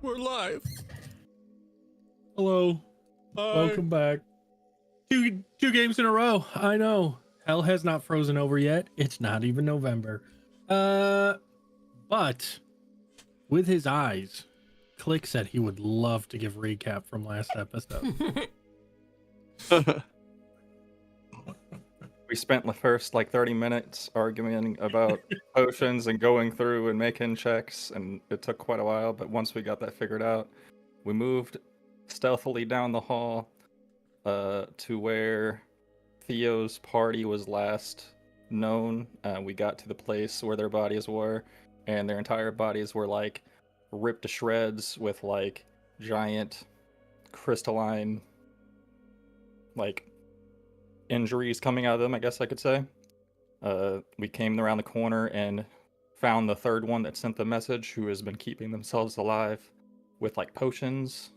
We're live. Hello. Hi. Welcome back. Two games in a row. I know. Hell has not frozen over yet. It's not even November. But with his eyes, Click said he would love to give recap from last episode. We spent the first 30 minutes arguing about potions and going through and making checks, and it took quite a while, but once we got that figured out, we moved stealthily down the hall to where Theo's party was last known. We got to the place where their bodies were, and their entire bodies were ripped to shreds with giant crystalline injuries coming out of them, I guess I could say. We came around the corner and found the third one that sent the message, who has been keeping themselves alive with potions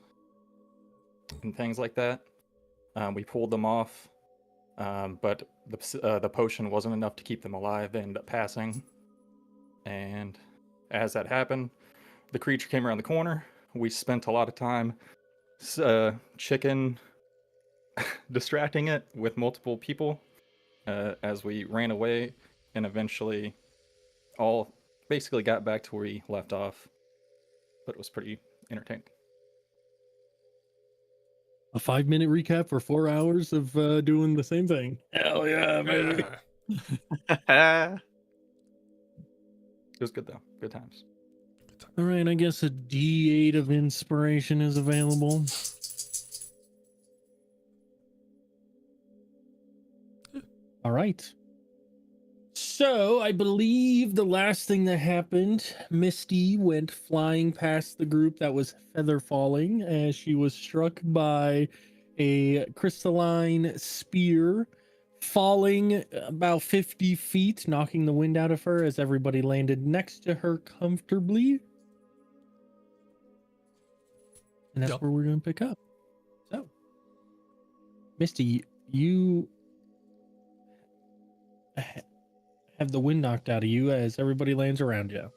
and things like that. We pulled them off, but the potion wasn't enough to keep them alive. They ended up passing. And as that happened, the creature came around the corner. We spent a lot of time distracting it with multiple people as we ran away, and eventually all basically got back to where we left off. But it was pretty entertaining. A 5-minute recap for 4 hours of doing the same thing. Hell yeah, baby. It was good though. Good times. All right, I guess a D8 of inspiration is available. All right. So I believe the last thing that happened, Misty went flying past the group that was feather falling as she was struck by a crystalline spear, falling about 50 feet, knocking the wind out of her as everybody landed next to her comfortably. And that's where we're going to pick up. So, Misty, you have the wind knocked out of you as everybody lands around you.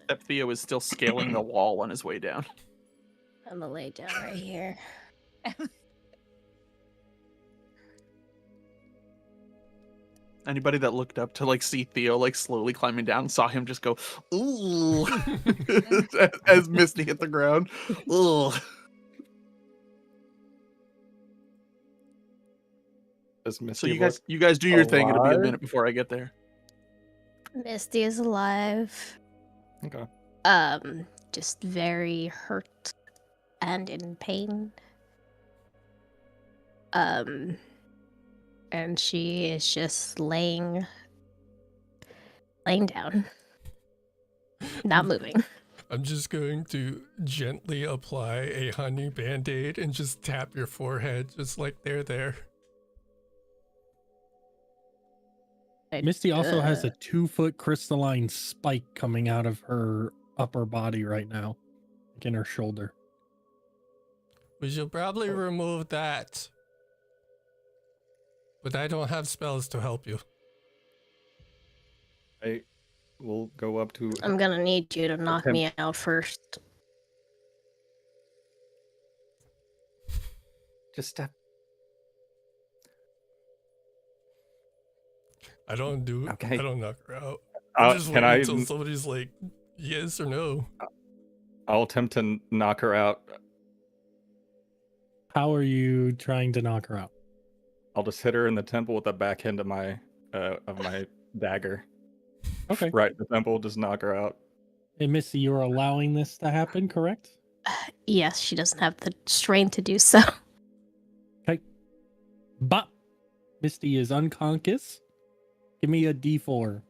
Mesthia is still scaling the wall on his way down. I'm gonna lay down right here. Anybody that looked up to see Theo slowly climbing down saw him just go, ooh, as Misty hit the ground. Ooh. So you guys do your thing. It'll be a minute before I get there. Misty is alive. Okay. Just very hurt and in pain. And she is just laying down, not moving. I'm just going to gently apply a honey band-aid and just tap your forehead, just like there. Misty also has a 2-foot crystalline spike coming out of her upper body right now, in her shoulder. We should probably remove that. But I don't have spells to help you. I will go up to... I'm gonna need you to knock me out first. Just step. I don't Okay. I don't knock her out. I just wait until somebody's like, yes or no. I'll attempt to knock her out. How are you trying to knock her out? I'll just hit her in the temple with the back end of my dagger. Okay. Right, the temple, just knock her out. Hey, Misty, you're allowing this to happen, correct? Yes, she doesn't have the strength to do so. Okay. But Misty is unconscious. Give me a D4.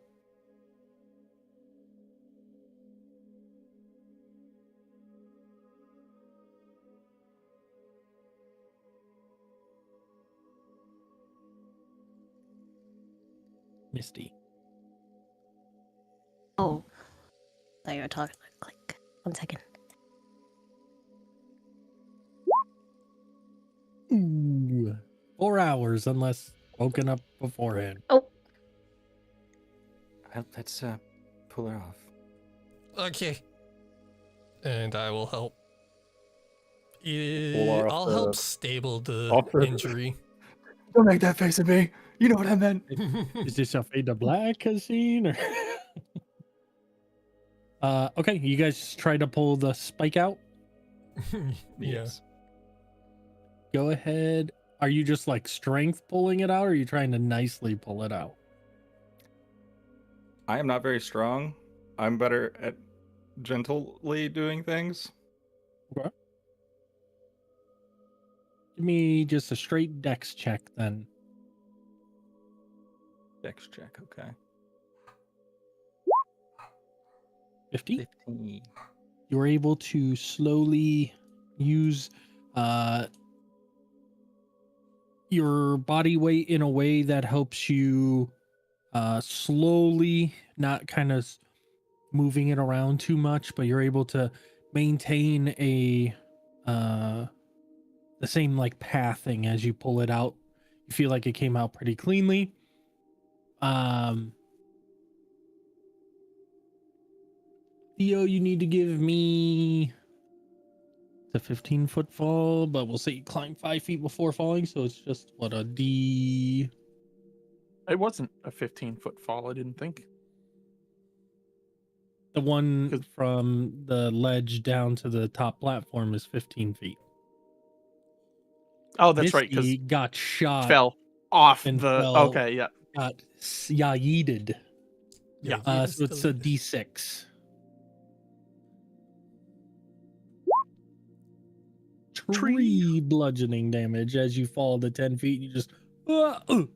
Misty. Oh. I thought you were talking like Click. 1 second. Ooh. 4 hours unless woken up beforehand. Oh. Let's pull her off. Okay. And I will help. Pull off I'll the- help stable the off the- injury. Don't make that face at me. You know what I meant. Is this a fade to black scene? Or okay, you guys try to pull the spike out. Yes. Go ahead. Are you just like strength pulling it out, or are you trying to nicely pull it out? I am not very strong. I'm better at gently doing things. Okay. Give me just a straight dex check then. Dex check, okay. 50. 15. You're able to slowly use your body weight in a way that helps you slowly, not kind of moving it around too much, but you're able to maintain a the same like pathing as you pull it out. You feel like it came out pretty cleanly. Theo, you need to give me the 15-foot fall, but we'll say you climb 5 feet before falling, so it's just what, a D. It wasn't a 15-foot fall, I didn't think. The one 'Cause- from the ledge down to the top platform is 15 feet. Oh, that's right, because Misty got shot, fell off and the. fell. Okay, yeah. got yeeted. Yeah. So it's a D6. Tree bludgeoning damage as you fall to 10 feet. You just. And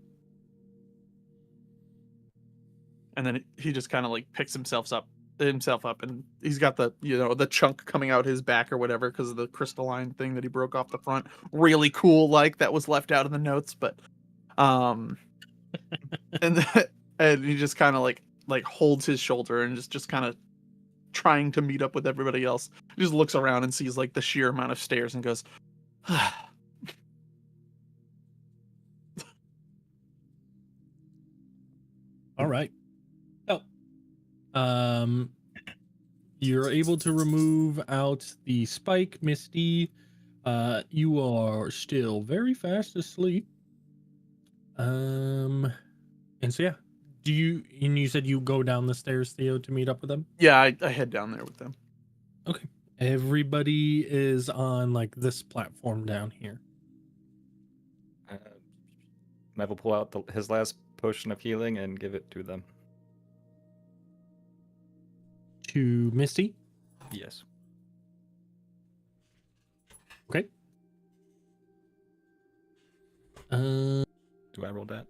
then he just kind of like picks himself up, and he's got the the chunk coming out his back or whatever because of the crystalline thing that he broke off the front. Really cool, like that was left out in the notes, but and and he just kind of like holds his shoulder and just kind of trying to meet up with everybody else. He just looks around and sees like the sheer amount of stairs and goes, All right. Oh. You're able to remove out the spike, Misty. You are still very fast asleep. And so yeah. And you said you go down the stairs, Theo, to meet up with them? yeah, I head down there with them. Okay. Everybody is on like this platform down here. Mev will pull out his last potion of healing and give it to them. To Misty. Yes. Okay. Do I roll that?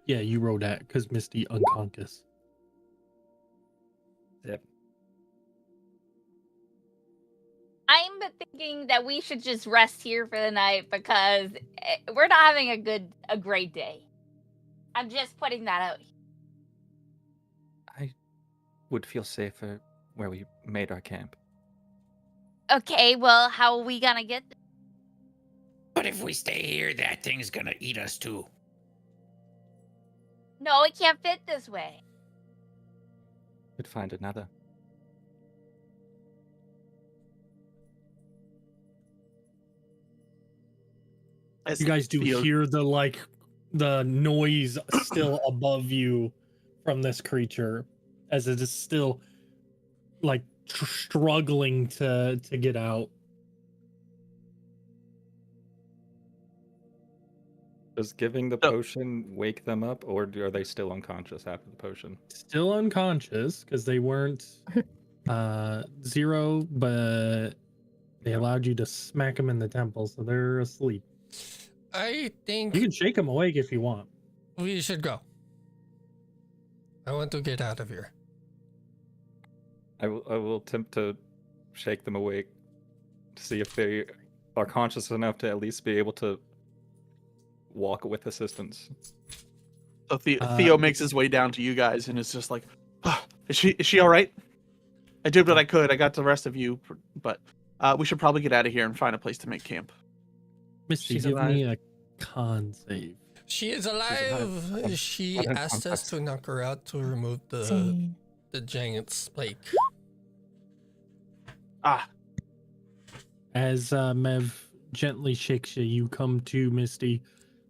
Yeah, you rolled that because Misty unconscious. Yep. I'm thinking that we should just rest here for the night because we're not having a great day. I'm just putting that out. I would feel safer where we made our camp. Okay, well, how are we gonna get there? But if we stay here, that thing's gonna eat us too. No, it can't fit this way. Could find another. As You guys do Theo- hear the noise still above you from this creature as it is still like struggling to get out. Does giving the So- potion wake them up, or are they still unconscious after the potion? Still unconscious because they weren't zero, but they allowed you to smack them in the temple, so they're asleep. I think You can shake them awake if you want. we should go. I want to get out of here. I will attempt to shake them awake to see if they are conscious enough to at least be able to walk with assistance. So Theo makes his way down to you guys and is just like, is she all right? I did what I could. I got the rest of you, but we should probably get out of here and find a place to make camp. Misty, She's give me a con save. She is alive. alive. She What an asked us context. to knock her out to remove the Same. giant spike. Ah, As Mev gently shakes you, you come to, Misty.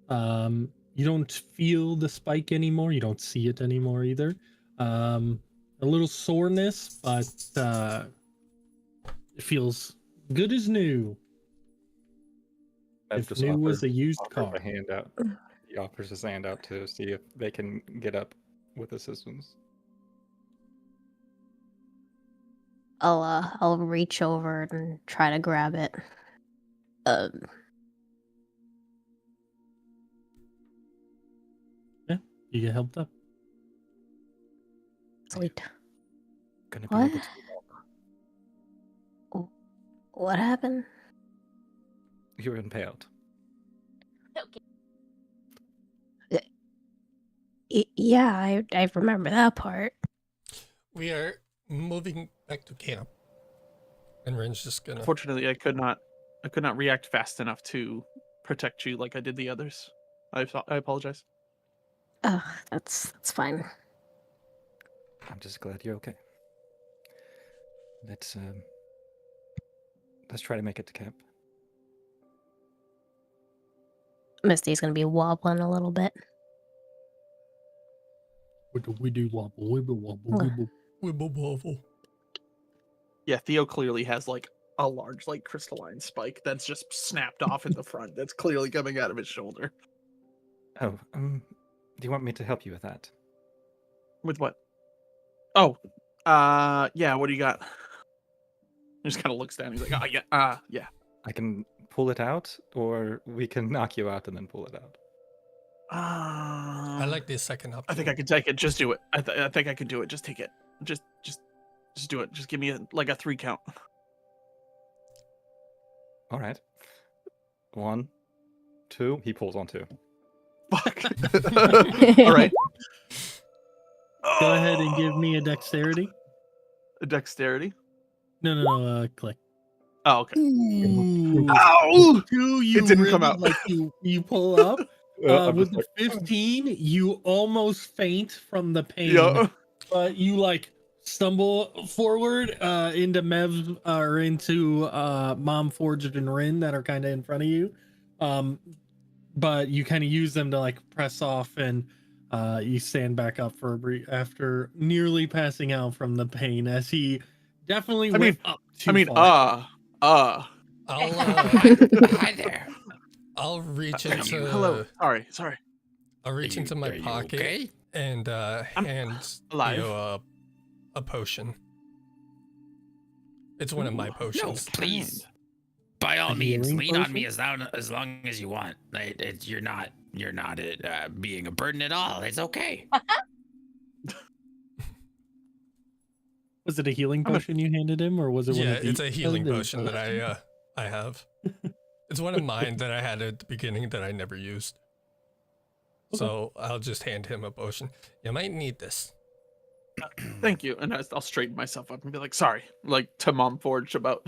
You don't feel the spike anymore. You don't see it anymore either. A little soreness, but it feels good as new. Mev If just new was offers a used a car. hand out. He offers his hand out to see if they can get up with assistance. I'll reach over and try to grab it. You get helped up. Sweet. Gonna be What? able to walk. What happened? You're impaled. Okay. Yeah, I remember that part. We are moving back to camp. And Ren's just gonna... unfortunately, I could not react fast enough to protect you like I did the others. I apologize. Oh, that's fine. I'm just glad you're okay. Let's try to make it to camp. Misty's gonna be wobbling a little bit. We do wobble, wibble, wobble, wibble. Wibble wobble. Yeah, Theo clearly has like a large, like crystalline spike that's just snapped off in the front. That's clearly coming out of his shoulder. Oh, do you want me to help you with that? With what? Oh, yeah. What do you got? He just kind of looks down. He's like, oh yeah, yeah. I can pull it out, or we can knock you out and then pull it out. I like the second option. I think I can take it. Just do it. I think I can do it. Just take it. Just do it. Just give me a 3 count. All right. 1, 2. He pulls on 2. Fuck. All right. Go ahead and give me a dexterity. A dexterity. No, click. Oh, okay. Ooh. Ow! You It didn't really, come out. Like you pull up. I'm With just the like, 15, you almost faint from the pain. Yeah. But you like stumble forward into Mev or into Mom, Forged, and Rin that are kind of in front of you. But you kind of use them to like press off, and you stand back up for a brief after nearly passing out from the pain as he definitely went up too far. I'll Hi there. I'll reach into Hello. Sorry. I'll reach into my Are you pocket okay? and hand alive. Theo a potion. It's one of my No, potions. please. By all A means, healing lean on potion? me as long as you want. You're not being a burden at all. It's okay. Was it a healing potion you handed him, or was it one Yeah, of the it's a healing other potion that I have. It's one of mine that I had at the beginning that I never used. So I'll just hand him a potion. You might need this. Thank you. And I'll straighten myself up and be like, sorry, like to Mom Forge about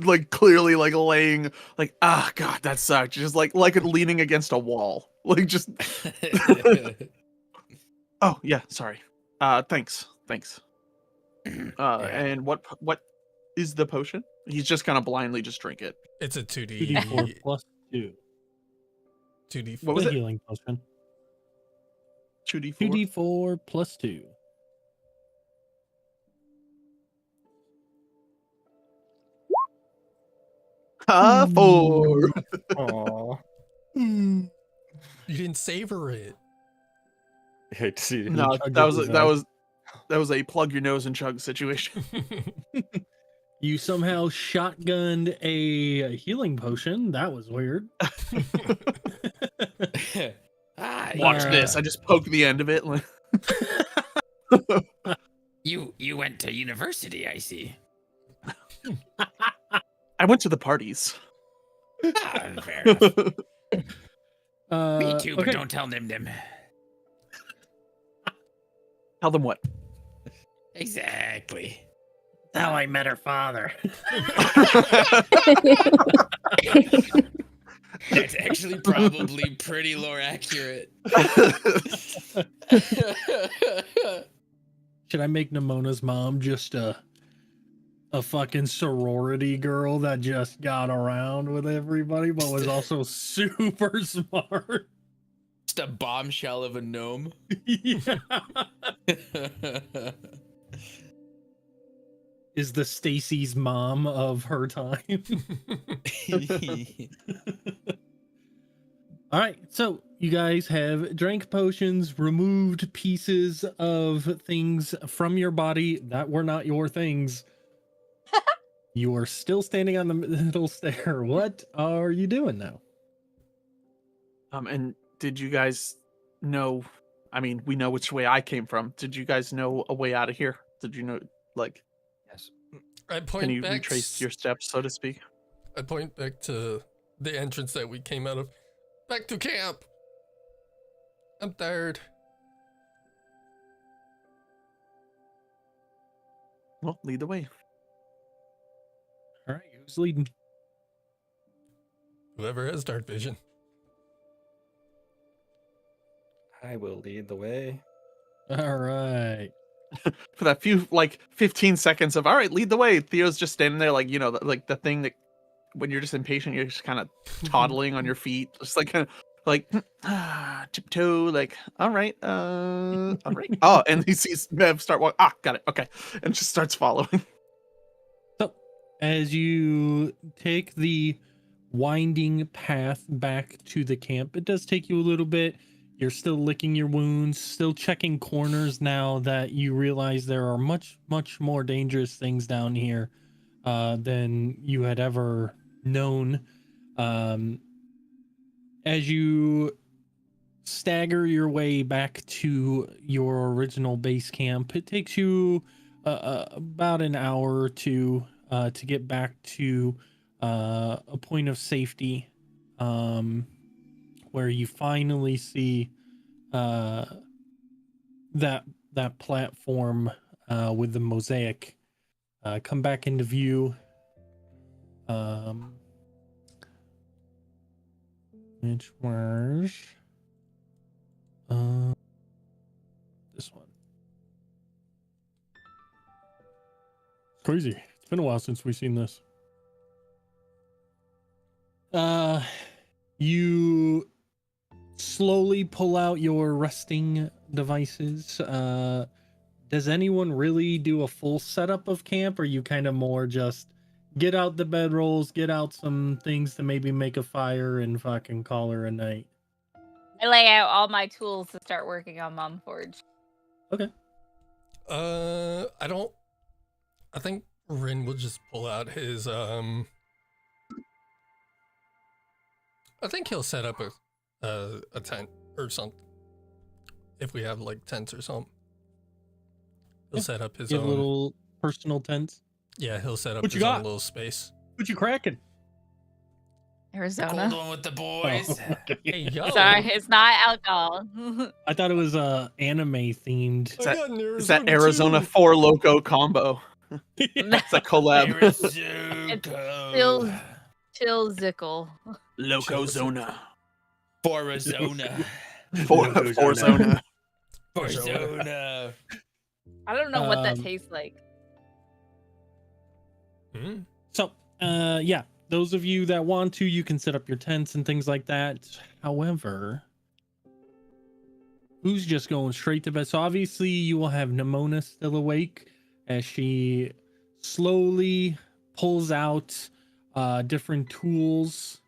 like clearly like laying like, ah, God, that sucked. Just like leaning against a wall. Like just, oh yeah, sorry. Thanks. And what is the potion? He's just gonna blindly just drink it. It's a 2D 2d4 plus 2. 2D4. What was The it? healing potion. 2d4. 2d4 plus 2. Ah, 4. Aw. You didn't savor it. I hate to see it. No, chugged that it was with that was a plug your nose and chug situation. You somehow shotgunned a healing potion. That was weird. Watch Yeah. this. I just poke the end of it. Like, You went to university, I see. I went to the parties. Fair enough. Me too, but okay. don't tell Nim. Tell them what? Exactly. How I met her father. That's actually probably pretty lore accurate. Should I make Nemona's mom just a fucking sorority girl that just got around with everybody, but was also super smart. Just a bombshell of a gnome. Yeah. Is the Stacy's mom of her time. All right, so you guys have drank potions, removed pieces of things from your body that were not your things. You are still standing on the middle stair. What are you doing now? And did you guys know? I mean, we know which way I came from. Did you guys know a way out of here? Did you know, like, Yes. I point can you back. retrace your steps, so to speak? I point back to the entrance that we came out of. Back to camp. I'm tired. Well, lead the way. All right, who's leading? Whoever has dark vision. I will lead the way. All right. For that few, like, 15 seconds of, all right, lead the way. Theo's just standing there, like, you know, like the thing that when you're just impatient, you're just kind of toddling on your feet, just like kind of like tiptoe, like, all right. Oh, and he sees Mev start walking. Ah, got it. Okay. And just starts following. So, as you take the winding path back to the camp, it does take you a little bit. You're still licking your wounds, still checking corners now that you realize there are much, much more dangerous things down here than you had ever known. As you stagger your way back to your original base camp, it takes you about an hour or two to get back to a point of safety, where you finally see that platform with the mosaic come back into view. Which was this one. Crazy. It's been a while since we've seen this. You slowly pull out your resting devices. Does anyone really do a full setup of camp, or you kind of more just get out the bedrolls, get out some things to maybe make a fire and fucking call her a night? I lay out all my tools to start working on Mom Forge. Okay. I think Rin will just pull out his I think he'll set up a tent or something. If we have like tents or something. He'll set up his You have own little personal tents. Yeah, he'll set up What you his own got? little space. What you cracking? Cold Arizona. one with the boys. Oh, okay. Hey yo. Sorry, it's not alcohol. I thought it was anime themed. Is that- got an Is that Arizona Arizona too. 4 Loco combo? It's a collab. Arizona. Chill Zickle. Locozona. Forazona. Forzona. Forzona. I don't know what that Um, tastes like. Hmm? So, yeah, those of you that want to, you can set up your tents and things like that. However, who's just going straight to bed? So obviously you will have Nimona still awake as she slowly pulls out different tools,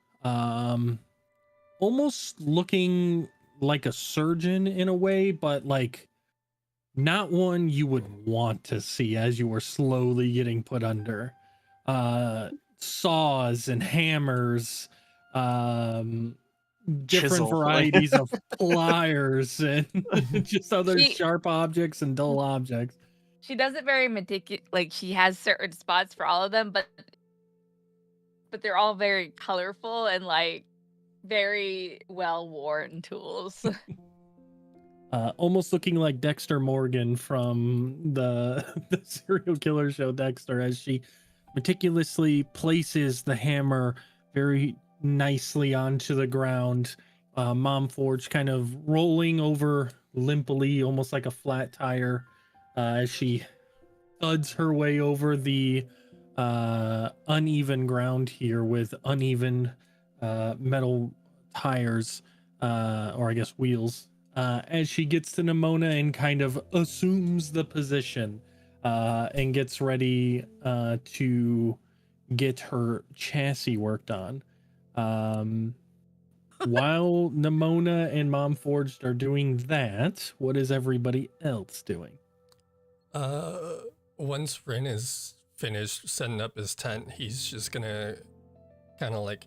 almost looking like a surgeon in a way, but like not one you would want to see as you were slowly getting put under. Saws and hammers, different Chisel. varieties of pliers and just other She- sharp objects and dull objects. She does it very meticulous. Like she has certain spots for all of them, but they're all very colorful and like very well worn tools. Almost looking like Dexter Morgan from the serial killer show Dexter, as she meticulously places the hammer very nicely onto the ground. Mom Forge kind of rolling over limply, almost like a flat tire, as she thuds her way over the uneven ground here with uneven metal tires, or I guess wheels, as she gets to Nimona and kind of assumes the position and gets ready to get her chassis worked on. While Nimona and Mom Forged are doing that, what is everybody else doing? Once Rin is finished setting up his tent, he's just gonna kind of like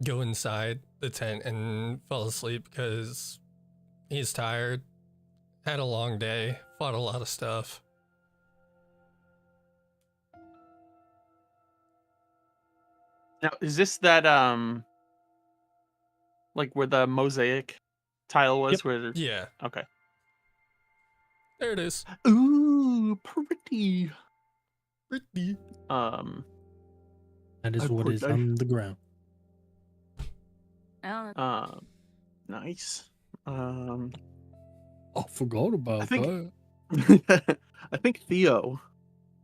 go inside the tent and fall asleep because he's tired, had a long day, fought a lot of stuff. Now, is this that like where the mosaic tile was? Yep. Where? Yeah, Okay. there it is. Ooh, pretty. Pretty. That is I what put is that- on the ground. Oh, Nice. I forgot about I think- that. I think Theo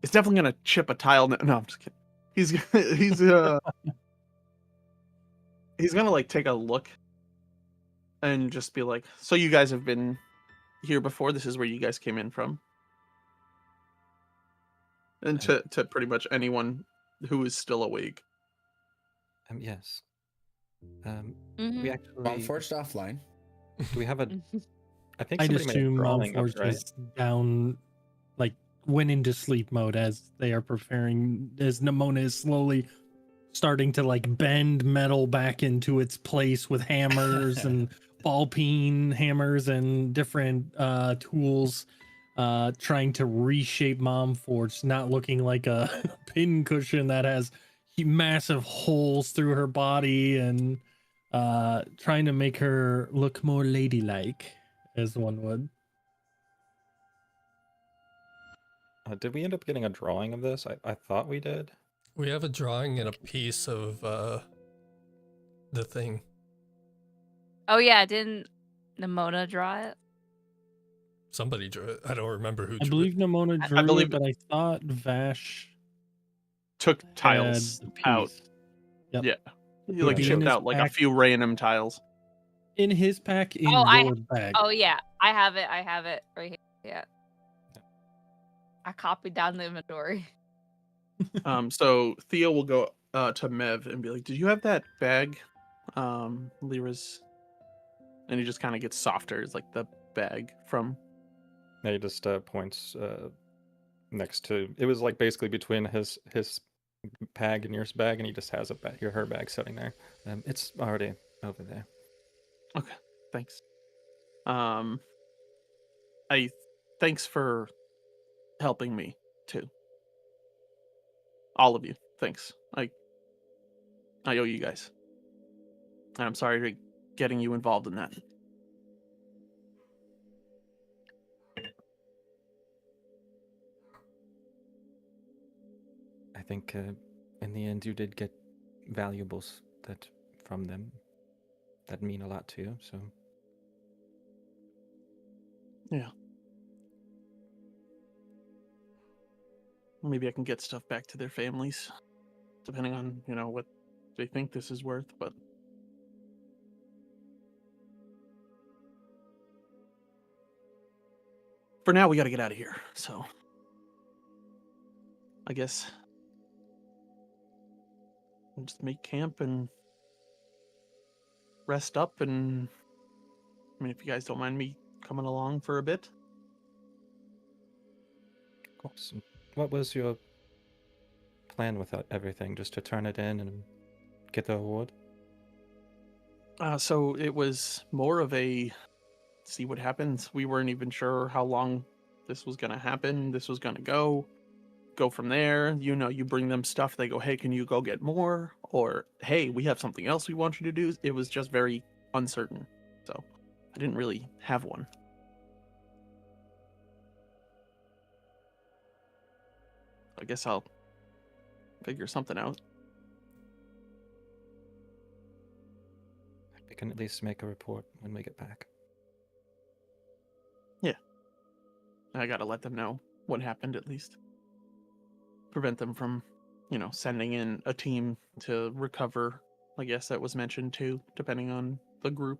is definitely gonna chip a tile. No, I'm just kidding. He's he's gonna like take a look and just be like, "So you guys have been here before? This is where you guys came in from." And to pretty much anyone who is still awake. Yes. mhm. We actually. Mom Forged offline. Do we have a? I think I'd somebody made a assume Mom drawing of it, Forged right? is down, like went into sleep mode as they are preparing, as Nimona is slowly starting to like bend metal back into its place with hammers and ball peen hammers and different tools, trying to reshape Mom Forged, not looking like a pin cushion that has massive holes through her body, and trying to make her look more ladylike, as one would. Did we end up getting a drawing of this? I thought we did. We have a drawing and a piece of the thing. Oh yeah, didn't Nimona draw it? Somebody drew it. I don't remember who I drew believe Nimona I drew believe it, but I thought Vash Took had tiles the out. piece. Yep. Yeah. He Would like be in chipped his out like a pack. few random tiles. In his pack, in Oh, your bag. Oh yeah, I have it. I have it right here. Yeah. I copied down the inventory. So Theo will go to Mev and be like, "Did you have that bag, Lyra's?" And he just kind of gets softer. It's like the bag from. Yeah, he just points next to. It was like basically between his bag and your bag, and he just has her bag sitting there. It's already over there. Okay, thanks. Thanks for helping me too. All of you, thanks. I owe you guys. And I'm sorry for getting you involved in that. I think in the end you did get valuables that from them that mean a lot to you. So Yeah. Maybe I can get stuff back to their families, depending on, what they think this is worth, but for now we gotta get out of here, so I guess we'll just make camp and rest up, and I mean, if you guys don't mind me coming along for a bit. of course. What was your plan with everything? Just to turn it in and get the award? So it was more of a see what happens. We weren't even sure how long this was gonna happen. This was gonna go from there. You bring them stuff. They go, hey, can you go get more? Or hey, we have something else we want you to do. It was just very uncertain. So I didn't really have one. I guess I'll figure something out. We can at least make a report when we get back. I gotta let them know what happened at least. prevent them from, sending in a team to recover. I guess that was mentioned too, depending on the group.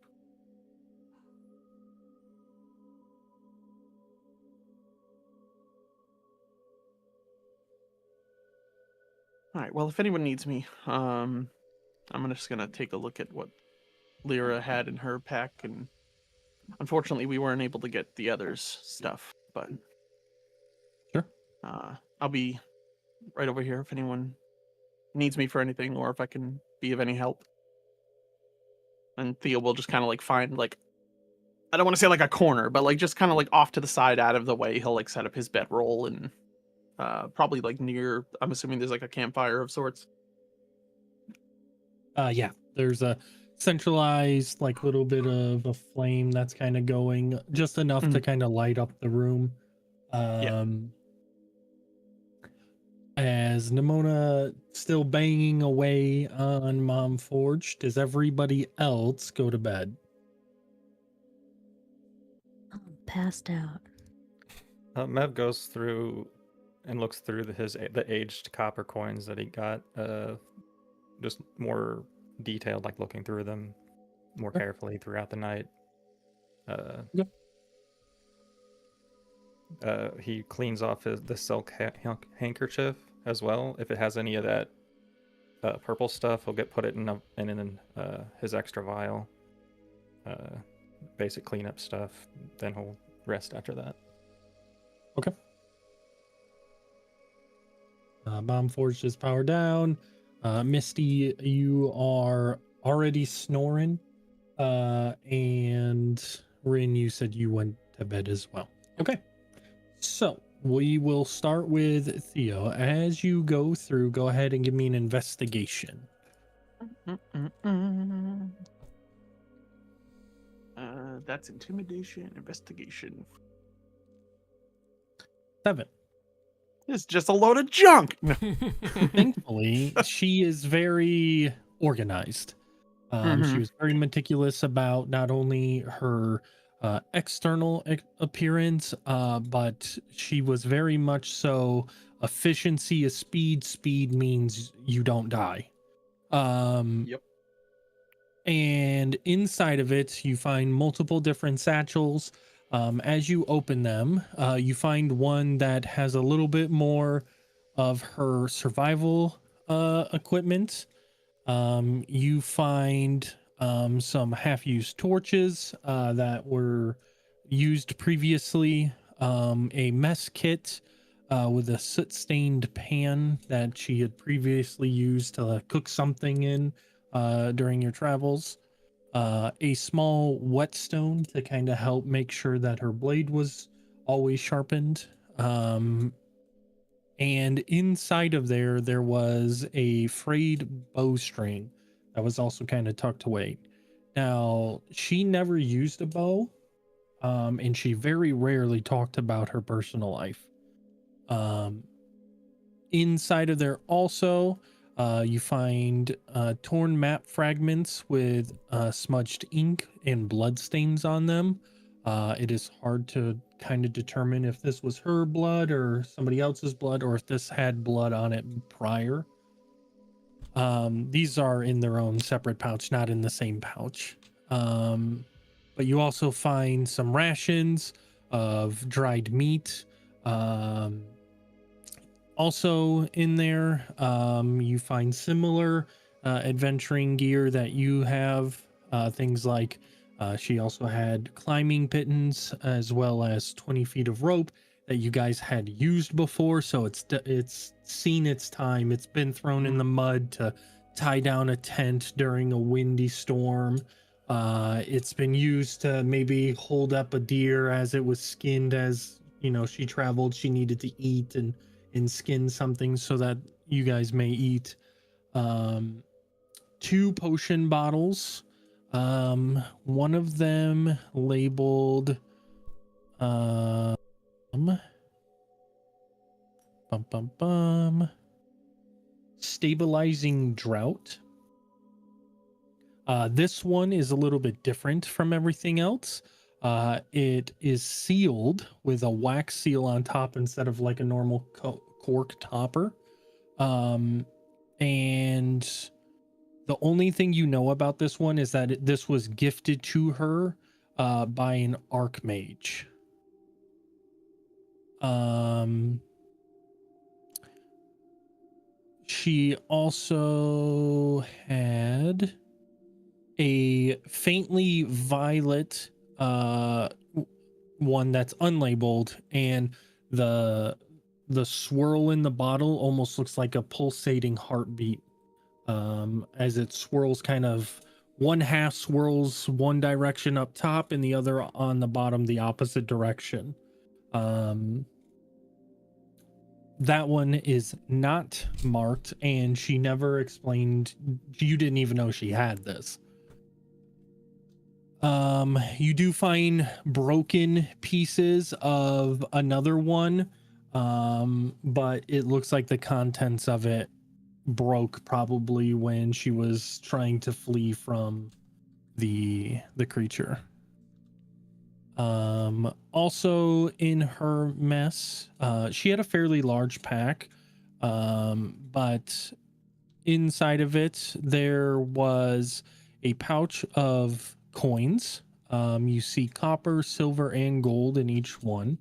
All right. Well, if anyone needs me, I'm just gonna take a look at what Lyra had in her pack, and unfortunately, we weren't able to get the others' stuff. But Sure. I'll be right over here if anyone needs me for anything, or if I can be of any help. And Theo will just kind of like find like, I don't want to say like a corner, but like just kind of like off to the side, out of the way. He'll like set up his bedroll and probably like near. I'm assuming there's like a campfire of sorts. Yeah, there's a centralized like little bit of a flame that's kind of going, just enough to kind of light up the room. As Nimona still banging away on Mom Forge, does everybody else go to bed? I'm passed out. Mev goes through and looks through the aged copper coins that he got, just more detailed, like looking through them more carefully throughout the night. He cleans off the silk handkerchief as well. If it has any of that purple stuff, he'll put it in his extra vial. Basic cleanup stuff. Then he'll rest after that. Okay. Bomb Forge is powered down. Misty, you are already snoring. And Rin, you said you went to bed as well. Okay. So we will start with Theo. As you go through, go ahead and give me an investigation. That's intimidation, investigation. 7. It's just a load of junk. No. Thankfully, she is very organized. She was very meticulous about not only her external appearance, but she was very much so efficiency is speed. Speed means you don't die. Yep. And inside of it, you find multiple different satchels. As you open them, you find one that has a little bit more of her survival equipment. You find some half-used torches that were used previously, a mess kit with a soot-stained pan that she had previously used to cook something in during your travels. A small whetstone to kind of help make sure that her blade was always sharpened. And inside of there was a frayed bowstring that was also kind of tucked away. Now, she never used a bow, and she very rarely talked about her personal life. Inside of there also, you find torn map fragments with smudged ink and blood stains on them. It is hard to kind of determine if this was her blood or somebody else's blood, or if this had blood on it prior. These are in their own separate pouch, not in the same pouch. But you also find some rations of dried meat. Also in there, you find similar adventuring gear that you have. Things like she also had climbing pittons, as well as 20 feet of rope that you guys had used before. So it's seen its time. It's been thrown in the mud to tie down a tent during a windy storm. It's been used to maybe hold up a deer as it was skinned. As you know, she traveled, she needed to eat and skin something so that you guys may eat. 2 potion bottles. One of them labeled stabilizing drought. This one is a little bit different from everything else. It is sealed with a wax seal on top instead of like a normal cork topper. And the only thing you know about this one is that this was gifted to her by an archmage. She also had a faintly violet one that's unlabeled, and the swirl in the bottle almost looks like a pulsating heartbeat, as it swirls, kind of one half swirls one direction up top and the other on the bottom the opposite direction. That one is not marked, and she never explained. You didn't even know she had this. You do find broken pieces of another one, but it looks like the contents of it broke probably when she was trying to flee from the creature. Also in her mess, she had a fairly large pack, but inside of it there was a pouch of coins. You see copper, silver, and gold in each one,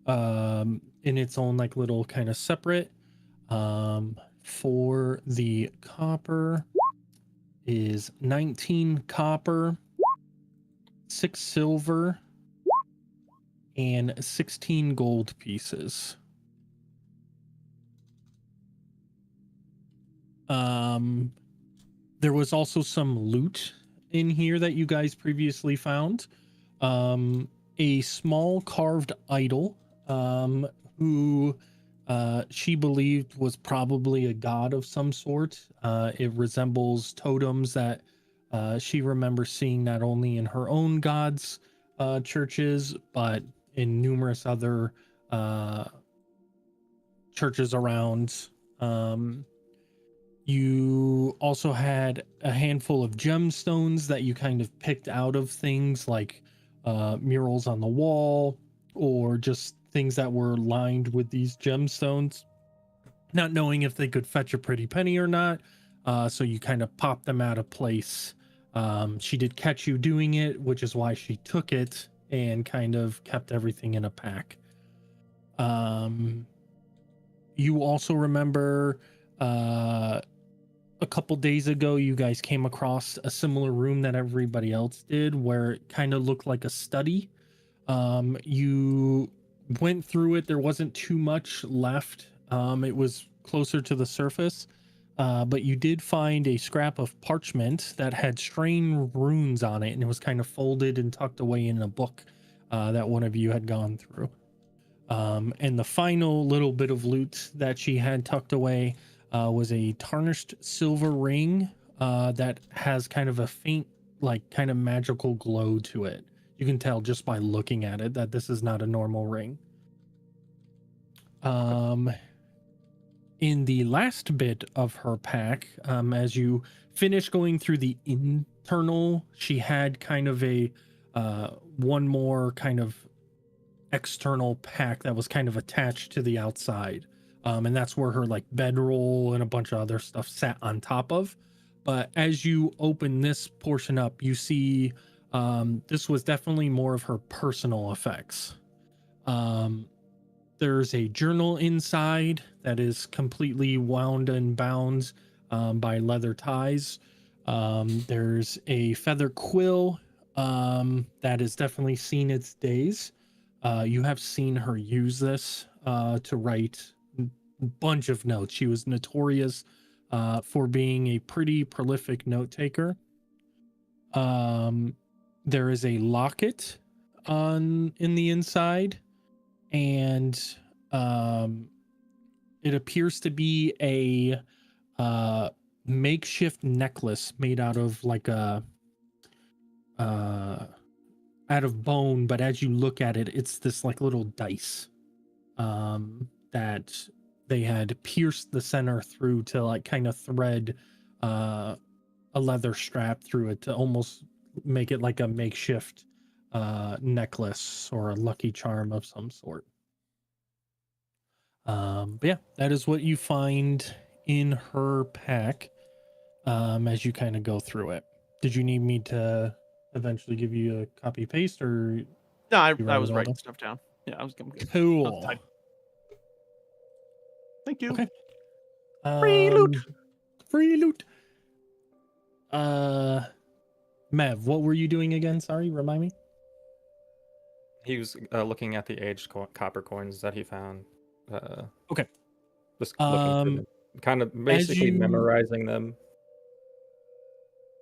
in its own like little kind of separate. For the copper is 19 copper, 6 silver, and 16 gold pieces. There was also some loot in here that you guys previously found. A small carved idol, who she believed was probably a god of some sort. It resembles totems that she remembers seeing not only in her own gods' churches, but in numerous other churches around. You also had a handful of gemstones that you kind of picked out of things like murals on the wall, or just things that were lined with these gemstones, not knowing if they could fetch a pretty penny or not. So you kind of popped them out of place. She did catch you doing it, which is why she took it and kind of kept everything in a pack. You also remember a couple days ago you guys came across a similar room that everybody else did, where it kind of looked like a study. You went through it. There wasn't too much left. It was closer to the surface, but you did find a scrap of parchment that had strange runes on it, and it was kind of folded and tucked away in a book that one of you had gone through. And the final little bit of loot that she had tucked away was a tarnished silver ring that has kind of a faint, like, kind of magical glow to it. You can tell just by looking at it that this is not a normal ring. In the last bit of her pack, as you finish going through the internal, she had kind of a one more kind of external pack that was kind of attached to the outside. And that's where her like bedroll and a bunch of other stuff sat on top of. But as you open this portion up, you see this was definitely more of her personal effects. There's a journal inside that is completely wound and bound by leather ties. There's a feather quill that has definitely seen its days. You have seen her use this to write a bunch of notes. She was notorious for being a pretty prolific note taker. There is a locket in the inside, and it appears to be a makeshift necklace made out of like a out of bone, but as you look at it, it's this like little dice that they had pierced the center through to like kind of thread a leather strap through it to almost make it like a makeshift necklace or a lucky charm of some sort. But yeah, that is what you find in her pack as you kind of go through it. Did you need me to eventually give you a copy paste, or No, I you write was it all writing down? stuff down. Yeah, I'm good. Cool. type. Thank you. Okay. Free loot. Free loot. Mev, what were you doing again? Sorry, remind me. He was looking at the aged copper coins that he found. Okay. Just looking through them, kind of basically you- memorizing them.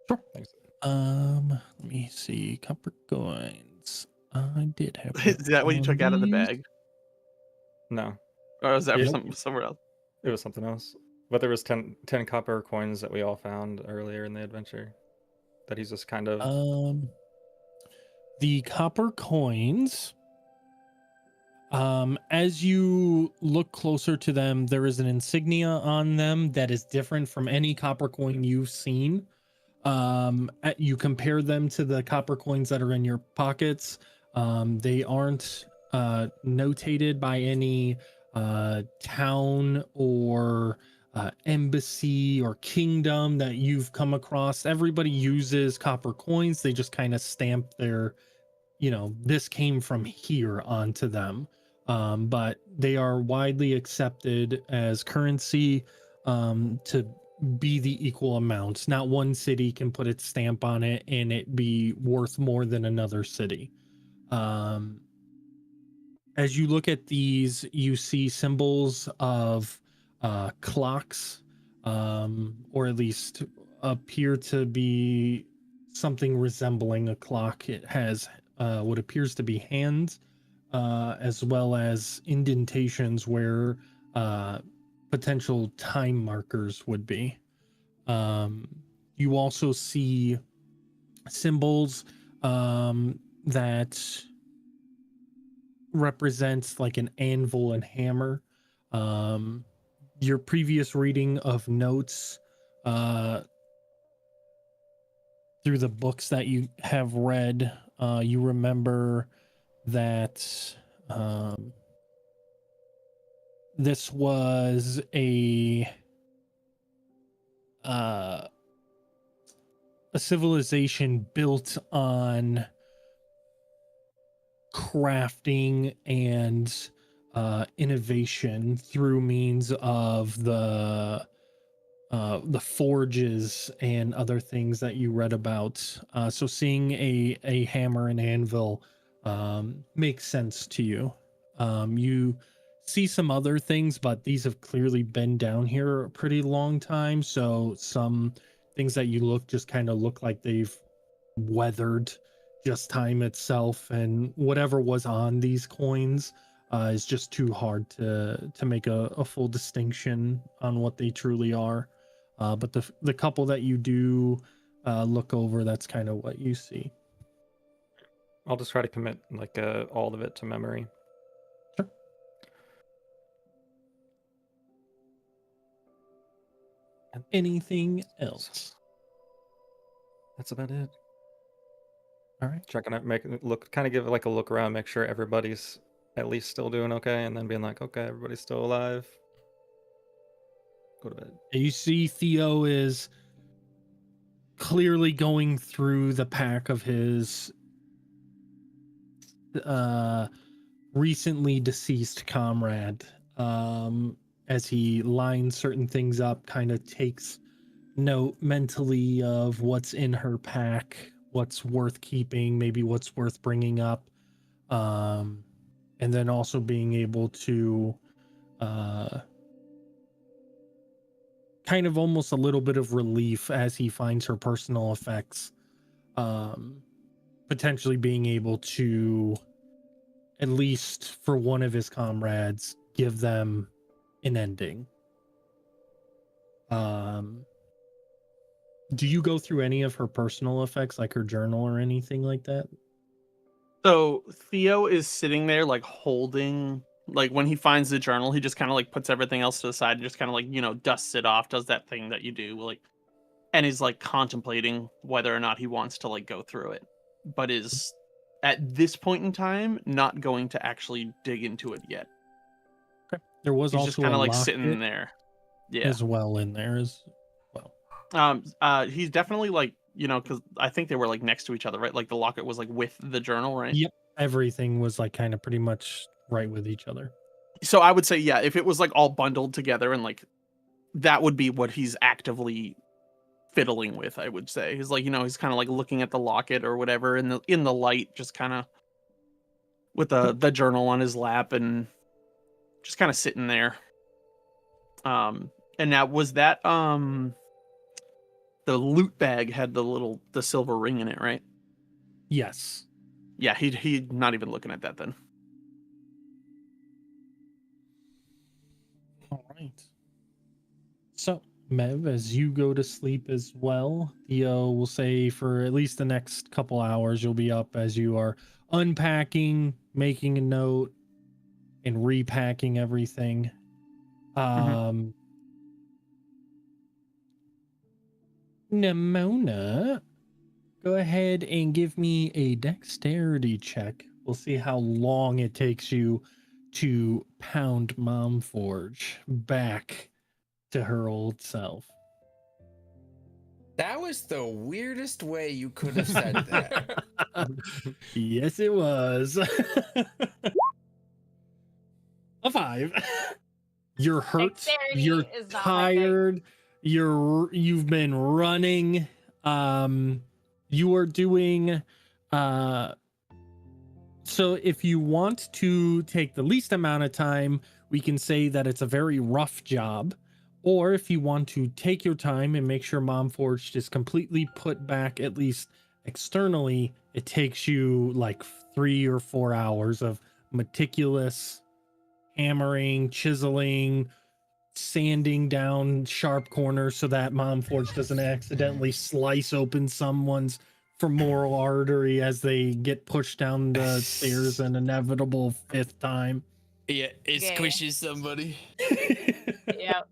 Sure. Thanks. Let me see. Copper coins. I did have. Is that what you took out of the these. bag, No, or was that Yeah. for somewhere else? it was something else. But there was 10 copper coins that we all found earlier in the adventure that he's just kind of The copper coins. As you look closer to them, there is an insignia on them that is different from any copper coin you've seen. You compare them to the copper coins that are in your pockets. They aren't notated by any town or embassy or kingdom that you've come across. Everybody uses copper coins. They just kind of stamp their, this came from here onto them. But they are widely accepted as currency to be the equal amounts. Not one city can put its stamp on it and it be worth more than another city. As you look at these, you see symbols of clocks, or at least appear to be something resembling a clock. It has what appears to be hands, as well as indentations where potential time markers would be. You also see symbols that represents like an anvil and hammer. Your previous reading of notes through the books that you have read, you remember that this was a civilization built on crafting and innovation through means of the forges and other things that you read about. So seeing a hammer and anvil makes sense to you. You see some other things, but these have clearly been down here a pretty long time. So some things that you look just kind of look like they've weathered just time itself, and whatever was on these coins is just too hard to make a full distinction on what they truly are. But the couple that you do look over, that's kind of what you see. I'll just try to commit like all of it to memory. Sure. Anything else? That's about it. All right. Checking out, kind of give it like a look around, make sure everybody's at least still doing okay, and then being like, okay, everybody's still alive. Go to bed. You see Theo is clearly going through the pack of his recently deceased comrade, as he lines certain things up, kind of takes note mentally of what's in her pack, what's worth keeping, maybe what's worth bringing up, and then also being able to kind of almost a little bit of relief as he finds her personal effects, potentially being able to, at least for one of his comrades, give them an ending. Do you go through any of her personal effects, like her journal or anything like that? So Theo is sitting there like holding, like when he finds the journal, he just kind of like puts everything else to the side and just kind of like, dusts it off, does that thing that you do, like, and is like contemplating whether or not he wants to like go through it, but is at this point in time not going to actually dig into it yet. Okay. There was He's also just kind a of like locket. sitting there. Yeah. as well in there as well. He's definitely like, because I think they were like next to each other, right? Like the locket was like with the journal, right? Yep, everything was like kind of pretty much right with each other. So I would say, yeah, if it was like all bundled together and like that would be what he's actively fiddling with, I would say. He's like, he's kind of like looking at the locket or whatever in the light, just kind of with the journal on his lap and just kind of sitting there. And now was that the loot bag had the silver ring in it, right? Yes. Yeah, he not even looking at that then. All right. So, Mev, as you go to sleep as well, Theo will say for at least the next couple hours, you'll be up as you are unpacking, making a note, and repacking everything. Nimona, go ahead and give me a dexterity check. We'll see how long it takes you to pound Momforge back to her old self. That was the weirdest way you could have said that. Yes, it was. A 5. You're hurt. Dexterity You're is not my thing. tired. You've been running. You are doing so if you want to take the least amount of time, we can say that it's a very rough job. Or if you want to take your time and make sure Momforged is completely put back, at least externally, it takes you like 3 or 4 hours of meticulous hammering, chiseling, sanding down sharp corners so that Momforged doesn't accidentally slice open someone's femoral artery as they get pushed down the stairs an inevitable 5th time. Yeah, it Yeah. squishes somebody. Yep.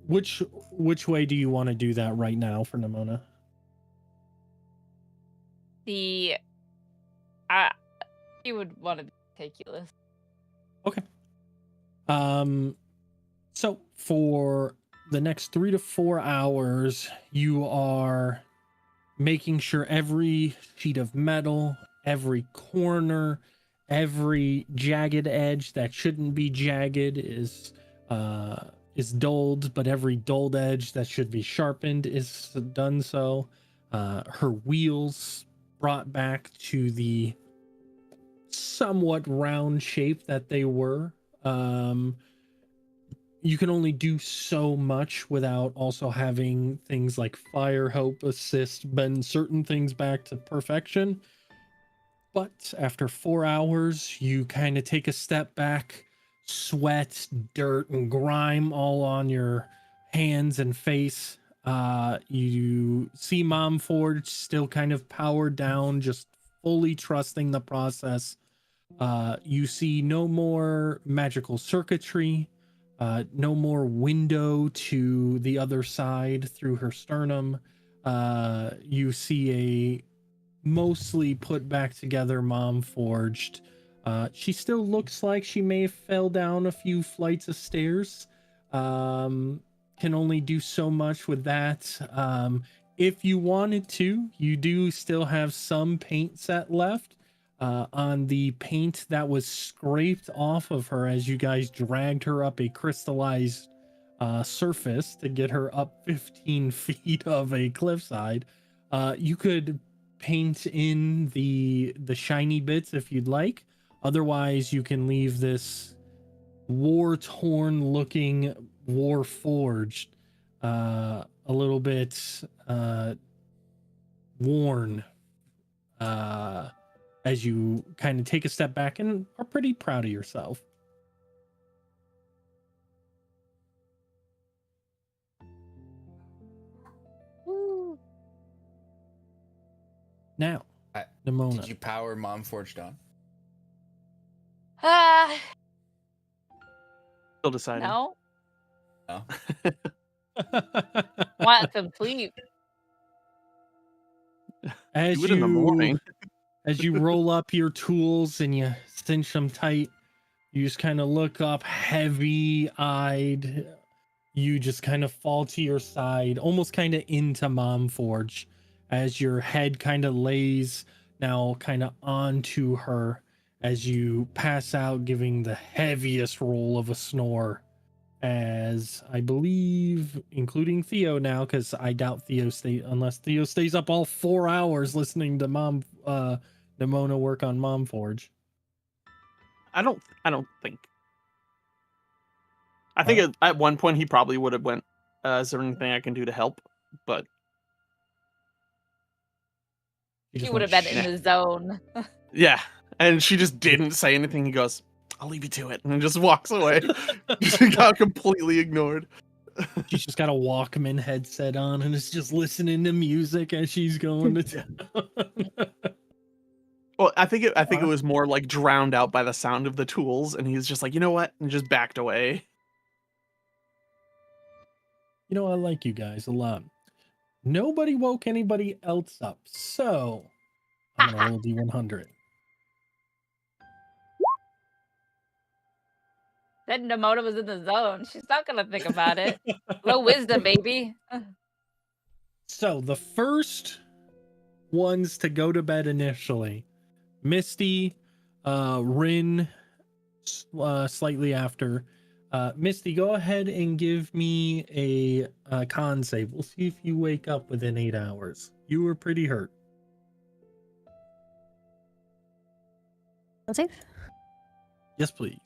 Which way do you want to do that right now for Nimona? He would want to be meticulous. Okay. So for the next 3 to 4 hours, you are making sure every sheet of metal, every corner, every jagged edge that shouldn't be jagged is dulled, but every dulled edge that should be sharpened is done so. Her wheels brought back to the somewhat round shape that they were. You can only do so much without also having things like fire help assist bend certain things back to perfection. But after 4 hours, you kind of take a step back, sweat, dirt, and grime all on your hands and face. You see Momforge still kind of powered down, just fully trusting the process. You see no more magical circuitry, no more window to the other side through her sternum. You see a mostly put back together Momforged. She still looks like she may have fell down a few flights of stairs. Can only do so much with that. If you wanted to, you do still have some paint set left. On the paint that was scraped off of her as you guys dragged her up a crystallized surface to get her up 15 feet of a cliffside. You could paint in the shiny bits if you'd like. Otherwise, you can leave this war-torn looking Warforged a little bit worn as you kind of take a step back and are pretty proud of yourself. Woo. Now, Did Nimona. you power Momforged on? Still deciding. No. No. Want complete. As Do it in the morning. as you roll up your tools and you cinch them tight, you just kind of look up heavy-eyed you just kind of fall to your side, almost kind of into Mom Forge, as your head kind of lays now kind of onto her as you pass out, giving the heaviest roll of a snore. As I believe, including Theo now, because I doubt Theo unless Theo stays up all 4 hours listening to Nimona work on Mom Forge. I don't think. I think at one point he probably would have went, is there anything I can do to help? But He She just would went, have been in "Shit." the zone. yeah, and she just didn't say anything. He goes, "I'll leave you to it," and just walks away. She got completely ignored. She's just got a Walkman headset on and is just listening to music as she's going to town. Well, I think it was more like drowned out by the sound of the tools, and he's just like, you know what, and just backed away. You know, I like you guys a lot. Nobody woke anybody else up, so I'm gonna roll D100. Then Namona was in the zone. She's not gonna think about it. Low wisdom, baby. So the first ones to go to bed initially, Misty, Rin, slightly after. Misty, go ahead and give me a con save. We'll see if you wake up within 8 hours. You were pretty hurt. Con save? Yes, please.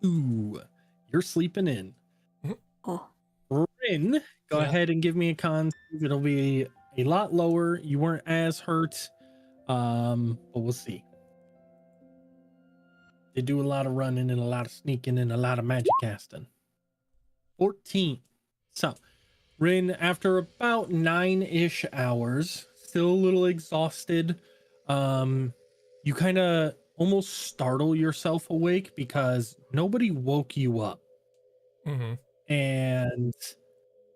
Ooh, you're sleeping in. Oh. Rin, go Yeah. ahead and give me a con save. It'll be a lot lower. You weren't as hurt. But we'll see. They do a lot of running and a lot of sneaking and a lot of magic casting. 14. So, Rin, after about 9-ish hours, still a little exhausted, you kind of almost startle yourself awake because nobody woke you up. Mm-hmm. And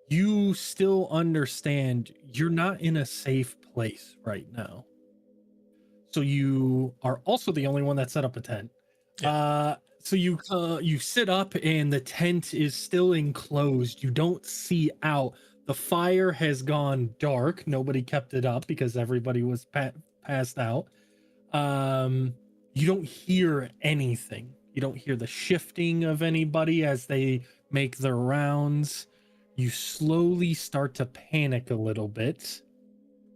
you still understand you're not in a safe place right now. So you are also the only one that set up a tent. So you sit up and the tent is still enclosed. You don't see out. The fire has gone dark. Nobody kept it up because everybody was passed out. You don't hear anything. You don't hear the shifting of anybody as they make their rounds. You slowly start to panic a little bit.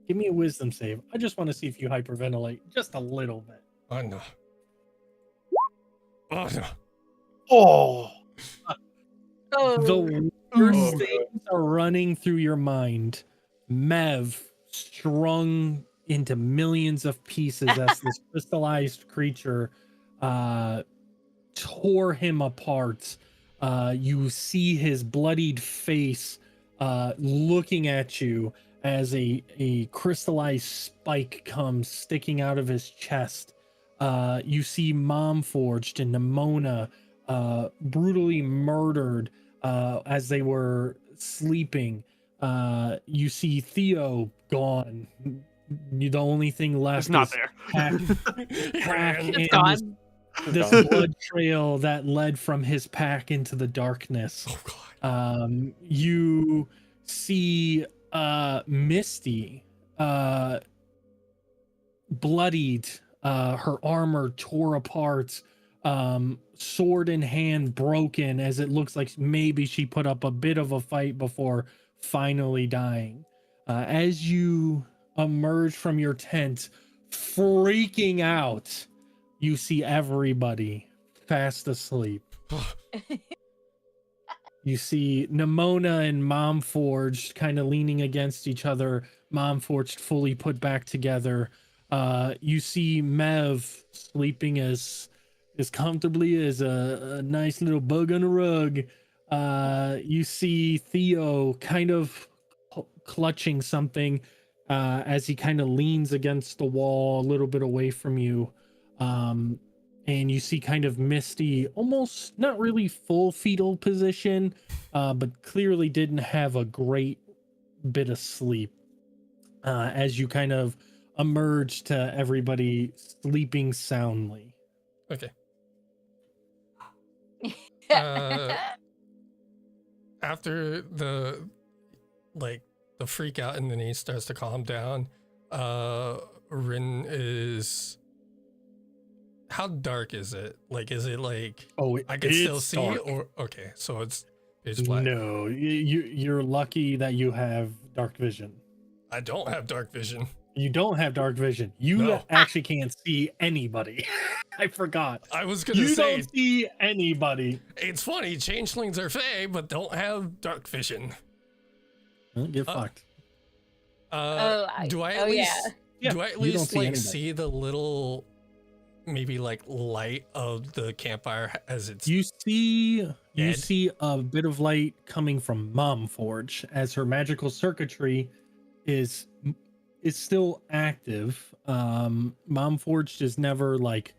Give me a wisdom save. I just want to see if you hyperventilate just a little bit. Oh no. Oh no. Oh, The worst things are running through your mind. Mev strung into millions of pieces as this crystallized creature tore him apart. You see his bloodied face looking at you as a crystallized spike comes sticking out of his chest. You see Mom Forged and Nimona brutally murdered as they were sleeping. You see Theo gone. The only thing left it's not is there. pack It's and gone. this blood trail that led from his pack into the darkness. Oh god. You see Misty bloodied, her armor tore apart, sword in hand broken, as it looks like maybe she put up a bit of a fight before finally dying. As you emerge from your tent freaking out, you see everybody fast asleep. You see Nimona and Mom Forged kind of leaning against each other, Mom Forged fully put back together. You see Mev sleeping as comfortably as a nice little bug on a rug. You see Theo kind of clutching something as he kind of leans against the wall a little bit away from you. And you see kind of Misty, almost not really full fetal position, but clearly didn't have a great bit of sleep as you kind of emerge to everybody sleeping soundly. Okay. After the freak out, and then he starts to calm down, Rin is, how dark is it? Like, is it like, Oh, I can still it's see, dark. or okay, so it's black. No, you're lucky that you have dark vision. I don't have dark vision. You don't have dark vision. You No. actually can't see anybody. I forgot. I was gonna You say, don't see anybody. it's funny, changelings are fey, but don't have dark vision. Well, get Uh, fucked. Do I at oh, least yeah. do I at you don't least see like anybody. see the little maybe like light of the campfire as it's You see dead? a bit of light coming from Mom Forge as her magical circuitry is still active. Mom Forge is never like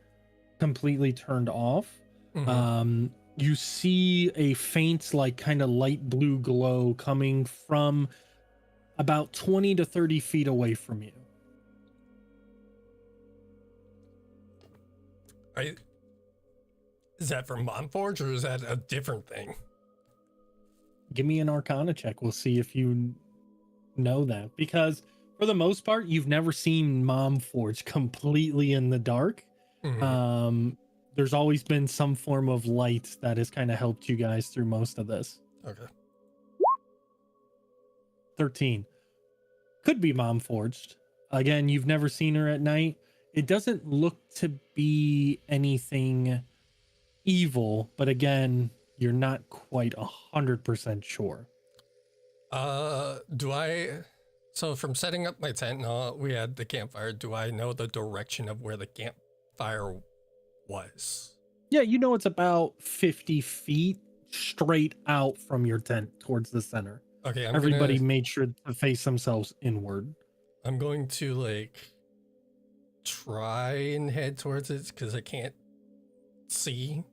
completely turned off. Mhm. You see a faint like kind of light blue glow coming from about 20 to 30 feet away from you. Is that from Monforge, or is that a different thing? Give me an Arcana check. We'll see if you know that, because for the most part, you've never seen Mom Forge completely in the dark. Mhm. There's always been some form of light that has kind of helped you guys through most of this. Okay. 13. Could be Mom Forged. Again, you've never seen her at night. It doesn't look to be anything evil, but again, you're not quite 100% sure. So from setting up my tent and all, we had the campfire. Do I know the direction of where the campfire was? Yeah, you know it's about 50 feet straight out from your tent towards the center. Okay, Everybody made sure to face themselves inward. I'm going to like try and head towards it because I can't see,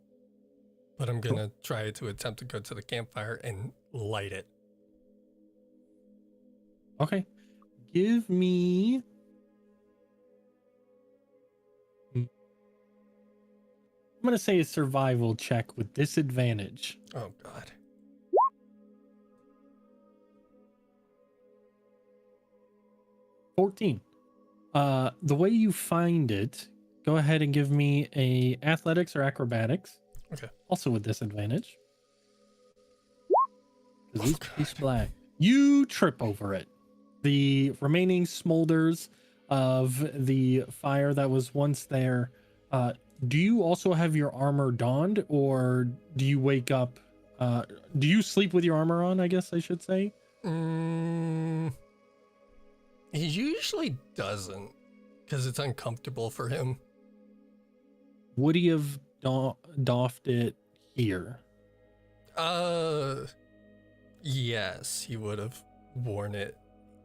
but I'm gonna try to attempt to go to the campfire and light it. Okay. Give me... I'm going to say a survival check with disadvantage. Oh God. $14. The way you find it, go ahead and give me a athletics or acrobatics. Okay. Also with disadvantage. Because Oh, he's God. black. You trip over it. The remaining smolders of the fire that was once there. Do you also have your armor donned, or do you wake up? Do you sleep with your armor on? I guess I should say. He usually doesn't, because it's uncomfortable for him. Would he have doffed it here? Yes, he would have worn it.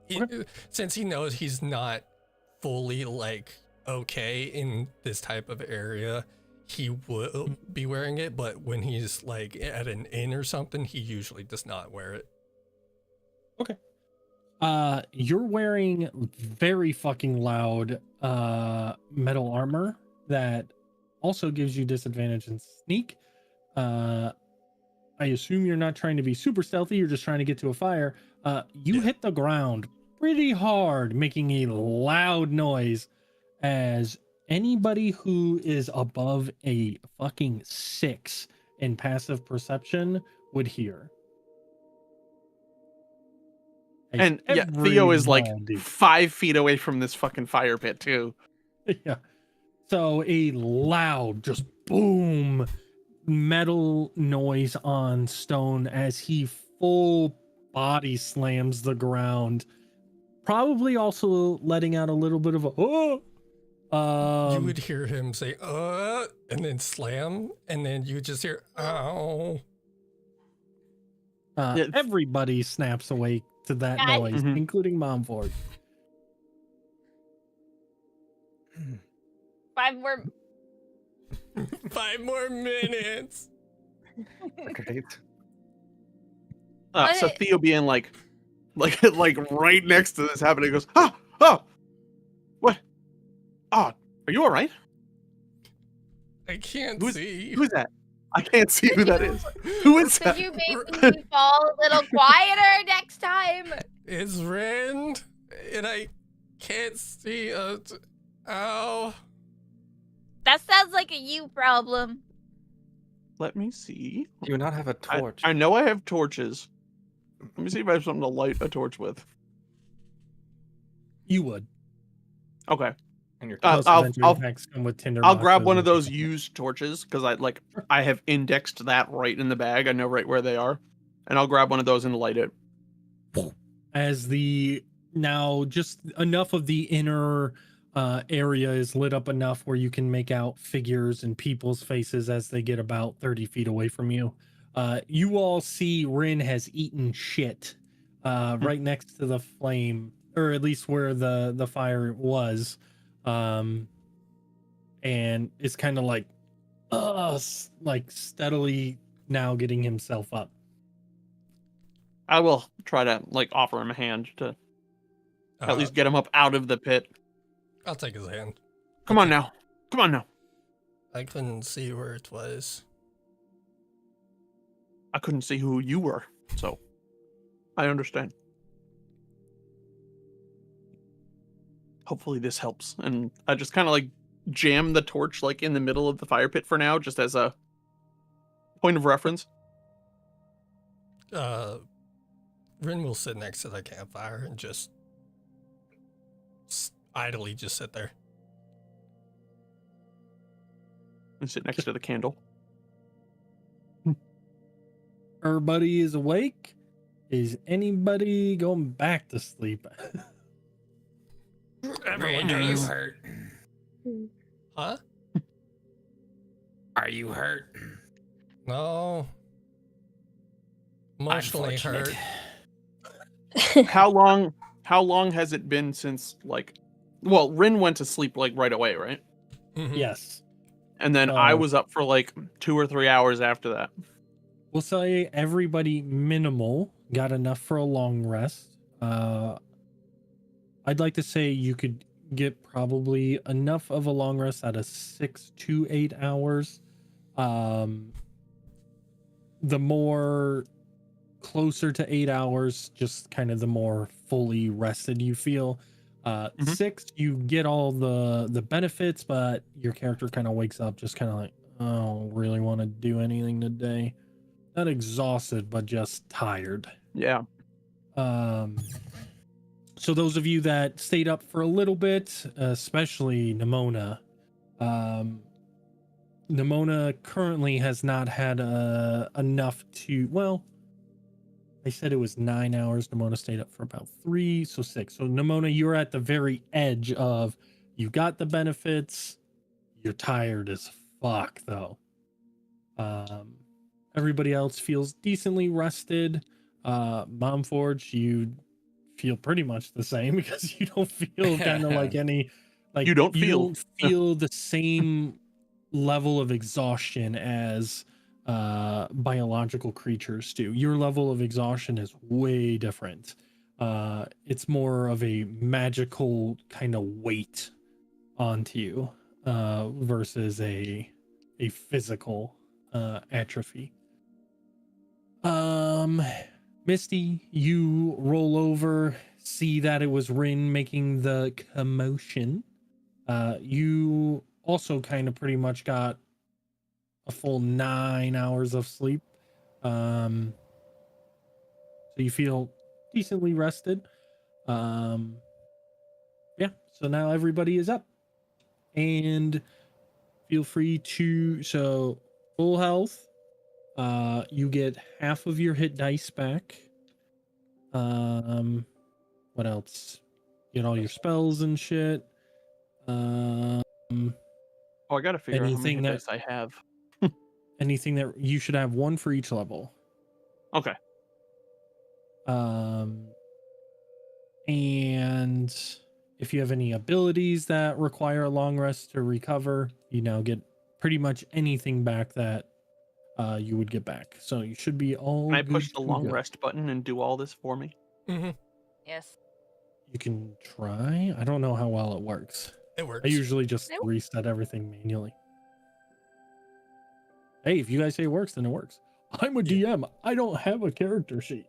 Okay. Since he knows he's not fully like okay in this type of area, he will be wearing it, but when he's like at an inn or something, he usually does not wear it. Okay. You're wearing very fucking loud metal armor that also gives you disadvantage in sneak. I assume you're not trying to be super stealthy, you're just trying to get to a fire. You hit the ground pretty hard, making a loud noise, as anybody who is above a fucking 6 in passive perception would hear. And yeah, Theo is like Everybody. 5 feet away from this fucking fire pit too. Yeah. So a loud, just boom, metal noise on stone as he full body slams the ground. Probably also letting out a little bit of a oh. You would hear him say and then slam, and then you just hear ow. Everybody snaps awake to that Guys. noise, Mhm. including Mom Ford. 5 more. 5 more minutes. Great. So What? Theo being like right next to this happening goes, oh, what? Oh, are you all right? I can't Who's- see. Who's that? I can't see who that is. Who is Could that? you maybe fall a little quieter next time? It's Ren, and I can't see. Ow. That sounds like a you problem. Let me see. Do you not have a torch? I know I have torches. Let me see if I have something to light a torch with. You would. Okay. And your Uh, Most I'll- adventuring I'll- packs come with tinder I'll grab boxes one and of those stuff like used torches because I have indexed that right in the bag. I know right where they are, and I'll grab one of those and light it. that. As the now just enough of the inner area is lit up enough where you can make out figures and people's faces as they get about 30 feet away from you. You all see Rin has eaten shit right next to the flame, or at least where the fire was. And it's kind of like steadily now getting himself up. I will try to offer him a hand to at least get him up out of the pit. I'll take his hand. Come on now. Come on now. I couldn't see where it was. I couldn't see who you were, so I understand. Hopefully this helps. And I just kind of jam the torch in the middle of the fire pit for now, just as a point of reference. Rin will sit next to the campfire and just idly just sit there. And sit next to the candle. Everybody is awake. Is anybody going back to sleep? Everyone Rin, are you does. hurt? Huh? Are you hurt? No. Emotionally hurt. Unfortunate. How long has it been since Rin went to sleep right away, right? Mhm. Yes. And then I Oh. was up for 2 or 3 hours after that. We'll say everybody minimal got enough for a long rest. I'd like to say you could get probably enough of a long rest out of 6 to 8 hours. The more closer to 8 hours, just kind of the more fully rested you feel. 6, you get all the benefits, but your character kind of wakes up just kind of like, I don't really want to do anything today. Not exhausted, but just tired. Yeah. So those of you that stayed up for a little bit, especially Nimona, Nimona currently has not had enough to, well, I said it was 9 hours. Nimona stayed up for about 3, so 6. So Nimona, you're at the very edge of, you got the benefits, you're tired as fuck though. Everybody else feels decently rested. Momforge, you feel pretty much the same because you don't feel kind of like any, You don't feel the same level of exhaustion as biological creatures do. Your level of exhaustion is way different. It's more of a magical kind of weight onto you versus a physical atrophy. Misty, you roll over, see that it was Rin making the commotion. You also kind of pretty much got a full 9 hours of sleep. So you feel decently rested. Yeah, so now everybody is up. And feel free to, so full health. You get half of your hit dice back. What else? Get all your spells and shit. Oh, I gotta figure out how many Anything hit dice I have. anything that you should have one for each level. Okay. And if you have any abilities that require a long rest to recover, you now get pretty much anything back that you would get back. So you should be all Can I good push the to long go. rest button and do all this for me? Mm-hmm. Yes. You can try. I don't know how well it works. It works. I usually just Nope. reset everything manually. Hey, if you guys say it works, then it works. I'm a DM. I don't have a character sheet.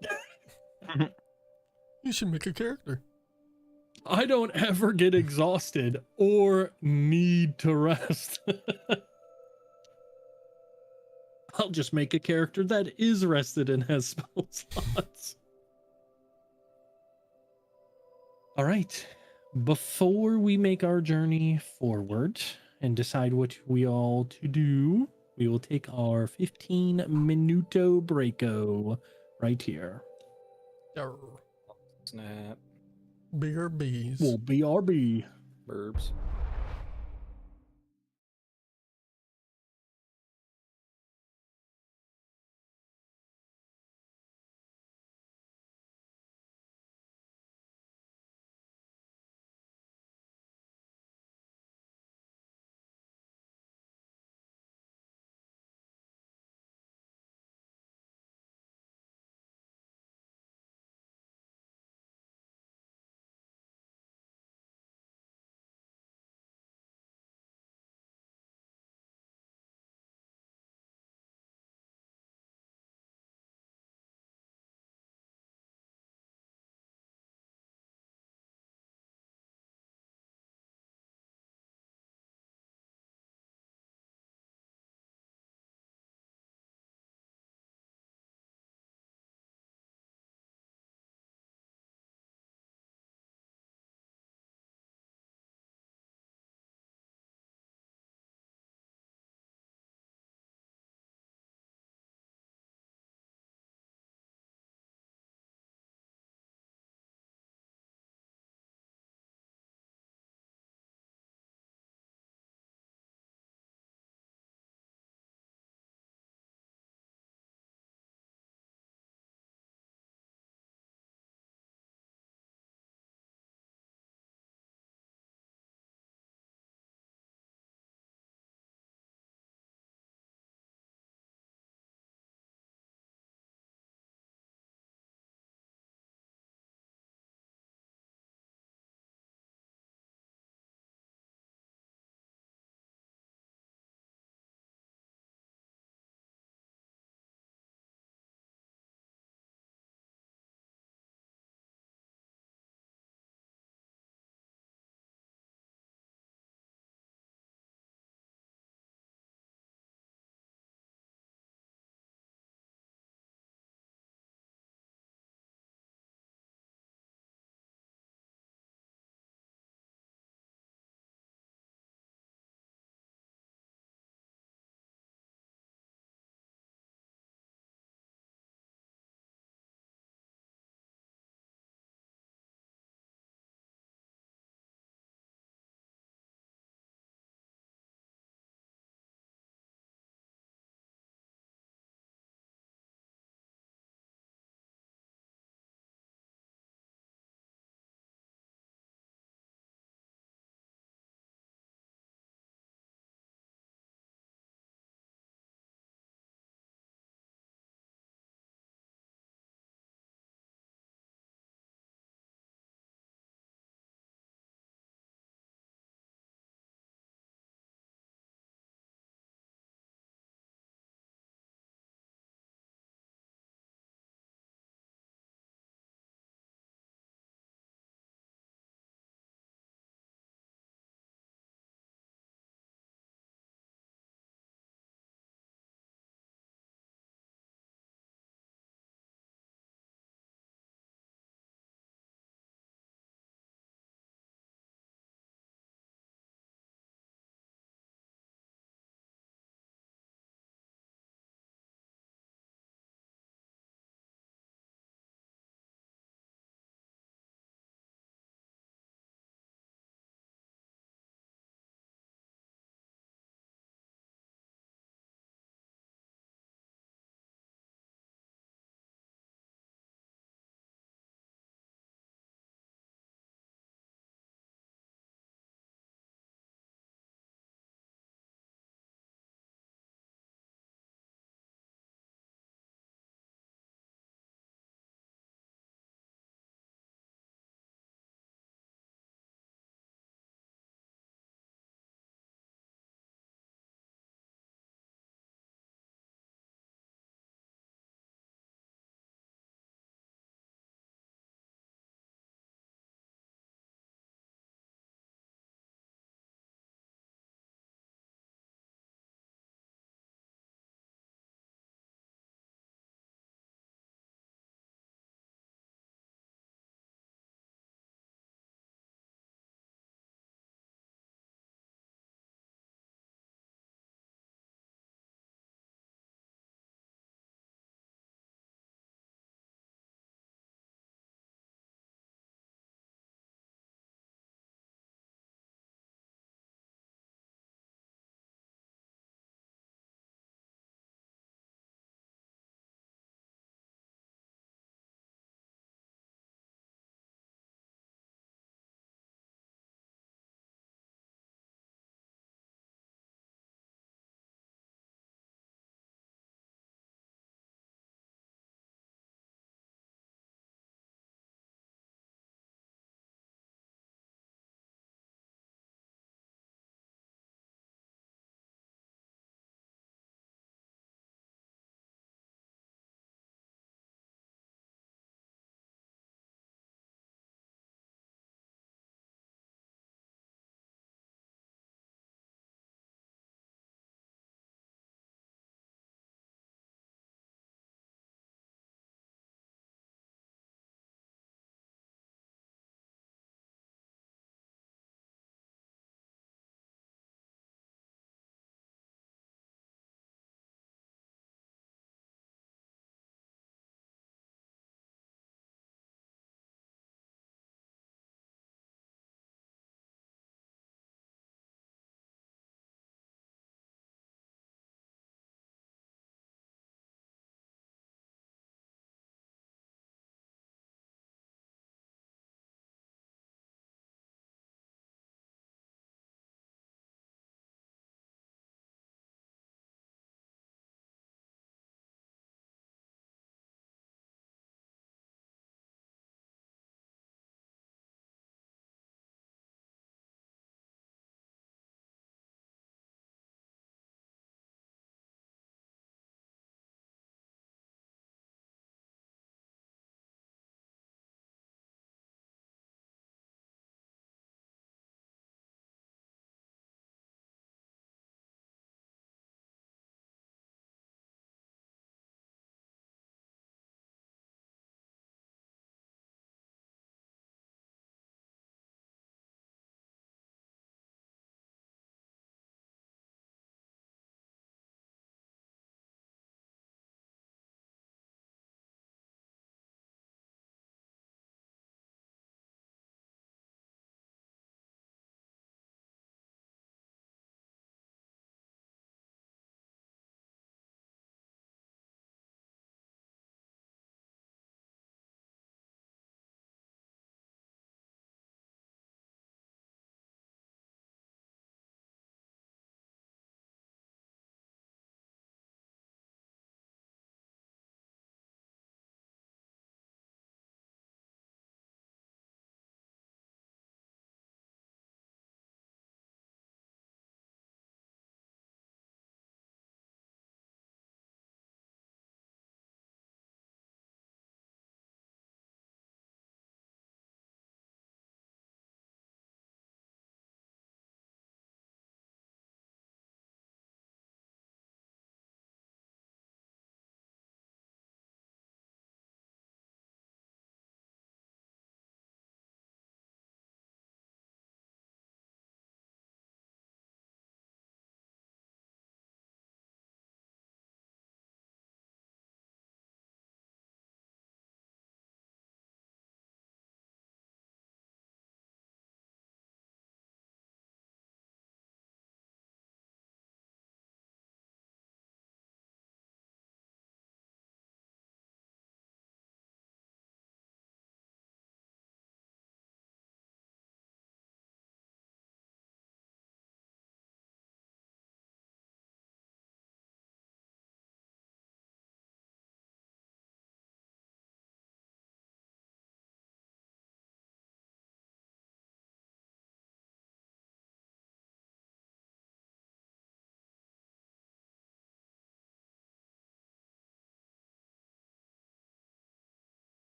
You should make a character. I don't ever get exhausted or need to rest. I'll just make a character that is rested and has spell slots. All right. Before we make our journey forward and decide what we all to do, we will take our 15-minuto breako right here. Arr, Snap. bigger bees. We'll BRB. Burbs.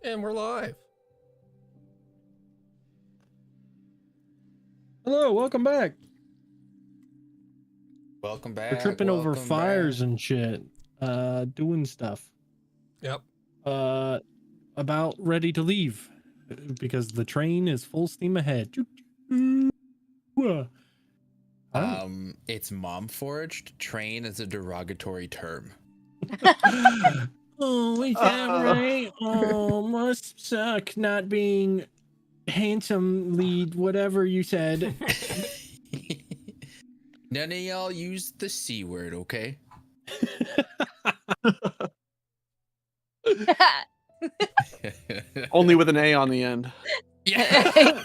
And we're live. Hello, welcome back. Welcome back. We're tripping over welcome fires back. and shit. Doing stuff. Yep. About ready to leave because the train is full steam ahead. It's mom forged. Train is a derogatory term. Oh, is that right? Oh, must suck not being handsome lead, whatever you said. None of y'all use the C word, okay? Only with an A on the end. Yeah.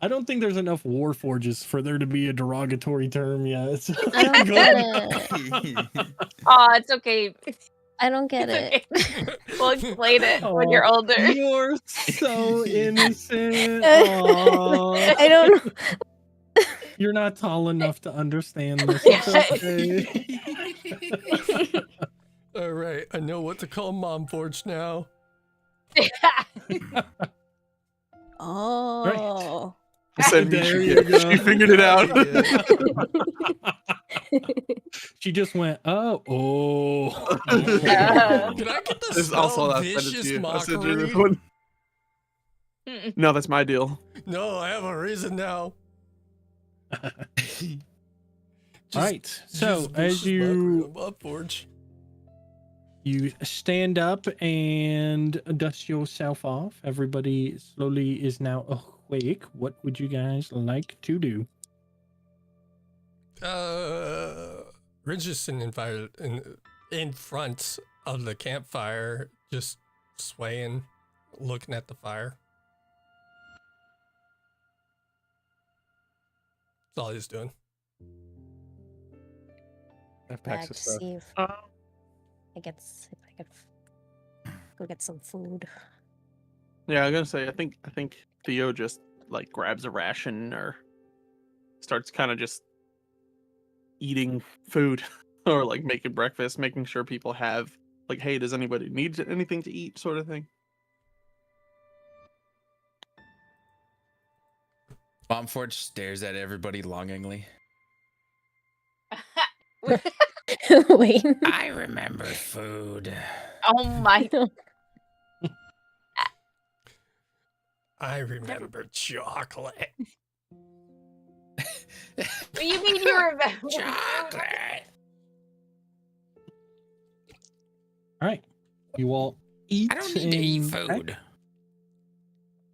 I don't think there's enough war forges for there to be a derogatory term yet. I don't get it. Oh, it's okay. I don't get it. Okay. We'll explain it when you're older. You're so innocent. Aw. I don't know. You're not tall enough to understand this. It's okay. All right. I know what to call Mom Forge now. Oh. There you go. She figured it out. She just went, oh. Can I get the This spell also I'll send it to vicious you. I'll send you this mockery? one. No, that's my deal. No, I have a reason now. All right. So just as vicious mockery you on Mom Forge. stand up and dust yourself off, everybody slowly is now awake. What would you guys like to do? Richardson in front of the campfire, just swaying, looking at the fire. That's all he's doing. That Back packs to of stuff. see if I could go get some food. Yeah, I'm gonna say I think Theo just like grabs a ration or starts kind of just eating food or like making breakfast, making sure people have like, hey, does anybody need anything to eat, sort of thing. Mom Forge stares at everybody longingly. Wait. I remember food. Oh my. I remember chocolate. What do you mean you remember? Chocolate. All right. You all eat. I don't need to eat and- food.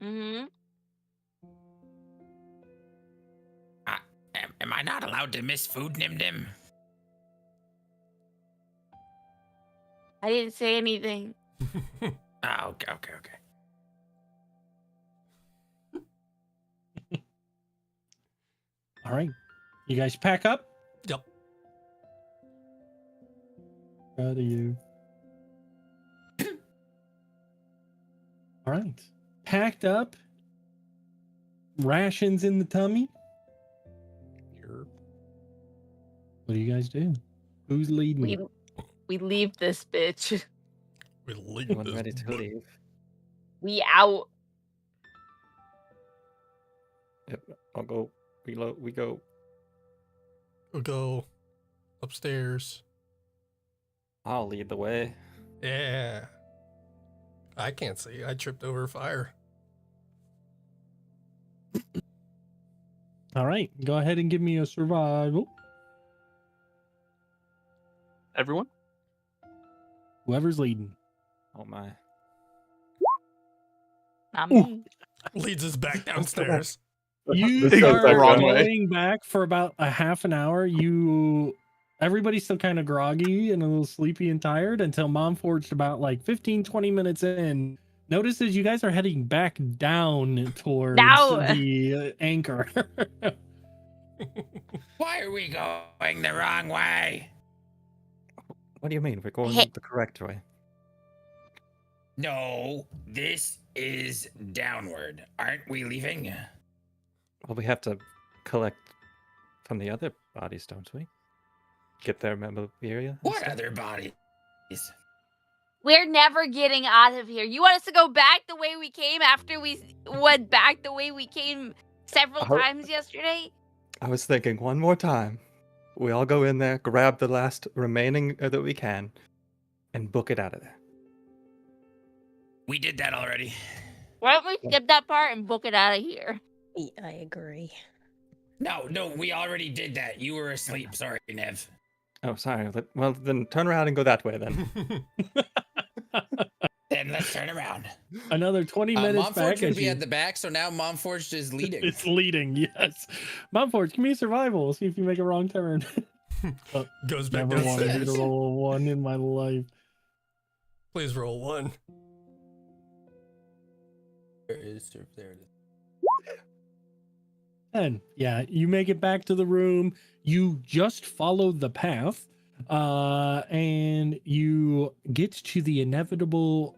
Mm-hmm. Am I not allowed to miss food, Nim Dim? I didn't say anything. Oh, okay. All right. You guys pack up? Yep. Proud of you. All right. Packed up. Rations in the tummy. What do you guys do? Who's leading? We leave this bitch. We leave Everyone this ready to book. leave. We out. Yep, I'll go. We go. We'll go upstairs. I'll lead the way. Yeah. I can't see. I tripped over fire. All right. Go ahead and give me a survival. Everyone? Whoever's leading. Oh my. Not Ooh. me. Leads us back downstairs. You This goes start the wrong way. going back for about a half an hour. Everybody's still kind of groggy and a little sleepy and tired until Mom Forged about like 15, 20 minutes in. Notices you guys are heading back down towards No. the anchor. Why are we going the wrong way? What do you mean? We're going Hey. the correct way. No, this is downward. Aren't we leaving? Well, we have to collect from the other bodies, don't we? Get their memorabilia. and What stuff. other body? Yes. We're never getting out of here. You want us to go back the way we came after we went back the way we came several Oh. times yesterday? I was thinking one more time. We all go in there, grab the last remaining that we can, and book it out of there. We did that already. Why don't we skip that part and book it out of here? I agree. No, we already did that. You were asleep. Sorry, Nev. Oh, sorry. Well, then turn around and go that way then. Then let's turn around. Another 20 minutes Momforge back. would as be you- at the back, so now Momforge is leading. It's leading, yes. Momforge, give me a survival. We'll see if you make a wrong turn. Goes back Never wanted you downstairs. to roll a 1 in my life. Please roll 1. There it is. There it is. And yeah, you make it back to the room. You just followed the path, and you get to the inevitable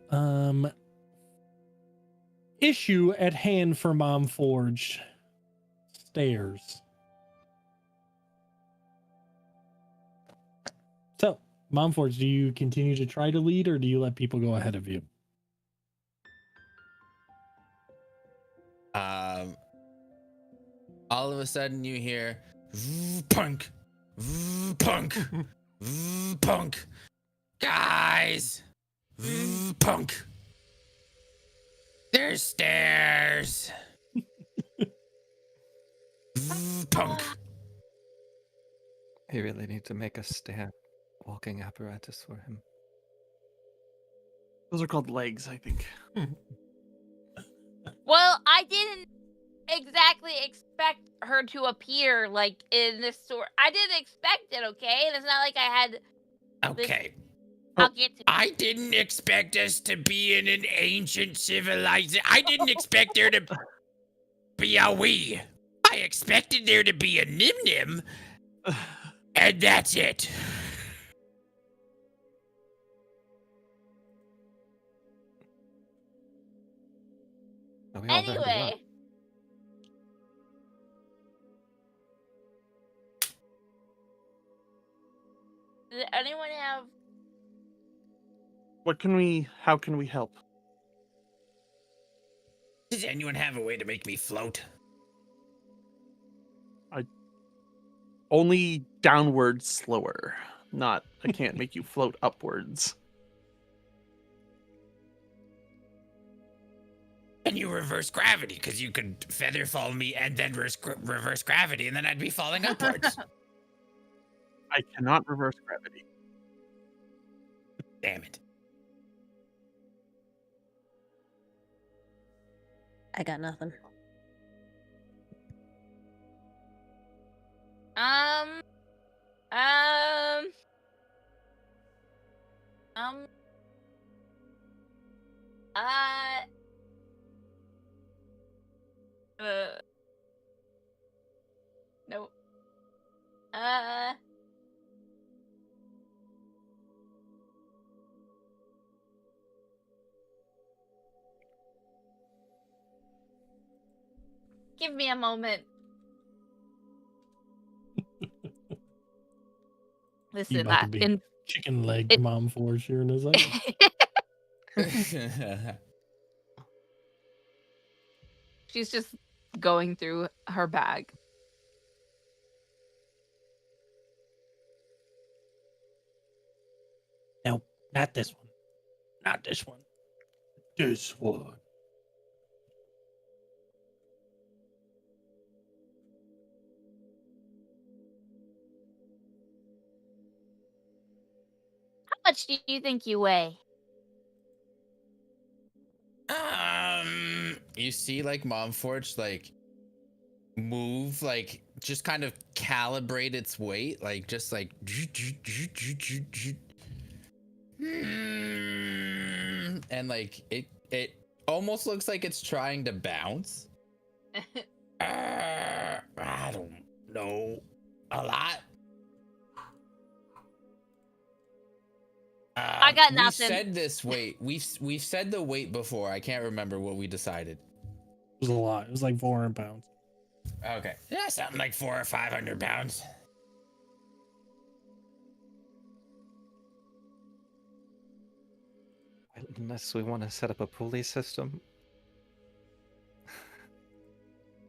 issue at hand for Momforge. Stairs. So, Momforge, do you continue to try to lead, or do you let people go ahead of you? All of a sudden you hear punk, punk, punk, guys, punk. There's stairs. Punk. We really need to make a stair walking apparatus for him. Those are called legs, I think. Well, I didn't exactly expect her to appear like in this sort. I didn't expect it, okay? And it's not like I had. Okay. I'll get to. I didn't expect us to be in an ancient civilization. I didn't expect there to be a we. I expected there to be a nim nim, and that's it. Oh, we all very well. Anyway. Does anyone have? How can we help? Does anyone have a way to make me float? Only downwards slower. Not, I can't make you float upwards. And you reverse gravity, because you could feather fall me and then reverse gravity, and then I'd be falling upwards. I cannot reverse gravity. Damn it. I got nothing. Um. Nope. Give me a moment. You Listen, about to be chicken leg it- Momforge here in a second. She's just going through her bag. Nope, not this one. Not this one. This one. How much do you think you weigh? You see, like, Momforge, like, move, like, just kind of calibrate its weight, like, just like, and like, it almost looks like it's trying to bounce. I don't know. A lot. I got nothing. We said this weight. We've said the weight before. I can't remember what we decided. It was a lot. It was like 400 pounds. Okay. Yeah, something like 400 or 500 pounds. Unless we want to set up a pulley system.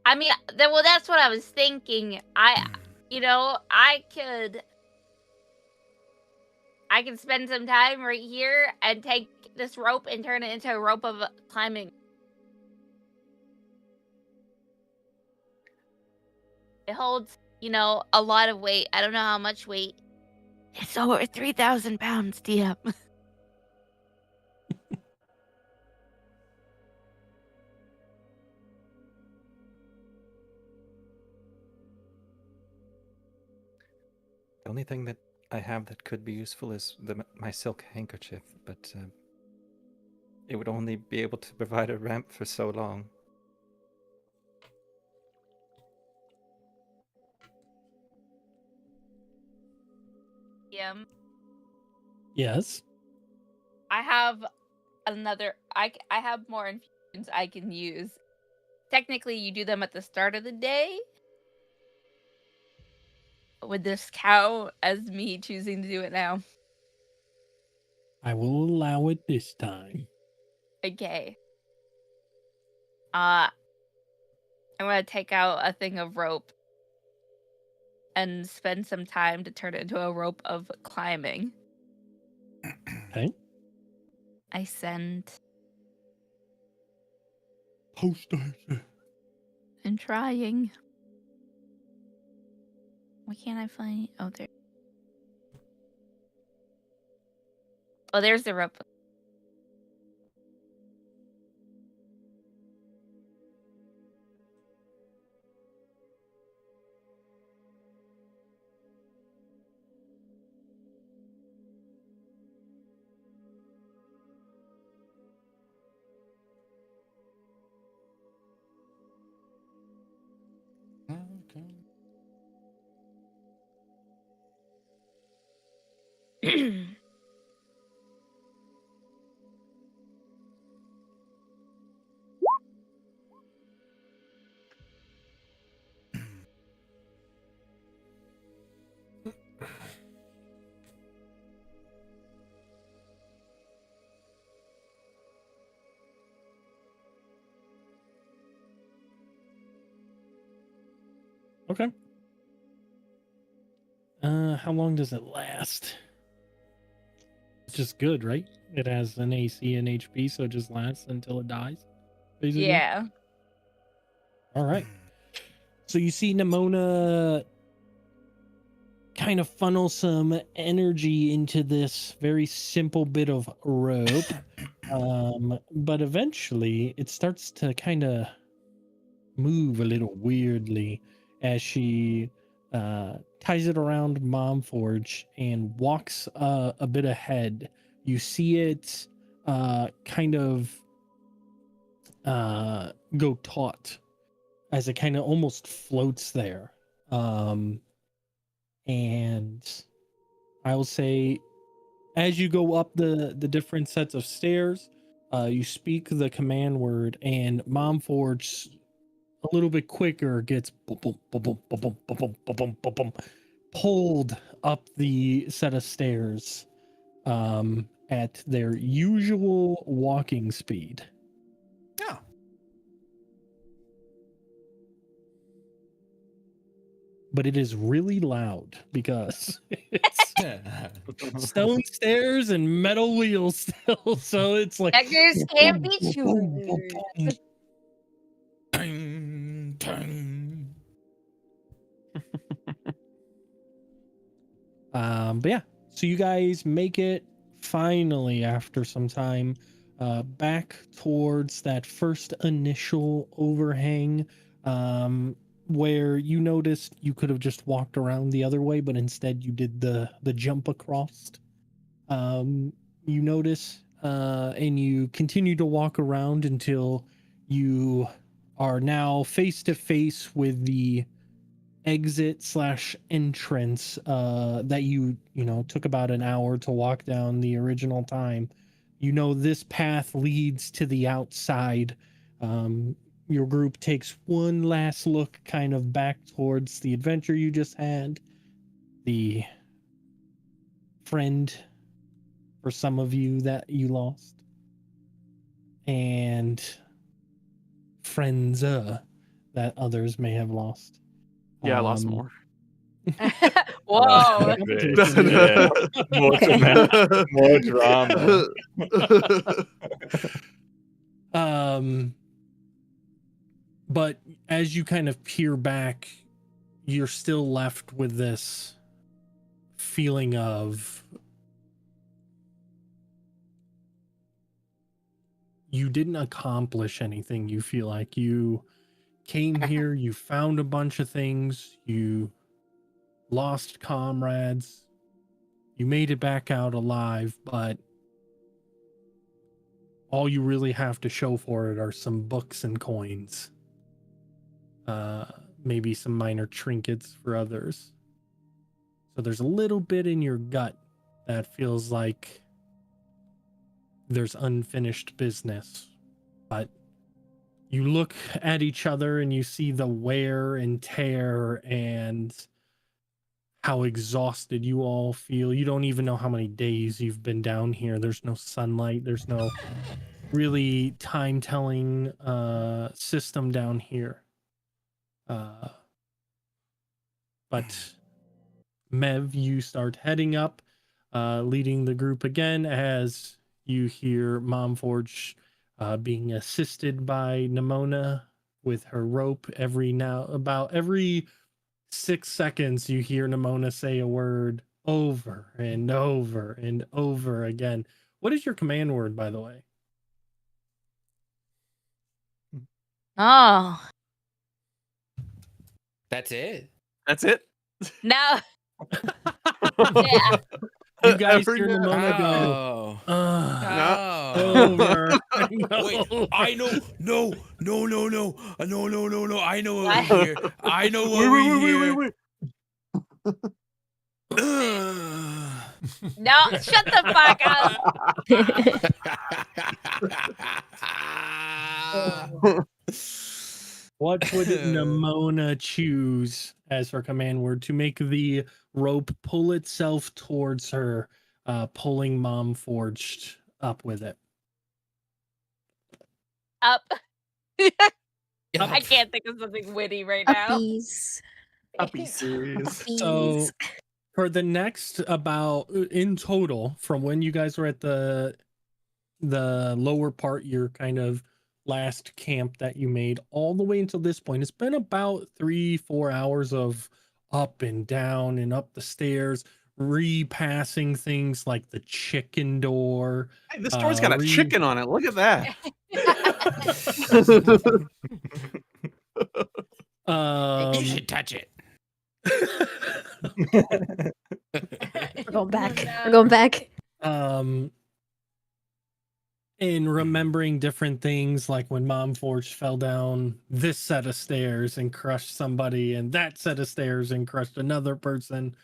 I mean, well, that's what I was thinking. I could spend some time right here and take this rope and turn it into a rope of climbing. It holds, a lot of weight. I don't know how much weight. It's over 3,000 pounds, DM. The only thing that I have that could be useful is my silk handkerchief, but it would only be able to provide a ramp for so long. DM. Yes. I have another. I have more infusions I can use. Technically, you do them at the start of the day. Would this count as me choosing to do it now? I will allow it this time. Okay. I'm gonna take out a thing of rope and spend some time to turn it into a rope of climbing. Okay. I send Post and trying. Why can't I find? Oh, there. Oh, there's the rope. Okay. How long does it last? It's just good, right? It has an AC and HP, so it just lasts until it dies. Basically. Yeah. All right. So you see Nimona kind of funnel some energy into this very simple bit of rope. But eventually it starts to kind of move a little weirdly as she ties it around Momforge and walks a bit ahead. You see it kind of go taut as it kind of almost floats there. And I will say, as you go up the different sets of stairs, you speak the command word, and Momforge, a little bit quicker, gets boom, boom, boom, boom, boom, boom, boom, boom, boom, boom, boom, pulled up the set of stairs at their usual walking speed. Yeah. But it is really loud because it's stone stairs and metal wheels still. So it's like Beggars can't be boom, boom, choosers. Ting, ting. But yeah, so you guys make it finally after some time back towards that first initial overhang, where you noticed you could have just walked around the other way, but instead you did the jump across. You notice and you continue to walk around until you are now face to face with the exit slash entrance that you took about an hour to walk down the original time. This path leads to the outside. Your group takes one last look kind of back towards the adventure you just had, the friend for some of you that you lost. and friends that others may have lost. Yeah, I lost more. Whoa. Yeah. More drama. More drama. But as you kind of peer back, you're still left with this feeling of you didn't accomplish anything. You feel like you came here, you found a bunch of things, you lost comrades, you made it back out alive, but all you really have to show for it are some books and coins. Maybe some minor trinkets for others. So there's a little bit in your gut that feels like there's unfinished business. But you look at each other and you see the wear and tear and how exhausted you all feel. You don't even know how many days you've been down here. There's no sunlight. There's no really time-telling system down here. But Mev, you start heading up, leading the group again as you hear Momforge being assisted by Nimona with her rope. About every 6 seconds, you hear Nimona say a word over and over and over again. What is your command word, by the way? Oh. That's it. That's it. No. Yeah. You guys Every hear minute. Nimona go, Oh. over. Wait, I know. No. I know what What? we hear. I know what we hear. Wait. No, shut the fuck up. What would Nimona choose as her command word to make the rope pull itself towards her, pulling Momforged up with it? Up. I Up. can't think of something witty right now. Puppies. Puppy series. So for the next in total, from when you guys were at the lower part, your kind of last camp that you made, all the way until this point, it's been about 3-4 hours of up and down and up the stairs, repassing things like the chicken door. Hey, this door's got a chicken on it. Look at that. You should touch it. We're going back. No. We're going back. In remembering different things, like when Momforge fell down this set of stairs and crushed somebody, and that set of stairs and crushed another person.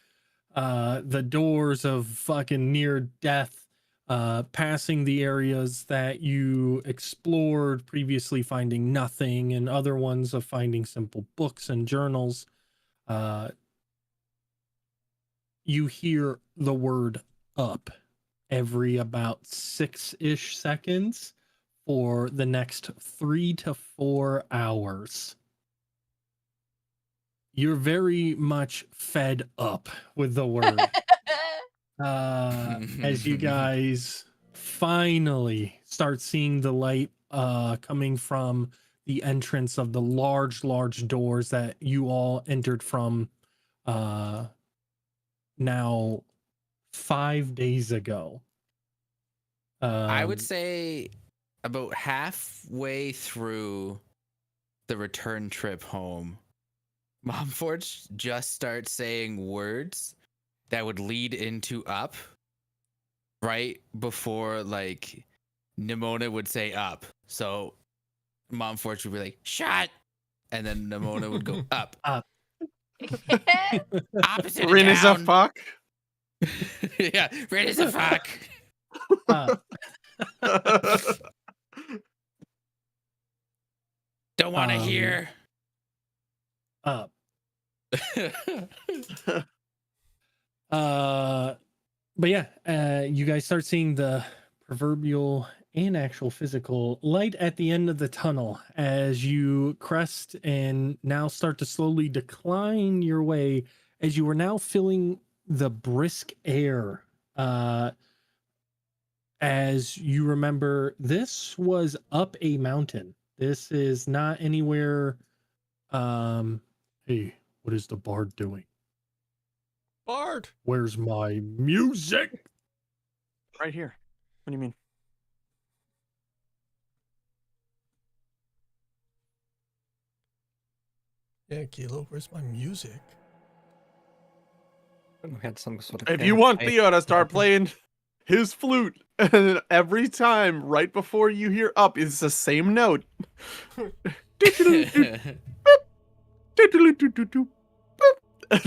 The doors of fucking near death, passing the areas that you explored previously, finding nothing, and other ones of finding simple books and journals. You hear the word up every about 6-ish seconds for the next 3 to 4 hours. You're very much fed up with the word. As you guys finally start seeing the light coming from the entrance of the large doors that you all entered from now 5 days ago. I would say about halfway through the return trip home, Momforge just starts saying words that would lead into up right before like Nimona would say up. So Momforge would be like, shut, and then Nimona would go up. Opposite Rin is a down. fuck. Yeah, Rin is a fuck. Don't want to hear. Up. But yeah, you guys start seeing the proverbial and actual physical light at the end of the tunnel as you crest and now start to slowly decline your way as you are now feeling the brisk air. As you remember, this was up a mountain. This is not anywhere. Hey, what is the bard doing? Bard. Where's my music? Right here. What do you mean? Yeah, Kilo, where's my music? We had some sort of If you want campaign. Theo to start playing his flute, and then every time right before you hear up, it's the same note.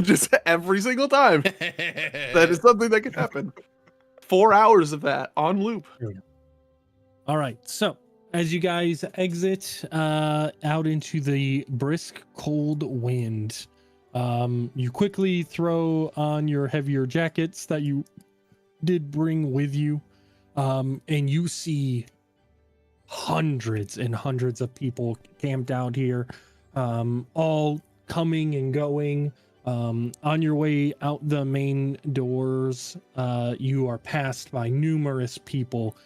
Just every single time. That is something that can happen. 4 hours of that on loop. All right. So as you guys exit out into the brisk cold wind, you quickly throw on your heavier jackets that you did bring with you, and you see hundreds and hundreds of people camped out here, all coming and going. On your way out the main doors, you are passed by numerous people,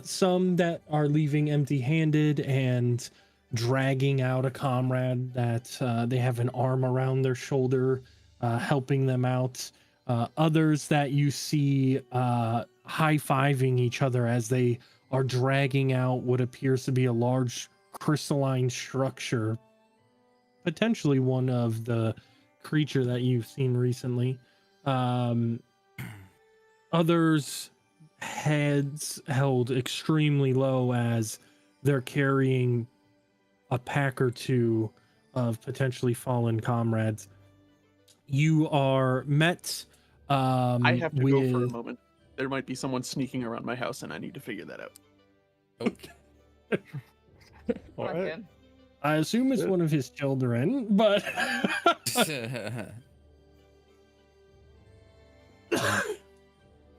some that are leaving empty-handed and dragging out a comrade that they have an arm around their shoulder, helping them out. Others that you see high-fiving each other as they are dragging out what appears to be a large crystalline structure, potentially one of the creature that you've seen recently. Others heads held extremely low as they're carrying a pack or two of potentially fallen comrades. You are met I have to with... go for a moment. There might be someone sneaking around my house, and I need to figure that out. All Fuck right. him. I assume it's one of his children, but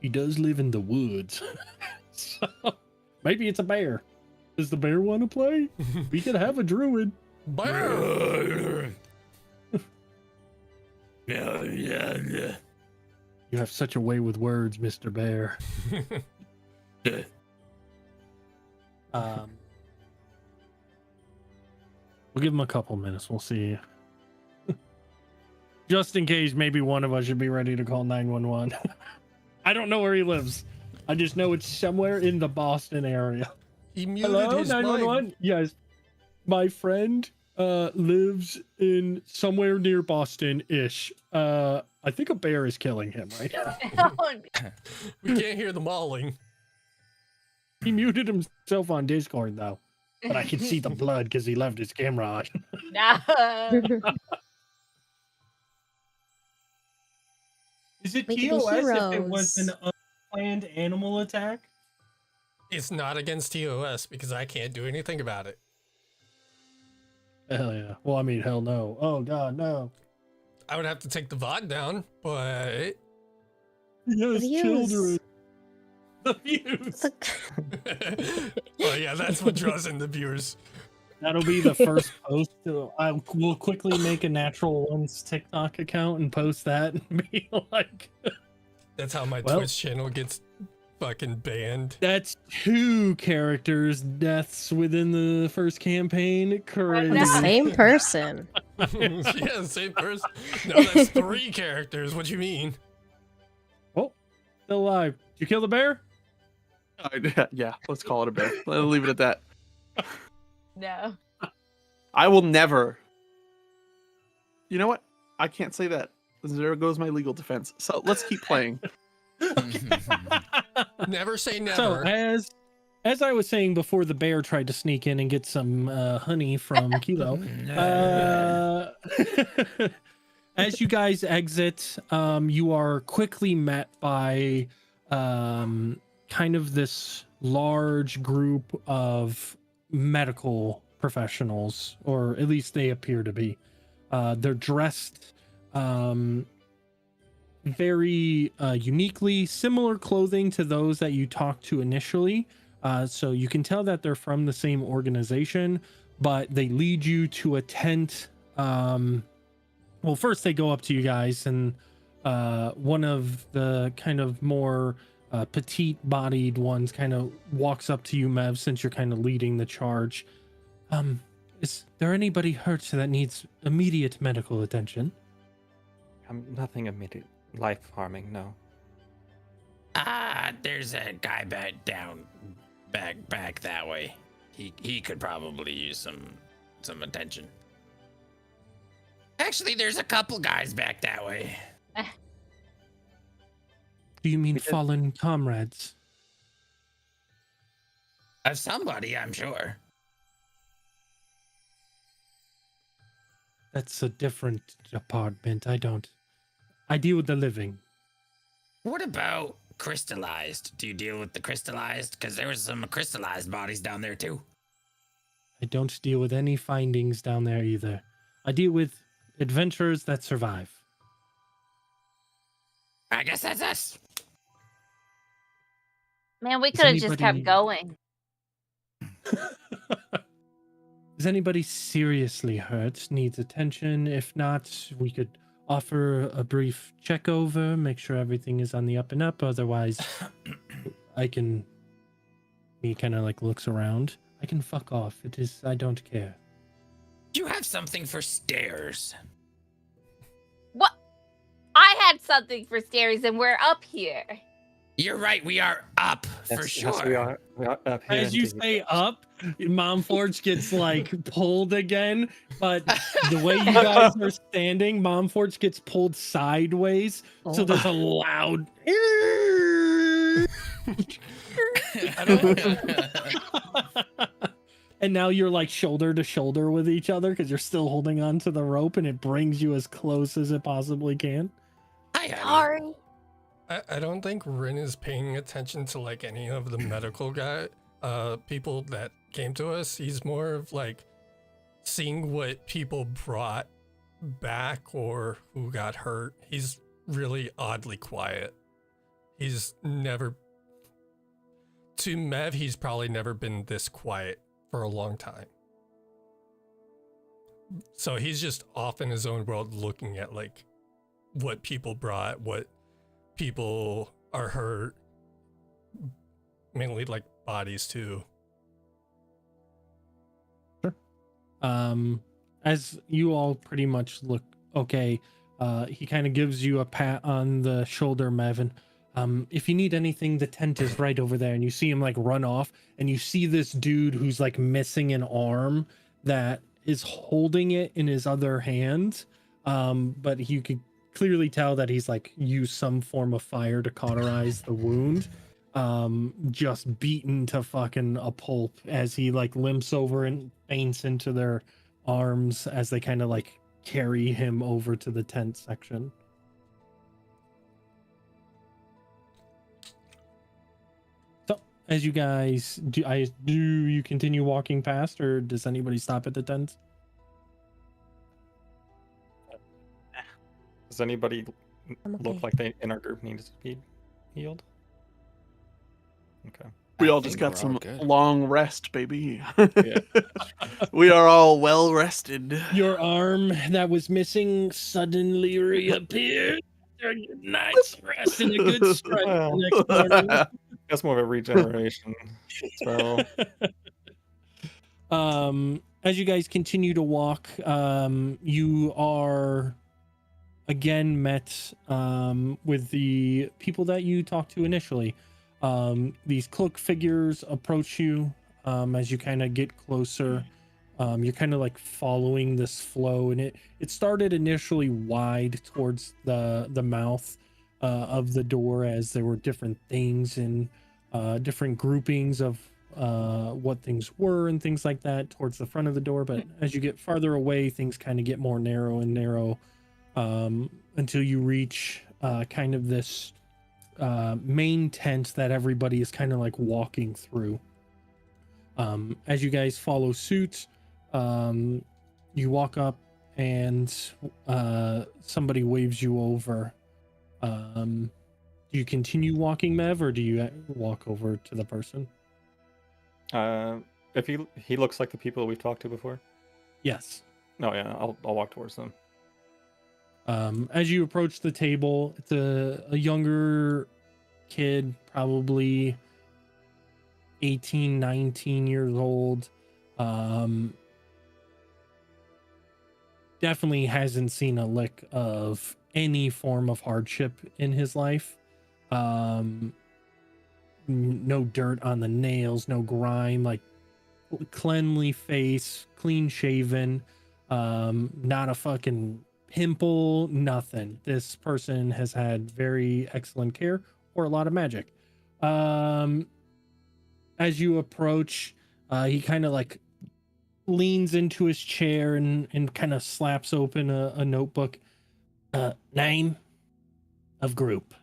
he does live in the woods. So maybe it's a bear. Does the bear want to play? We could have a druid. Bear. You have such a way with words, Mr. Bear. We'll give him a couple minutes. We'll see. Just in case, maybe one of us should be ready to call 911. I don't know where he lives. I just know it's somewhere in the Boston area. He muted Hello, his 911? mic. Yes. My friend lives in somewhere near Boston-ish. I think a bear is killing him right now. We can't hear the mauling. He muted himself on Discord, though. But I can see the blood because he left his camera on. No. Is it We could be TOS if it was heroes. an unplanned animal attack? It's not against TOS because I can't do anything about it. Hell yeah. Well, I mean, hell no. Oh, God, no. I would have to take the VOD down, but Yes, Views. children. The views. well, yeah, that's what draws in the viewers. That'll be the first post. I will quickly make a Natural Ones TikTok account and post that and be like, That's how my Well- Twitch channel gets fucking banned. that's 2 characters deaths within the first campaign. Crazy. No. Same person. Yeah, same person. No, that's 3 characters. What you mean? Oh, still alive. Did you kill the bear? Yeah, let's call it a bear. Let's leave it at that. No. I will never. You know what? I can't say that. There goes my legal defense. So let's keep playing. Never say So never. as I was saying before, the bear tried to sneak in and get some honey from Kilo. As you guys exit, you are quickly met by kind of this large group of medical professionals, or at least they appear to be. They're dressed very uniquely, similar clothing to those that you talked to initially. So you can tell that they're from the same organization, but they lead you to a tent. Well, first they go up to you guys, and one of the kind of more petite-bodied ones kind of walks up to you, Mev, since you're kind of leading the charge. Is there anybody hurt that needs immediate medical attention? Nothing immediate life harming, no. There's a guy back that way. He could probably use some attention. Actually, there's a couple guys back that way. Do you mean fallen comrades? Of somebody, I'm sure. That's a different department. I deal with the living. What about crystallized? Do you deal with the crystallized? Because there was some crystallized bodies down there too. I don't deal with any findings down there either. I deal with adventurers that survive. I guess that's us. Man, we could have just kept going. Is anybody seriously hurt? Needs attention? If not, we could offer a brief check over, make sure everything is on the up and up. Otherwise, he kind of like looks around. I can fuck off. I don't care. Do you have something for stairs? What? I had something for stairs and we're up here. You're right, we are up for sure. Yes, we are up here. As you indeed. say up, Mom Forge gets like pulled again, but the way you guys are standing, Mom Forge gets pulled sideways, so there's a loud. And now you're like shoulder to shoulder with each other because you're still holding on to the rope, and it brings you as close as it possibly can. Sorry. I don't think Rin is paying attention to like any of the medical people that came to us. He's more of like seeing what people brought back or who got hurt. He's really oddly quiet. He's never, to Mev, he's probably never been this quiet for a long time. So he's just off in his own world looking at like what people brought, what people are hurt, mainly like bodies too. Sure. As you all pretty much look okay, he kind of gives you a pat on the shoulder, Mevin. If you need anything, the tent is right over there. And you see him like run off, and you see this dude who's like missing an arm that is holding it in his other hand. But you could clearly tell that he's like used some form of fire to cauterize the wound. Just beaten to fucking a pulp as he like limps over and faints into their arms as they kind of like carry him over to the tent section. So as you guys do you continue walking past, or does anybody stop at the tent? Does anybody I'm look okay. like they in our group needs to be healed? Okay. We I all just think got we're all some good. long rest, baby. Yeah. We are all well rested. Your arm that was missing suddenly reappeared. After a good night's rest and a good stretch the next morning. That's more of a regeneration spell. As you guys continue to walk, you are again met with the people that you talked to initially. These cloaked figures approach you as you kind of get closer. You're kind of like following this flow, and it started initially wide towards the mouth of the door, as there were different things and different groupings of what things were and things like that towards the front of the door. But as you get farther away, things kind of get more narrow and narrow until you reach kind of this main tent that everybody is kind of like walking through. As you guys follow suit, you walk up and somebody waves you over. Do you continue walking, Mev, or do you walk over to the person? If he looks like the people we've talked to before. Yes. No, yeah, I'll walk towards them. As you approach the table, it's a younger kid, probably 18, 19 years old. Definitely hasn't seen a lick of any form of hardship in his life. No dirt on the nails, no grime, like cleanly face, clean shaven, not a fucking pimple, nothing. This person has had very excellent care or a lot of magic. As you approach, he kind of like leans into his chair and kind of slaps open a notebook. Name of group.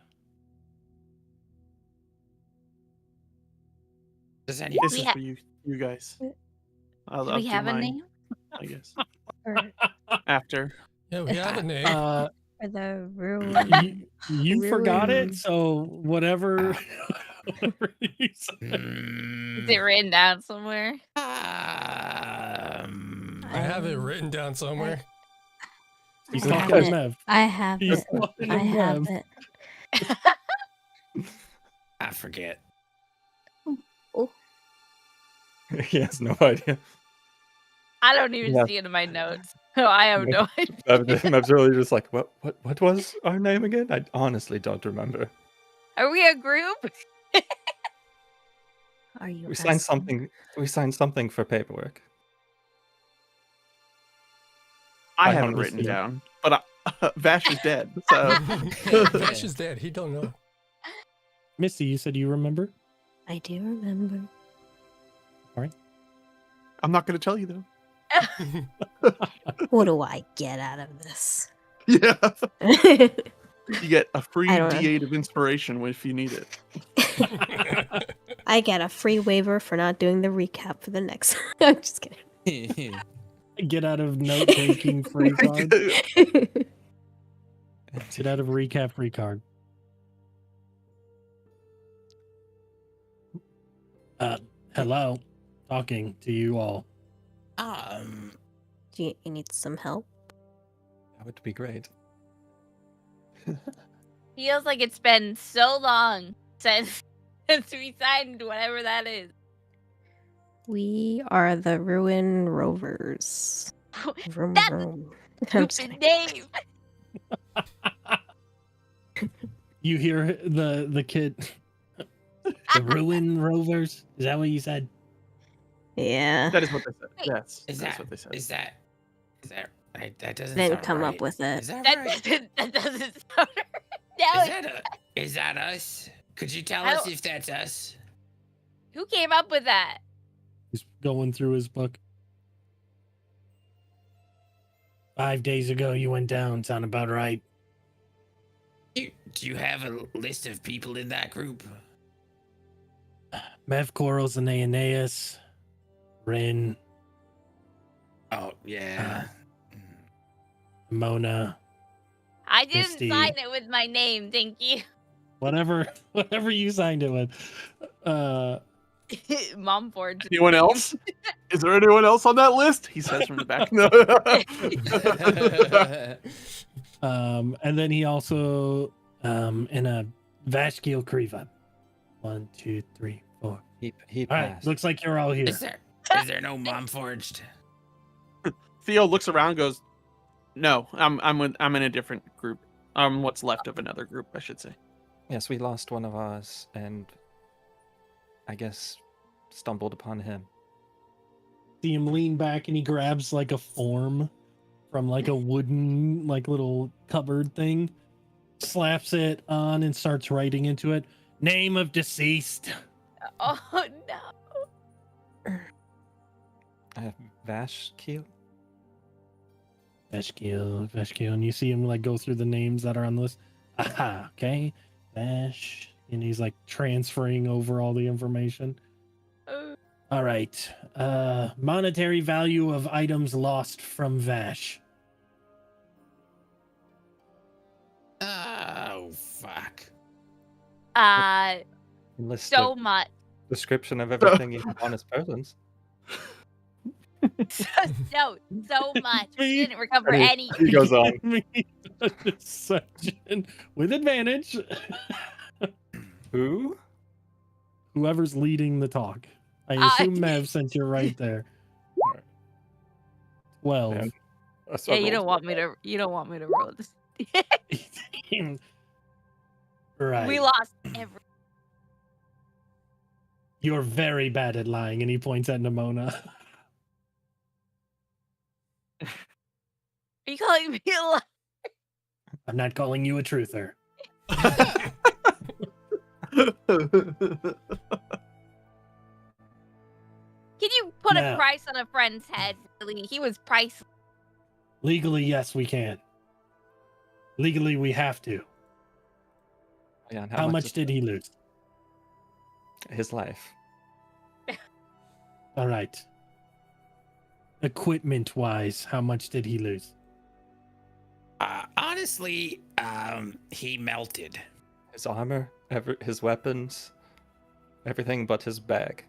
Does any This We is ha- for you guys. Do I'll we do have a mine, name? I guess. Or After. Yeah, we have a name. for the ruin? You forgot it, Ruin. so whatever. whatever you said. Is it written down somewhere? I have it written down somewhere. He's I talking have to it. Mev. I have He's it. talking to I have Mev. it. I forget. He has no idea. I don't even Yeah. see it in my notes. So I have no idea. Mev's really just like, what was our name again? I honestly don't remember. Are we a group? Are you We signed asking? something. We signed something for paperwork. I I haven't don't written see. down, but Vash is dead. So Vash is dead. He don't know. Misty, you said you remember? I do remember. I'm not going to tell you though. What do I get out of this? Yeah, I you get a free I don't know. D8 of inspiration if you need it. get a free waiver for not doing the recap for the next. I'm just kidding. Get out of note taking free card. Get out of recap free card. Hello. Talking to you all. Do you need some help? That would be great. Feels like it's been so long since we signed whatever that is. We are the Ruin Rovers. Vroom, That's a vroom. I'm just Stupid kidding. name. You hear the kid. The Ruin Rovers? Is that what you said? Yeah. That is what they said. Wait, Yes, Is that's that what they said. is that that doesn't Didn't sound come right. up with it. Is that That right? doesn't sound right. Now, Is that us? Could you tell I us don't- if that's us? who came up with that? He's going through his book. 5 days ago, you went down. Sound about right. Do you have a list of people in that group? Mev Corals and Aeneas. Rin. Oh yeah. Mona. I didn't Misty. sign it with my name, thank you. Whatever you signed it with. Mom forged. Anyone else? Is there anyone else on that list? He says from the back. No. And then he also in a Vashkiel Kriva. 1, 2, 3, 4. He All right, passed. looks like you're all here. Is there no mom forged? Theo looks around, and goes, "No, I'm in a different group. What's left of another group, I should say." Yes, we lost one of ours, and I guess stumbled upon him. See him lean back and he grabs like a form from like a wooden like little cupboard thing, slaps it on and starts writing into it. Name of deceased. Oh no. Vashkiel? Vashkiel, and you see him like go through the names that are on the list. Aha, okay. Vash, and he's like transferring over all the information. All right. Monetary value of items lost from Vash. Oh fuck. List So it. much. description of everything he had on his persons. No, so much. We didn't recover And any. he goes on. Give me a deception with advantage. Who? Whoever's leading the talk. I Uh, assume Mev, since you're right there. 12. Man, Yeah, you don't want me to. You don't want me to roll this. Right. We lost every. You're very bad at lying, and he points at Nimona. Are you calling me a liar? I'm not calling you a truther. Can you put No. a price on a friend's head? Really, he was priceless. Legally, yes, we can. Legally, we have to. Yeah, and How much is did he lose? his life? All right. Equipment-wise, how much did he lose? Honestly, he melted. His armor, his weapons, everything but his bag.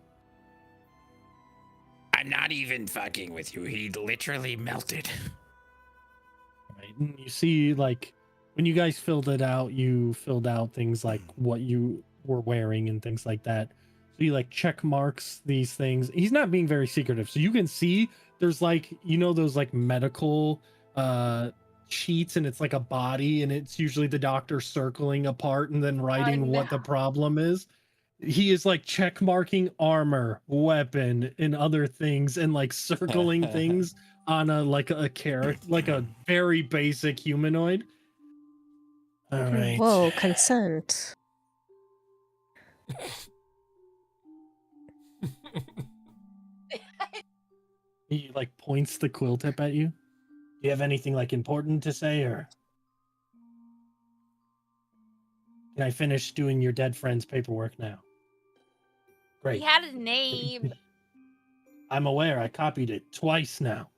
I'm not even fucking with you. He literally melted. Right. And you see, like, when you guys filled it out, you filled out things like what you were wearing and things like that. So you like check marks these things. He's not being very secretive. So you can see there's like, you know, those like medical sheets, and it's like a body, and it's usually the doctor circling a part and then writing what the problem is. He is like check marking armor, weapon, and other things, and like circling things on a character, like a very basic humanoid. All right. Whoa, consent. He like points the quill tip at you. Do you have anything like important to say, or can I finish doing your dead friend's paperwork now? Great. He had a name. I'm aware. I copied it twice now.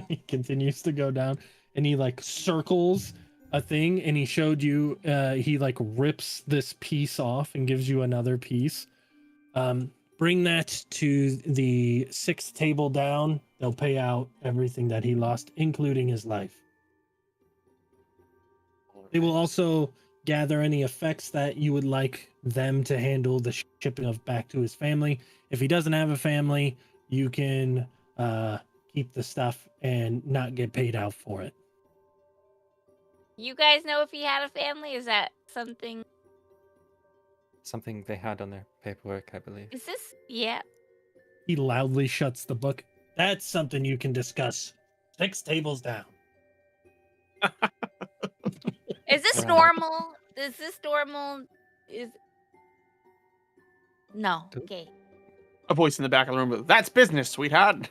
He continues to go down, and he like circles a thing, and he showed you. He like rips this piece off and gives you another piece. Bring that to the 6th table down. They'll pay out everything that he lost, including his life. They will also gather any effects that you would like them to handle the shipping of back to his family. If he doesn't have a family, you can keep the stuff and not get paid out for it. You guys know if he had a family? Is that something? Something they had on their paperwork, I believe. Is this? Yeah. He loudly shuts the book. That's something you can discuss 6 tables down. Is this Right. normal? Is this normal? Is no. Do- Okay. A voice in the back of the room goes, "That's business, sweetheart."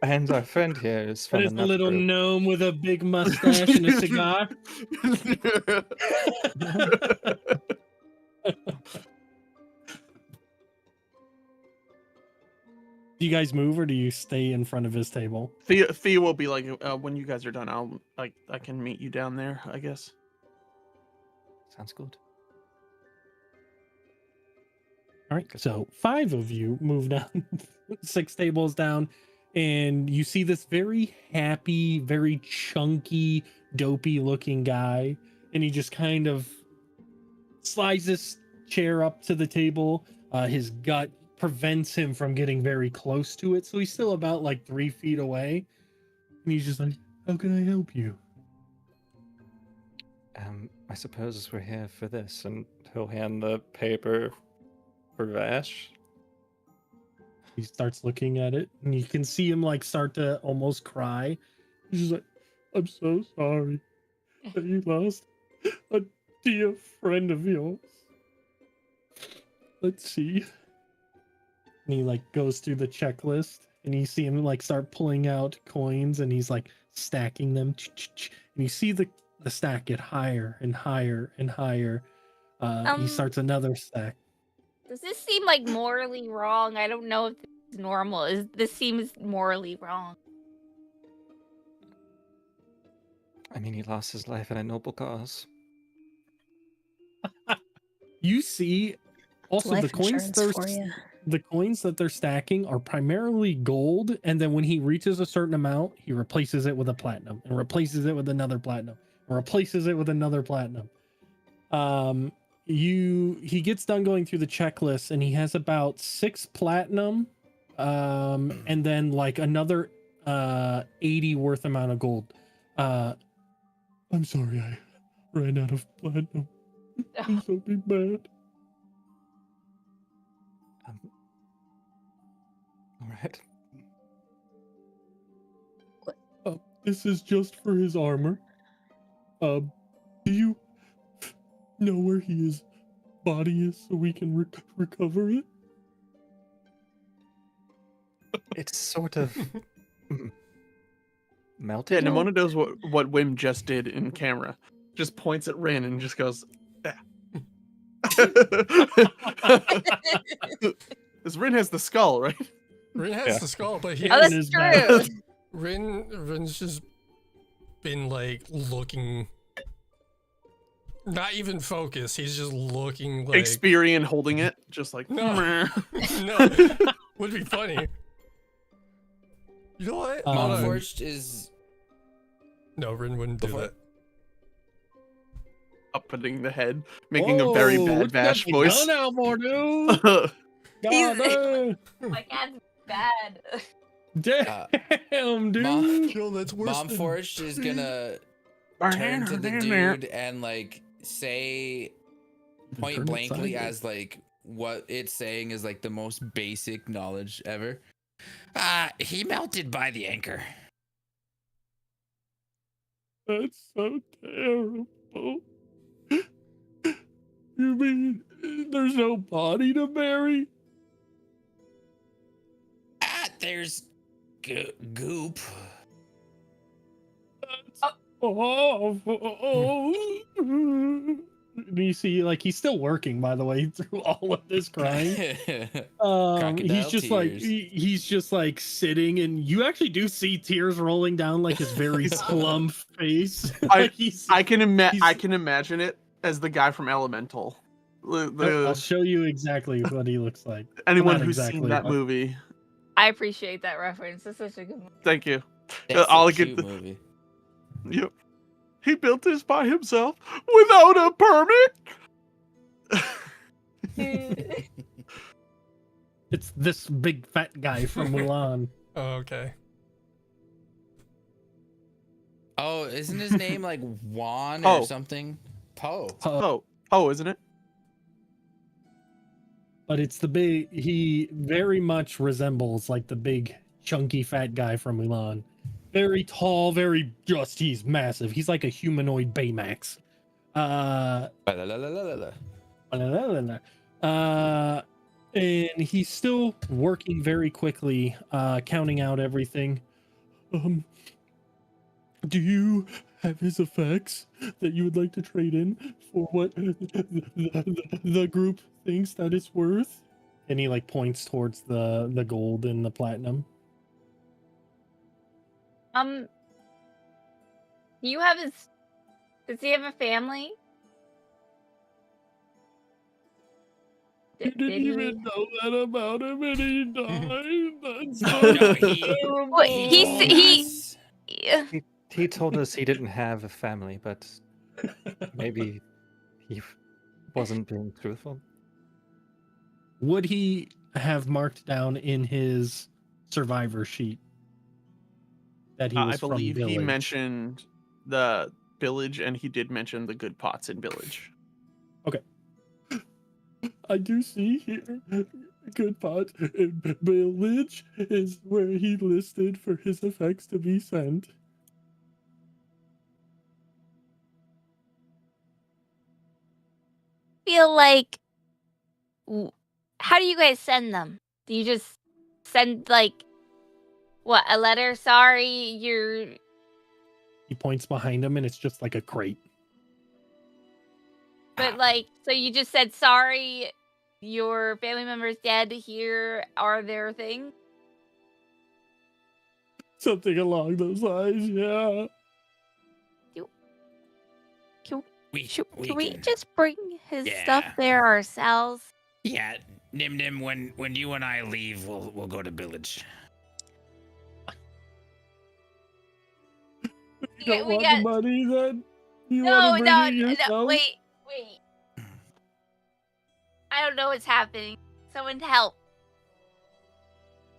And our friend here is from That is a another little group. gnome with a big mustache and a cigar. Do you guys move, or do you stay in front of his table? Thea will be like, when you guys are done, I can meet you down there, I guess. Sounds good. All right, so 5 of you move down 6 tables down, and you see this very happy, very chunky, dopey looking guy, and he just kind of slides his chair up to the table. His gut prevents him from getting very close to it, so he's still about like 3 feet away, and he's just like, "How can I help you?" I suppose we're here for this, and he'll hand the paper for Vash. He starts looking at it, and you can see him like start to almost cry. He's just like, "I'm so sorry that you lost a dear friend of yours. Let's see." And he like goes through the checklist, and you see him like start pulling out coins, and he's like stacking them. And you see the stack get higher and higher and higher. He starts another stack. Does this seem like morally wrong? I don't know if this is normal. This seems morally wrong? I mean, he lost his life in a noble cause. You see, also the Life coins insurance for you. the coins that they're stacking are primarily gold, and then when he reaches a certain amount, he replaces it with a platinum, and replaces it with another platinum, and replaces it with another platinum. He gets done going through the checklist, and he has about 6 platinum, and then like another 80 worth amount of gold. I'm sorry, I ran out of platinum. Please don't be mad. All right. This is just for his armor. Do you know where his body is so we can recover it? It's sort of Yeah, melted. Nimona does what Wim just did in camera. Just points at Rin and just goes, "Yeah." This Rin has the skull, right? Rin has Yeah. the skull, but he Oh, has, that's His back. true. Rin's just been like looking, not even focused. He's just looking like Experian holding it, just like No. "Meh." no, would be funny. You know what? Hold on. Malforged is No, Rin wouldn't do Before- that. Upping the head, making a very bad Vash voice. Gun out more, dude. He's- God, My cat's bad. damn, dude. Yo, that's worse than- Momforged is gonna turn to the dude and like say point Turn it blankly sideways. as like what it's saying is like the most basic knowledge ever. He melted by the anchor. That's so terrible. You mean there's no body to bury? There's goop. That's awful. And you see, like, he's still working, by the way, through all of this crying. He's Crocodile just like tears. he's just like sitting, and you actually do see tears rolling down like his very plump face. Like, I can he's- imagine it as the guy from Elemental. I'll show you exactly what he looks like. Anyone not who's exactly, seen that but- movie, I appreciate that reference. That's such a good one. thank you. That's I'll a get cute the- movie. Yep. He built this by himself without a permit. It's this big fat guy from Mulan. Oh, okay. Oh, isn't his name like Juan Poe. or something? Poe. Oh, isn't it? But it's the big. He very much resembles like the big chunky fat guy from Mulan. Very tall, very just. He's massive. He's like a humanoid Baymax. And he's still working very quickly, counting out everything. Do you have his effects that you would like to trade in for what the group thinks that it's worth? And he like points towards the gold and the platinum. You have his. Does he have a family? You didn't Did he? even know that about him, and he died. That's so No, he- terrible. Well, he- Yeah. He told us he didn't have a family, but maybe he wasn't being truthful. Would he have marked down in his survivor sheet that he was I believe from he Village? mentioned the village, and he did mention the good pots in village. I do see here, good pot in Village is where he listed for his effects to be sent. Feel like. How do you guys send them? Do you just send like what, a letter? Sorry, you're. He points behind him, and it's just like a crate. But like, so you just said sorry, your family member's dead. Here are their things. Something along those lines, yeah. Should we we can- just bring his stuff Yeah. there ourselves? Yeah, Nim Nim. When you and I leave, we'll go to village. You Yeah, don't we want got- the money then? You No, want to bring no, it no, yourself? wait. I don't know what's happening. Someone help.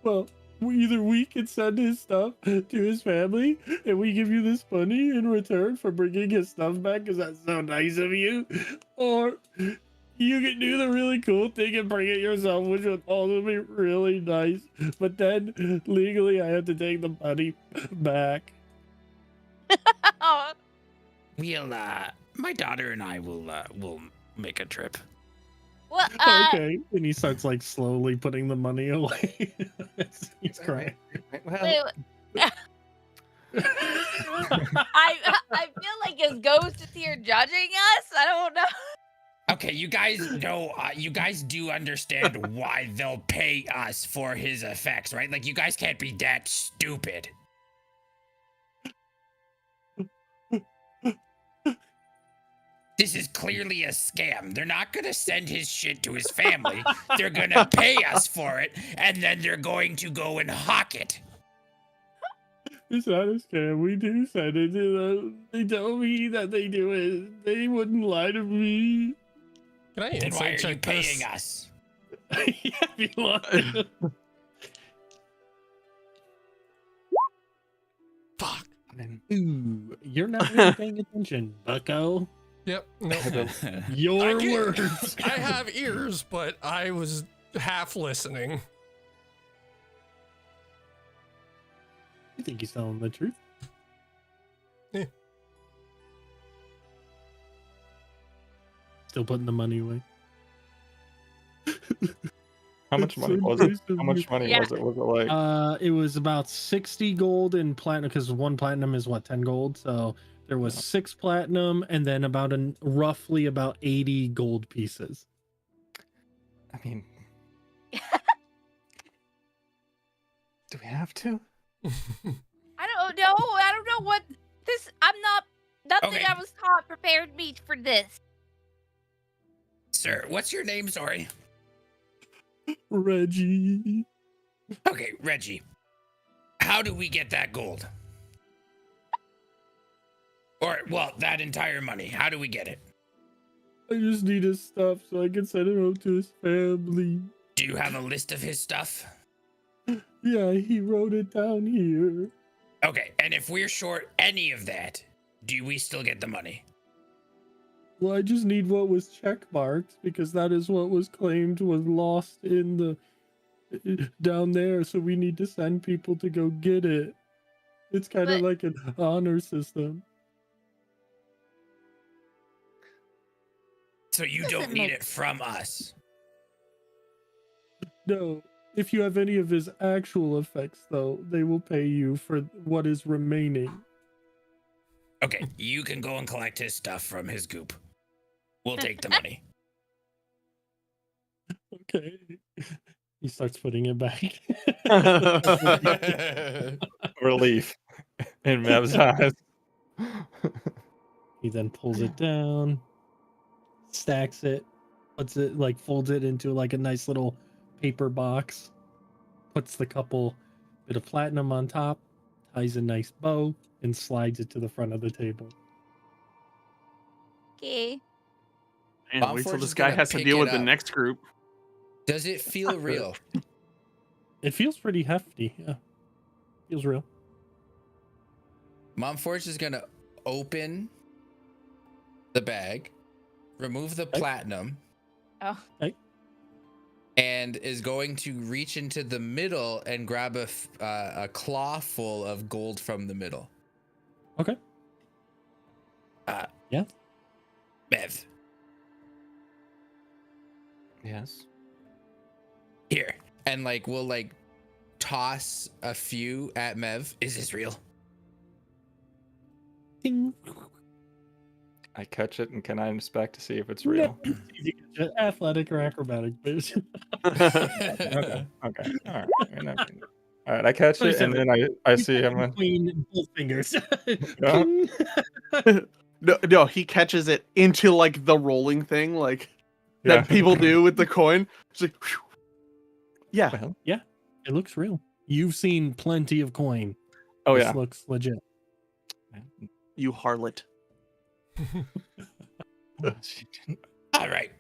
Well, either we can send his stuff to his family, and we give you this money in return for bringing his stuff back, because that's so nice of you, or you can do the really cool thing and bring it yourself, which would also be really nice. But then legally, I have to take the money back. Oh, We'll my daughter and I will make a trip. well, Okay, and he starts like slowly putting the money away. He's crying. wait, I feel like his ghost is here judging us. I don't know. Okay, you guys know, you guys do understand why they'll pay us for his effects, right? Like, you guys can't be that stupid. This is clearly a scam. They're not gonna send his shit to his family. They're gonna pay us for it, and then they're going to go and hawk it. It's not a scam. We do send it to them. They tell me that they do it. They wouldn't lie to me. Can I Then why are insight you check paying this? us? Yeah, if you want to. Fuck. Ooh, you're not really paying attention, bucko. Yep. No. Your I can't- words. I have ears, but I was half listening. I think he's telling the truth. Yeah. Still putting the money away. How much That's money so was it? nice of How much you. money Yeah. was it? Was it like It was about 60 gold in platinum, because one platinum is what, 10 gold. So there was 6 platinum, and then roughly about 80 gold pieces. I mean, do we have to? I don't know. I don't know what this. I'm not. Nothing Okay. I was taught prepared me for this. Sir, what's your name? Sorry. Reggie. Okay, Reggie. How do we get that gold? Or, well, that entire money. How do we get it? I just need his stuff so I can send it home to his family. Do you have a list of his stuff? Yeah, he wrote it down here. Okay, and if we're short any of that, do we still get the money? Well, I just need what was checkmarked, because that is what was claimed was lost in the down there. So we need to send people to go get it. It's kind of But- like an honor system. So you Doesn't don't need make it from us. No, if you have any of his actual effects, though, they will pay you for what is remaining. Okay, you can go and collect his stuff from his goop. We'll take the money. Okay. He starts putting it back. Relief in Mev's eyes. He then pulls it down, stacks it, puts it like folds it into like a nice little paper box, puts the couple bit of platinum on top, ties a nice bow, and slides it to the front of the table. Okay. And Bomb wait till Forge this is guy gonna has to pick deal it with the up. next group. Does it feel real? It feels pretty hefty. Yeah, feels real. Mom Forge is gonna open the bag, remove the Okay. platinum, Oh. Okay. and is going to reach into the middle and grab a claw full of gold from the middle. Okay. Yeah. Mev, Yes. Here. And like we'll like toss a few at Mev. is this real? Ding. I catch it, and can I inspect to see if it's real? Easy catch. Athletic or acrobatic, bitch. Okay. Okay. All right. All right. I catch it, and then I see him. between both fingers. Yeah. Ping. No, he catches it into like the rolling thing, like Yeah. that people do with the coin. It's like, whew. Yeah. Well, It looks real. You've seen plenty of coin. oh This yeah. looks legit. You harlot. All right.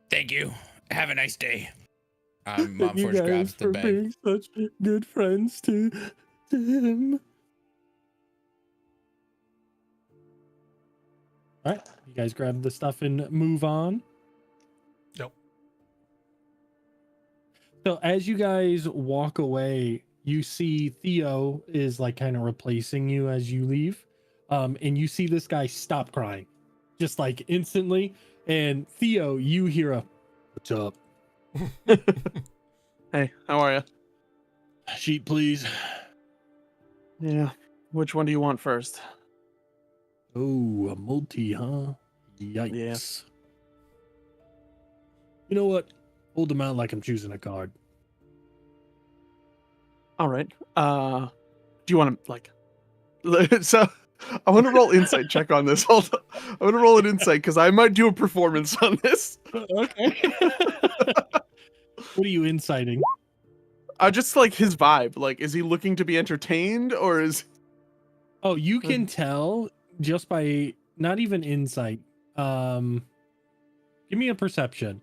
Thank you. Have a nice day. Thank you Momforge grabs guys the for bag. being such good friends to him. All right, you guys grab the stuff and move on. Yep. So as you guys walk away, you see Theo is like kind of replacing you as you leave. And you see this guy stop crying just like instantly. And Theo, you hear a "What's up?" Hey, how are you? Sheet, please. Yeah. Which one do you want first? Oh, a multi, huh? Yikes. You know what? Hold them out like I'm choosing a card. All right. Do you want to like? So I want to roll insight check on this. Hold on. I want to roll an insight because I might do a performance on this. Okay. What are you inciting? Just like his vibe. Like, is he looking to be entertained or is? Oh, you can tell just by not even insight. Give me a perception.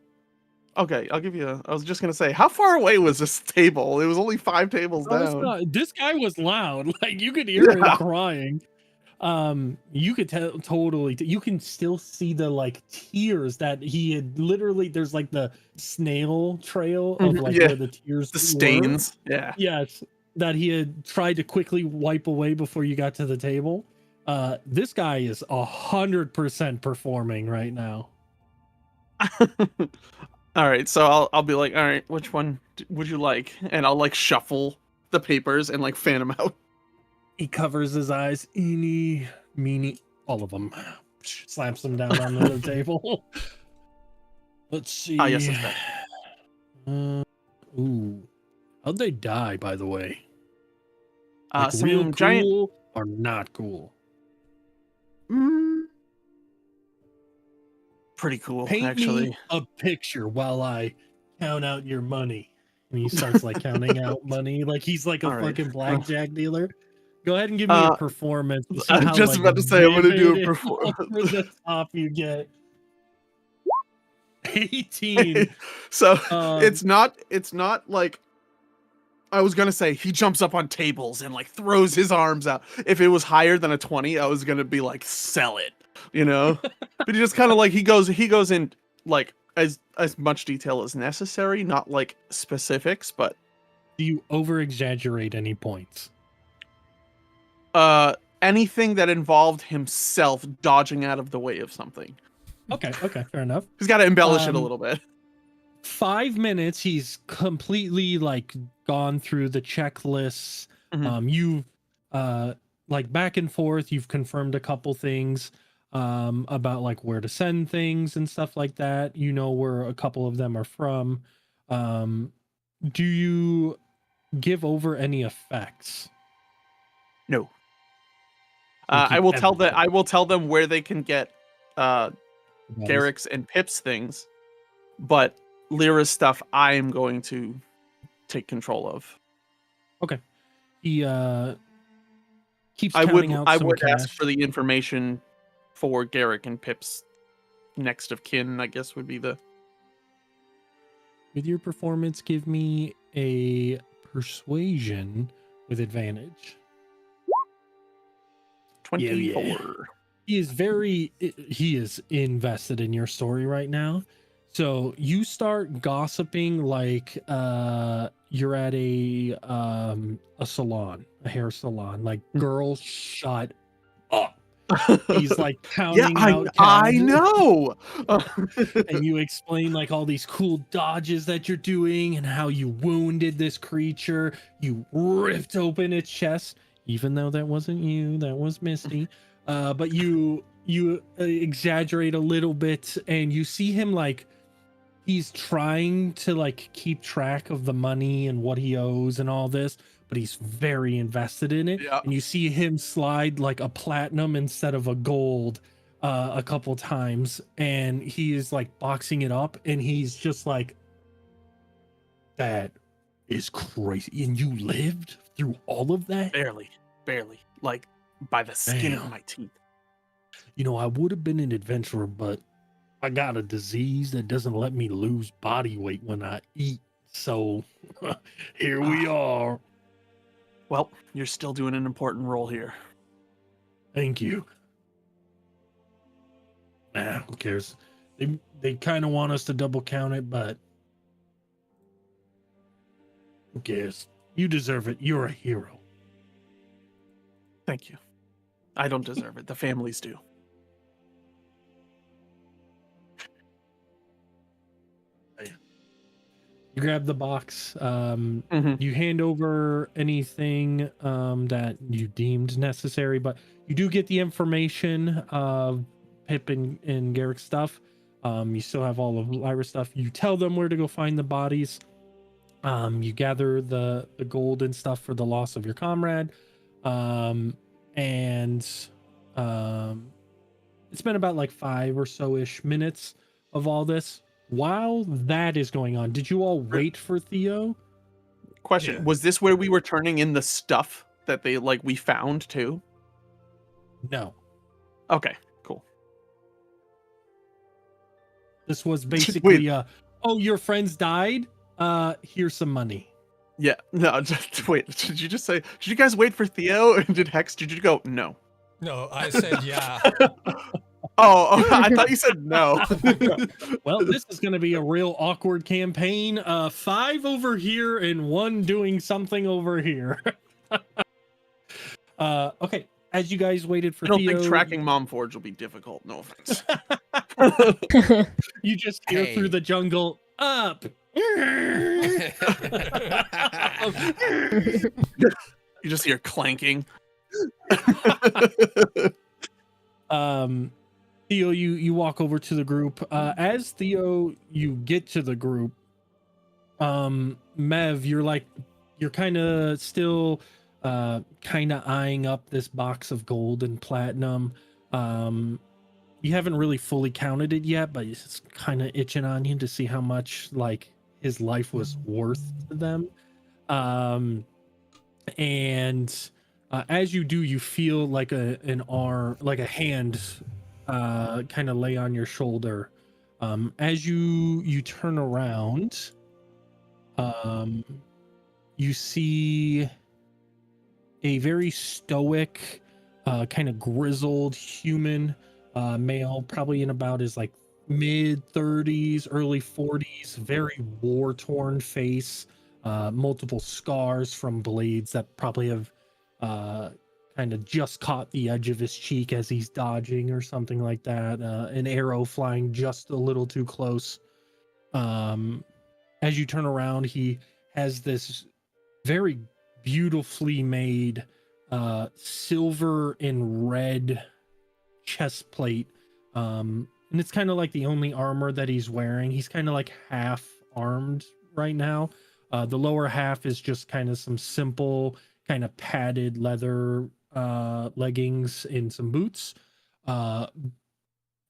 Okay, I'll give you. I was just gonna say, how far away was this table? It was only 5 tables Oh, it's down. not- this guy was loud. Like you could hear Yeah. him crying. You could tell totally. You can still see the like tears that he had literally. There's like the snail trail of Mhm, like yeah. where the tears The were. stains. Yeah. Yes, that he had tried to quickly wipe away before you got to the table. This guy is 100% performing right now. All right, so I'll be like, all right, which one would you like? And I'll like shuffle the papers and like fan them out. He covers his eyes, eeny, meeny, all of them. Slaps them down onto the table. Let's see. Ah, yes, it's that. Ooh, how'd they die? By the way, like Some real giant. cool or not cool? Pretty cool, Paint actually. me a picture while I count out your money. And he starts like counting out money, like he's like a All right. fucking blackjack dealer. Go ahead and give me a performance. To see I was how, just like, about to say, I'm gonna do a vivid and performance. over the top you get. 18. So Um, it's not like I was gonna say he jumps up on tables and like throws his arms out. If it was higher than a 20, I was gonna be like, sell it, you know? But he just kind of like he goes in like as much detail as necessary, not like specifics, but do you over exaggerate any points? anything that involved himself dodging out of the way of something. Okay, fair enough. He's got to embellish it a little bit. 5 minutes, he's completely like gone through the checklists. Mhm. You've like back and forth, you've confirmed a couple things about like where to send things and stuff like that. You know where a couple of them are from. Do you give over any effects? No. You I keep will tell everything. I will tell them where they can get That is- Garrick's and Pip's things, but Lyra's stuff I am going to take control of. He keeps I counting out some would ask cash. for the information for Garrick and Pip's next of kin, I guess would be the With your performance, give me a persuasion with advantage. 24. Yeah. He is invested in your story right now. So you start gossiping like you're at a salon, a hair salon. Like, girls, shut up. He's like counting out I cash. know. And you explain like all these cool dodges that you're doing and how you wounded this creature. You ripped open its chest, even though that wasn't you, that was Misty. But you exaggerate a little bit, and you see him like he's trying to like keep track of the money and what he owes and all this, but he's very invested in it. Yeah. And you see him slide like a platinum instead of a gold a couple times, and he is like boxing it up, and he's just like, "That is crazy, and you lived through all of that?" Barely, like by the skin of Damn. my teeth. You know, I would have been an adventurer, but I got a disease that doesn't let me lose body weight when I eat. So here we are. Well, you're still doing an important role here. Thank you. Nah, who cares? They kind of want us to double count it, but who cares? You deserve it. You're a hero. Thank you. I don't deserve it. The families do. You grab the box. Mhm. You hand over anything that you deemed necessary, but you do get the information of Pip and Garrick's stuff. You still have all of Lyra's stuff. You tell them where to go find the bodies. You gather the gold and stuff for the loss of your comrade. And it's been about like 5 or so ish minutes of all this. While that is going on, did you all wait for Theo? Question: Yeah. Was this where we were turning in the stuff that we found too? No. Okay, cool. This was basically oh, your friends died? Here's some money. Yeah, no, just wait. Did you just say? Did you guys wait for Theo? And did Hex? Did you go no? No, I said yeah. Oh, I thought you said no. Well, this is going to be a real awkward campaign. 5 over here and 1 doing something over here. Okay. As you guys waited for I don't Theo, think tracking Momforge will be difficult. No offense. you just hear through Hey. the jungle up. You just hear clanking. Theo, you walk over to the group. As Theo, you get to the group. Mev, you're kind of still kind of eyeing up this box of gold and platinum. You haven't really fully counted it yet, but it's kind of itching on you to see how much like his life was worth to them. And as you do, you feel like an arm, like a hand kind of lay on your shoulder. As you turn around, you see a very stoic, kind of grizzled human male, probably in about his like mid 30s, early 40s, very war torn face, multiple scars from blades that probably have kind of just caught the edge of his cheek as he's dodging or something like that. An arrow flying just a little too close. As you turn around, he has this very beautifully made silver and red chest plate, and it's kind of like the only armor that he's wearing. He's kind of like half armed right now. The lower half is just kind of some simple kind of padded leather leggings and some boots.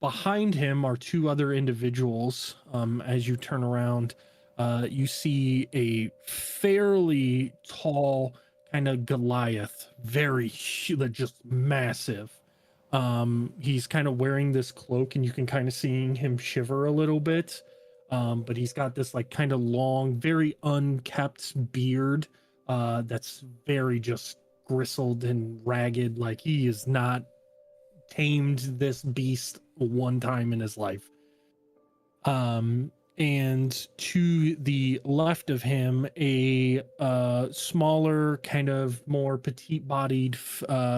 Behind him are 2 other individuals. As you turn around, you see a fairly tall kind of Goliath, very just massive. He's kind of wearing this cloak, and you can kind of see him shiver a little bit. But he's got this like kind of long, very unkept beard that's very just gristled and ragged. Like he is not tamed this beast one time in his life. And to the left of him, a smaller, kind of more petite-bodied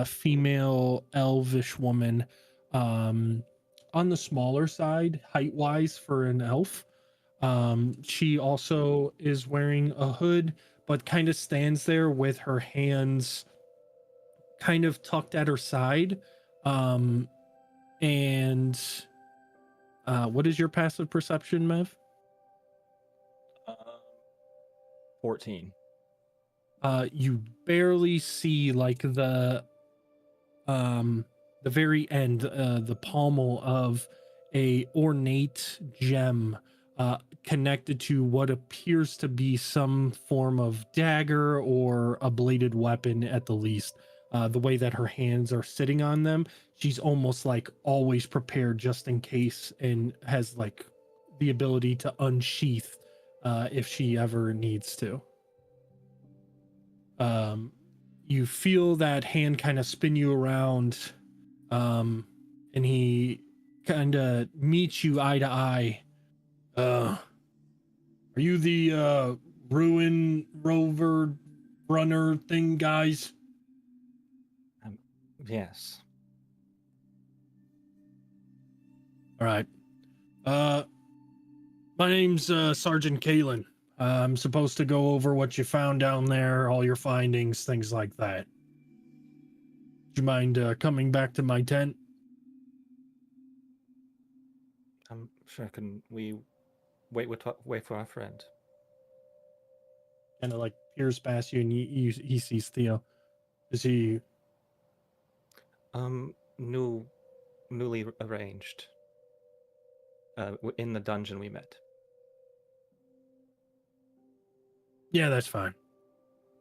female elvish woman, on the smaller side, height-wise for an elf. She also is wearing a hood, but kind of stands there with her hands kind of tucked at her side. And what is your passive perception, Mev? 14. You barely see like the the very end, the pommel of a ornate gem connected to what appears to be some form of dagger or a bladed weapon at the least. The way that her hands are sitting on them, she's almost like always prepared just in case, and has like the ability to unsheath if she ever needs to. You feel that hand kind of spin you around, and he kind of meets you eye to eye. Are you the ruin rover runner thing, guys? Yes. All right. My name's Sergeant Kalen. I'm supposed to go over what you found down there, all your findings, things like that. Do you mind coming back to my tent? I'm sure. Can we wait for our friend? Kind of like peers past you, and he sees Theo. Is he? Newly arranged. In the dungeon we met. Yeah, that's fine.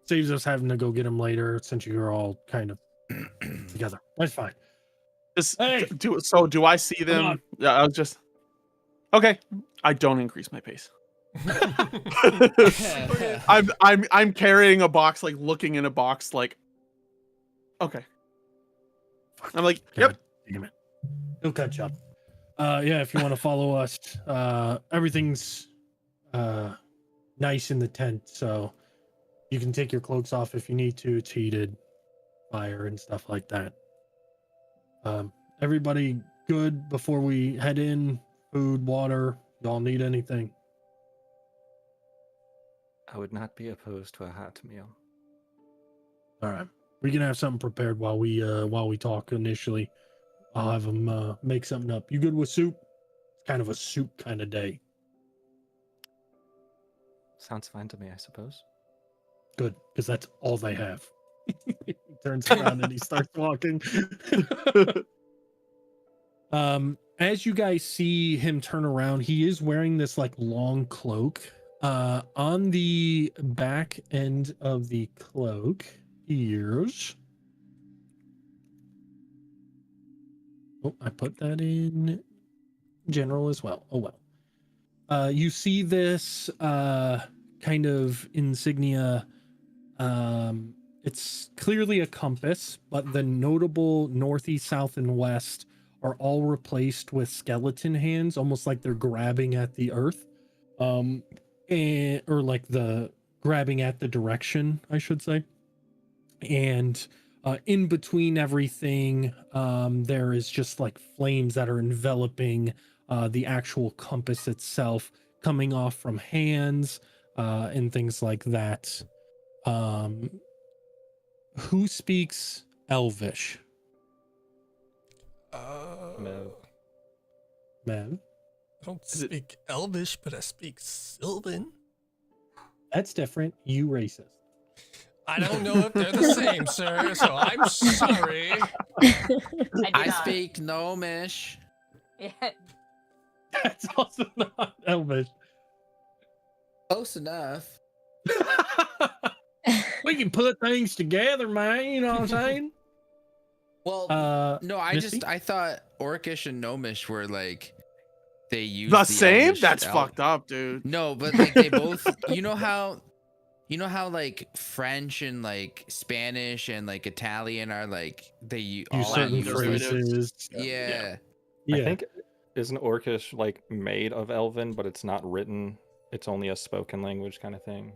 Saves us having to go get him later since you're all kind of together. That's fine. Hey! Do I see them? Yeah, I was just okay. I don't increase my pace. I'm carrying a box, like looking in a box, like okay. I'm like, yep. Damn it. He'll catch up. Yeah, if you want to follow us, everything's nice in the tent, so you can take your cloaks off if you need to. It's heated, fire and stuff like that. Everybody good before we head in? Food, water, y'all need anything? I would not be opposed to a hot meal. All right. We can have something prepared while we talk initially. I'll have them make something up. You good with soup? It's kind of a soup kind of day. Sounds fine to me, I suppose. Good, because that's all they have. He turns around and he starts walking. As you guys see him turn around, he is wearing this like long cloak. On the back end of the cloak is... Oh, I put that in general as well. Oh well. You see this kind of insignia. It's clearly a compass, but the notable northeast, south, and west are all replaced with skeleton hands, almost like they're grabbing at the earth, or like the grabbing at the direction, I should say. And in between everything, there is just like flames that are enveloping the actual compass itself, coming off from hands and things like that. Who speaks Elvish? No. Mev? I don't speak Elvish, but I speak Sylvan. That's different. You racist. I don't know if they're the same, sir, so I'm sorry. I speak Gnomish. Yeah. That's also not Elvish. Close enough. We can put things together, man. You know what I'm saying? Well, no, Misty? I thought Orcish and Gnomish were like they use The same? Elvish That's fucked up, dude. No, but like they both. You know how like French and like Spanish and like Italian are like they Use all certain use, like, phrases. yeah. Yeah. I think isn't Orcish like made of Elven, but it's not written. It's only a spoken language kind of thing.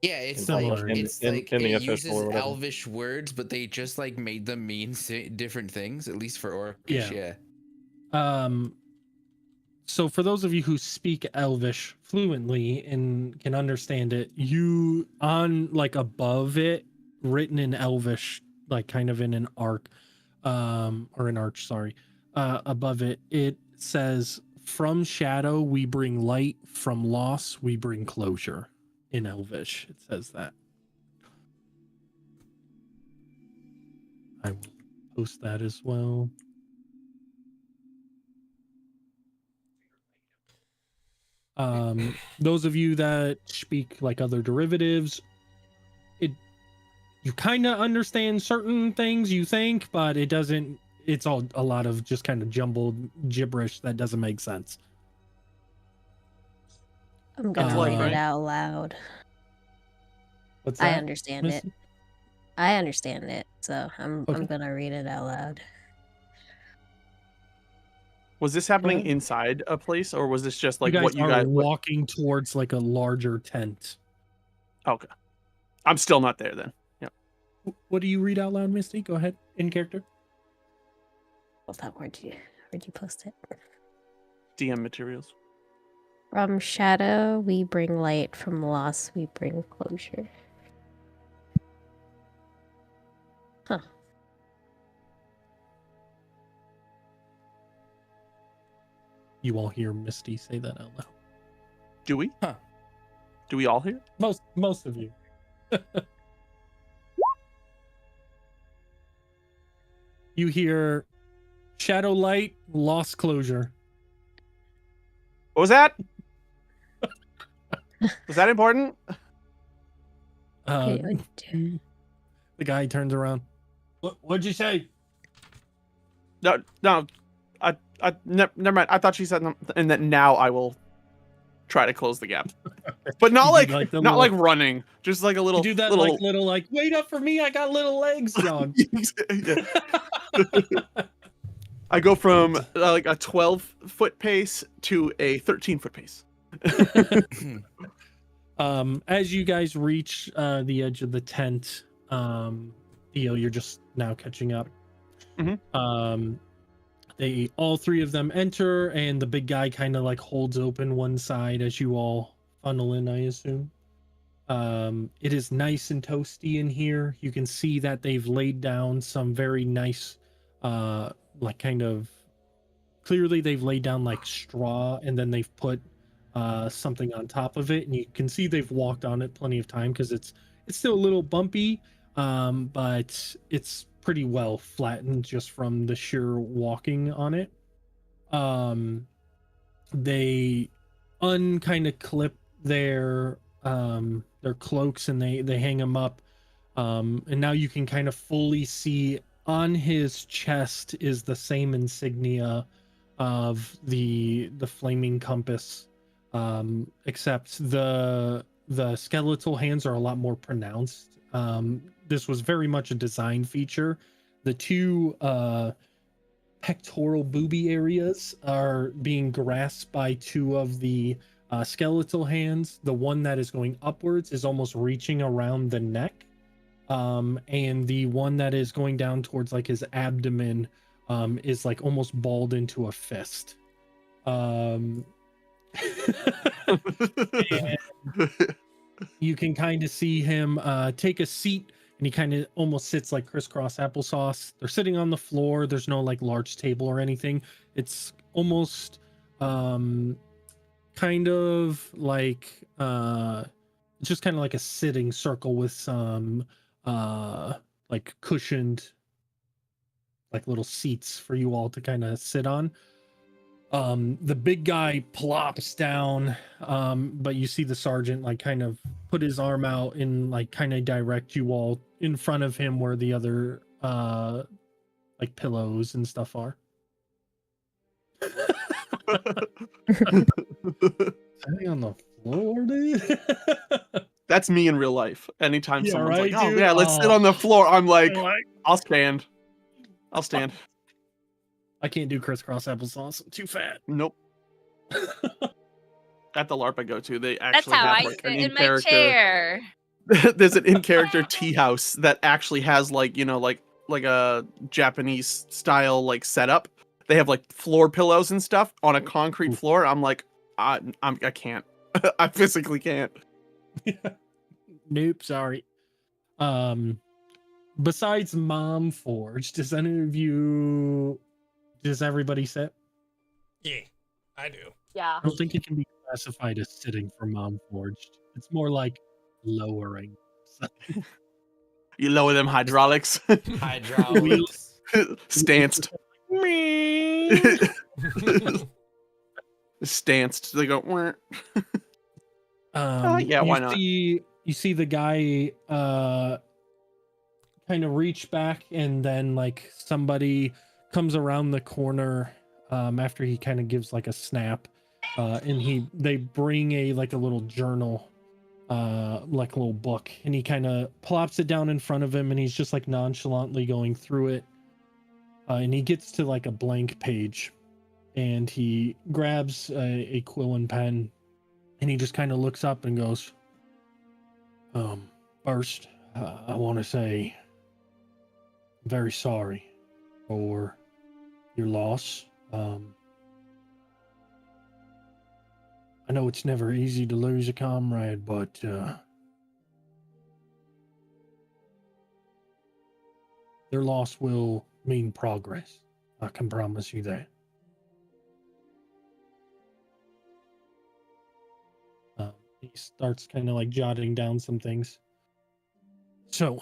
Yeah, it's Similar. like it's In like the it official uses or whatever. Elvish words, but they just like made them mean different things. At least for Orcish, yeah. So for those of you who speak Elvish fluently and can understand it, you on like above it, written in Elvish, like kind of in an arc, or an arch, sorry. Above it, it says, "From shadow we bring light, from loss we bring closure." In Elvish, it says that. I will post that as well. Those of you that speak like other derivatives, you kind of understand certain things, you think, but it doesn't. It's all a lot of just kind of jumbled gibberish that doesn't make sense. I'm gonna like, read right? it out loud. What's I that, understand it. Missy? I understand it, so I'm Okay. gonna read it out loud. Was this happening ahead. inside a place, or was this just You like guys what you are guys? walking towards like a larger tent. Okay, I'm still not there then. Yeah. What do you read out loud, Misty? Go ahead, in character. Hold on, where'd you post it? DM materials. From shadow we bring light, from loss we bring closure. Huh. You all hear Misty say that out loud. Do we? Huh. Do we all hear? Most of you. You hear shadow light, lost closure. What was that? Was that important? Okay, The guy turns around. What'd you say? No. Never mind. I thought she said, and that now I will try to close the gap, but not You like do like the not little- like running, just like a little. You do that little... like wait up for me, I got little legs, dog. Yeah. I go from like a 12-foot pace to a 13-foot pace. As you guys reach the edge of the tent, Theo, you're just now catching up. Mhm. They all three of them enter, and the big guy kind of like holds open one side as you all funnel in, I assume. It is nice and toasty in here. You can see that they've laid down some very nice like kind of clearly they've laid down like straw, and then they've put something on top of it, and you can see they've walked on it plenty of time because it's still a little bumpy, but it's pretty well flattened just from the sheer walking on it. They kind of clip their cloaks, and they hang them up, and now you can kind of fully see on his chest is the same insignia of the flaming compass, except the skeletal hands are a lot more pronounced. This was very much a design feature. The two pectoral booby areas are being grasped by two of the skeletal hands. The one that is going upwards is almost reaching around the neck, and the one that is going down towards like his abdomen is like almost balled into a fist. And you can kind of see him take a seat, and he kind of almost sits like crisscross applesauce. They're sitting on the floor. There's no like large table or anything. It's almost kind of like just kind of like a sitting circle with some like cushioned like little seats for you all to kind of sit on. The big guy plops down, but you see the sergeant like kind of put his arm out and like kind of direct you all in front of him where the other like pillows and stuff are. Sitting on the floor, dude. That's me in real life. Anytime Yeah, someone's right, like, "Oh dude? yeah, let's sit Oh. on the floor," I'm like, "I'll stand. I'll stand." I can't do crisscross applesauce. I'm too fat. Nope. At the LARP I go to, they That's actually how have I like sit an in my in-character. chair. There's an in-character tea house that actually has like, you know, like a Japanese style like setup. They have like floor pillows and stuff on a concrete floor. I'm like, I can't. I physically can't. Nope, sorry. Besides Mom Forge, does everybody sit? Yeah, I do. Yeah. I don't think it can be classified as sitting for Mom Forged. It's more like lowering. You lower them hydraulics. Hydraulics. Stanced. Me. Stanced. They go. "Wah." yeah, you why not? see the guy kind of reach back, and then like somebody comes around the corner after he kind of gives like a snap, and they bring a little journal, like a little book, and he kind of plops it down in front of him, and he's just like nonchalantly going through it, and he gets to like a blank page, and he grabs a quill and pen, and he just kind of looks up and goes, first, I want to say I'm very sorry for your loss. I know it's never easy to lose a comrade, but their loss will mean progress. I can promise you that. He starts kind of like jotting down some things. So,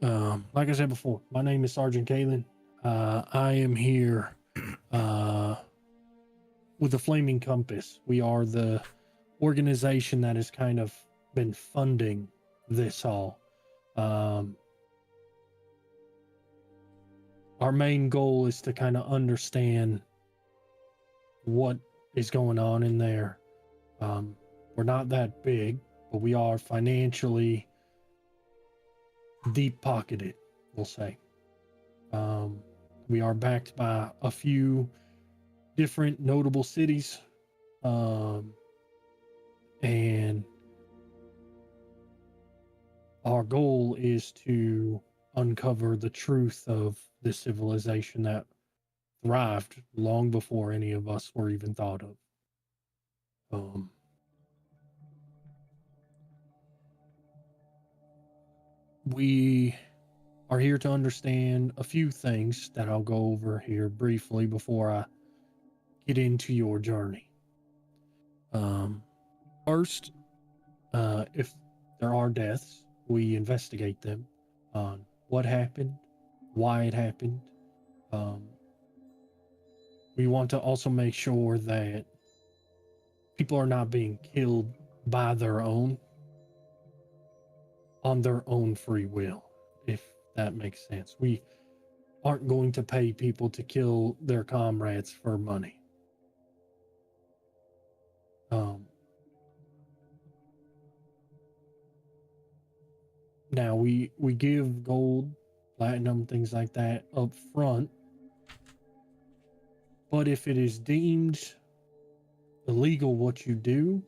like I said before, my name is Sergeant Kalen. I am here with the Flaming Compass. We are the organization that has kind of been funding this all. Our main goal is to kind of understand what is going on in there. We're not that big, but we are financially deep pocketed, we'll say. We are backed by a few different notable cities, and our goal is to uncover the truth of this civilization that thrived long before any of us were even thought of. We are here to understand a few things that I'll go over here briefly before I get into your journey. First, if there are deaths, we investigate them on what happened, why it happened. We want to also make sure that people are not being killed by their own, on their own free will, if that makes sense. We aren't going to pay people to kill their comrades for money. Now we give gold, platinum, things like that up front, but if it is deemed illegal what you do,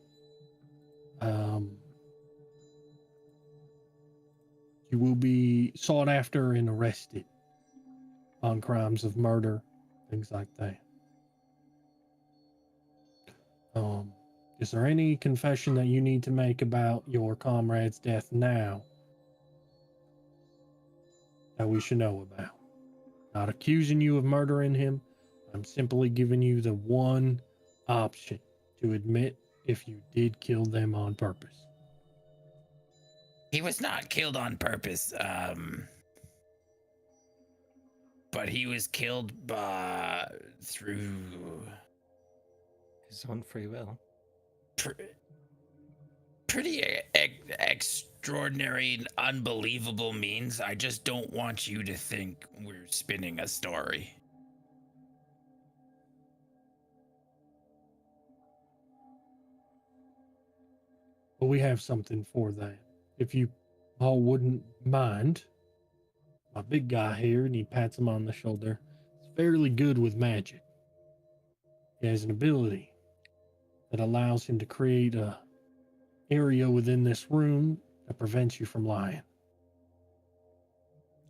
you will be sought after and arrested on crimes of murder, things like that. Is there any confession that you need to make about your comrade's death now that we should know about? Not accusing you of murdering him. I'm simply giving you the one option to admit if you did kill them on purpose. He was not killed on purpose, but he was killed through His own free will. pretty extraordinary and unbelievable means. I just don't want you to think we're spinning a story. But we have something for that. If you all wouldn't mind, my big guy here, and he pats him on the shoulder, is fairly good with magic. He has an ability that allows him to create a area within this room that prevents you from lying.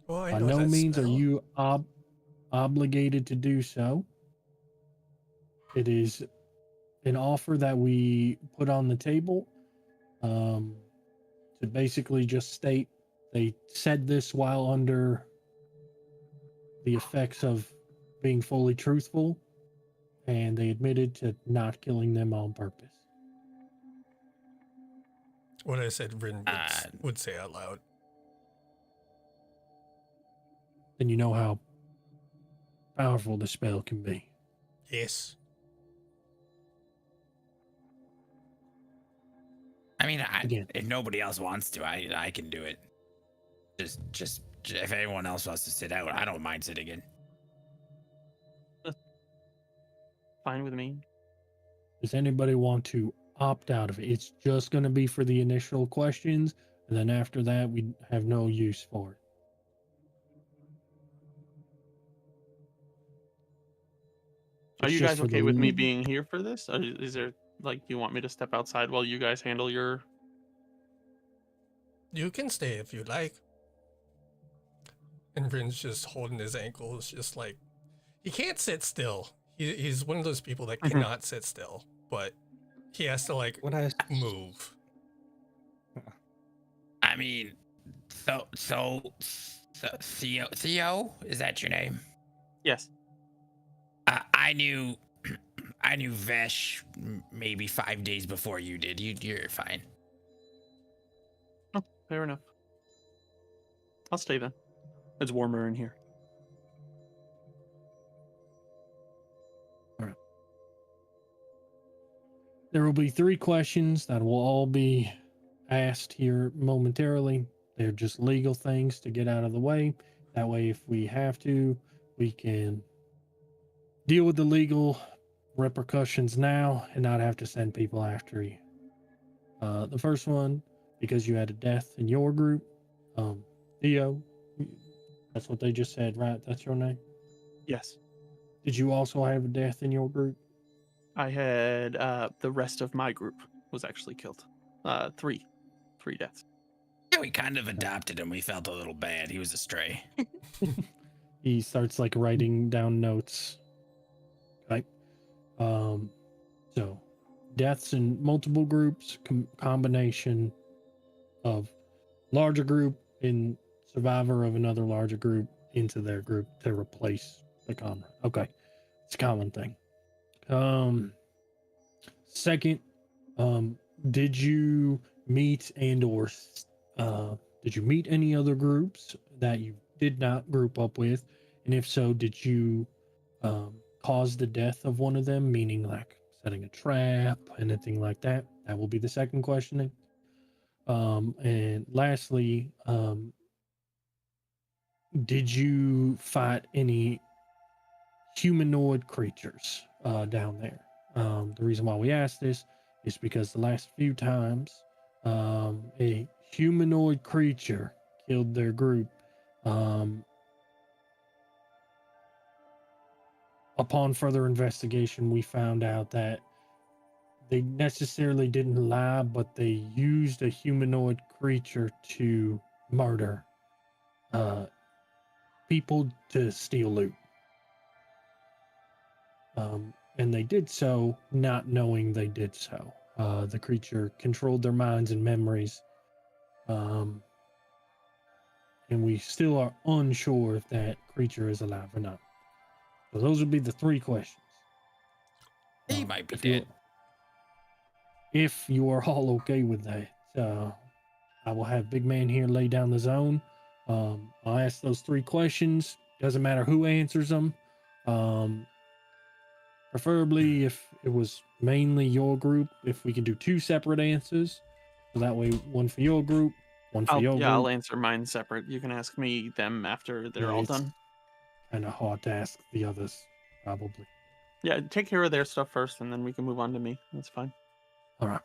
Well, I By know no that means are spell. you obligated to do so. It is an offer that we put on the table to basically just state they said this while under the effects of being fully truthful, and they admitted to not killing them on purpose. What I said, Rin would say out loud. And you know how powerful the spell can be. Yes. I mean, Again. if nobody else wants to, I can do it. Just if anyone else wants to sit out, I don't mind sitting in. Fine with me. Does anybody want to opt out of it? It's just going to be for the initial questions, and then after that, we have no use for it. Are It's you just guys for the okay with me lead. being here for this? Or is there like you want me to step outside while you guys handle your? You can stay if you like. And Rin's just holding his ankles, just like he can't sit still. He's one of those people that cannot sit still, but he has to like What I move. I mean, so Theo, is that your name? Yes. I knew Vesh maybe 5 days before you did. You're fine. Oh, fair enough. I'll stay then. It's warmer in here. There will be 3 questions that will all be asked here momentarily. They're just legal things to get out of the way. That way, if we have to, we can deal with the legal repercussions now and not have to send people after you. The first one, because you had a death in your group, Theo, that's what they just said, right? That's your name? Yes. Did you also have a death in your group? I had the rest of my group was actually killed. 3 deaths. Yeah, we kind of adopted him. We felt a little bad. He was a stray. He starts like writing down notes. Okay. So deaths in multiple groups, combination of larger group in survivor of another larger group into their group to replace the comrade. Okay. It's a common thing. Second, did you meet did you meet any other groups that you did not group up with? And if so, did you cause the death of one of them, meaning like setting a trap, anything like that? That will be the second questioning. And lastly, did you fight any humanoid creatures down there? The reason why we asked this is because the last few times a humanoid creature killed their group. Upon further investigation, we found out that they necessarily didn't lie, but they used a humanoid creature to murder people to steal loot. And they did so not knowing they did so. The creature controlled their minds and memories. And we still are unsure if that creature is alive or not. So those would be the 3 questions. He might be dead. If you are all okay with that, I will have Big Man here lay down the zone. I'll ask those 3 questions. Doesn't matter who answers them. Preferably if it was mainly your group, if we can do 2 separate answers. So that way, one for your group, one for your group. I'll answer mine separate. You can ask me them after they're all done. Kind of hard to ask the others, probably. Yeah, take care of their stuff first, and then we can move on to me. That's fine. All right.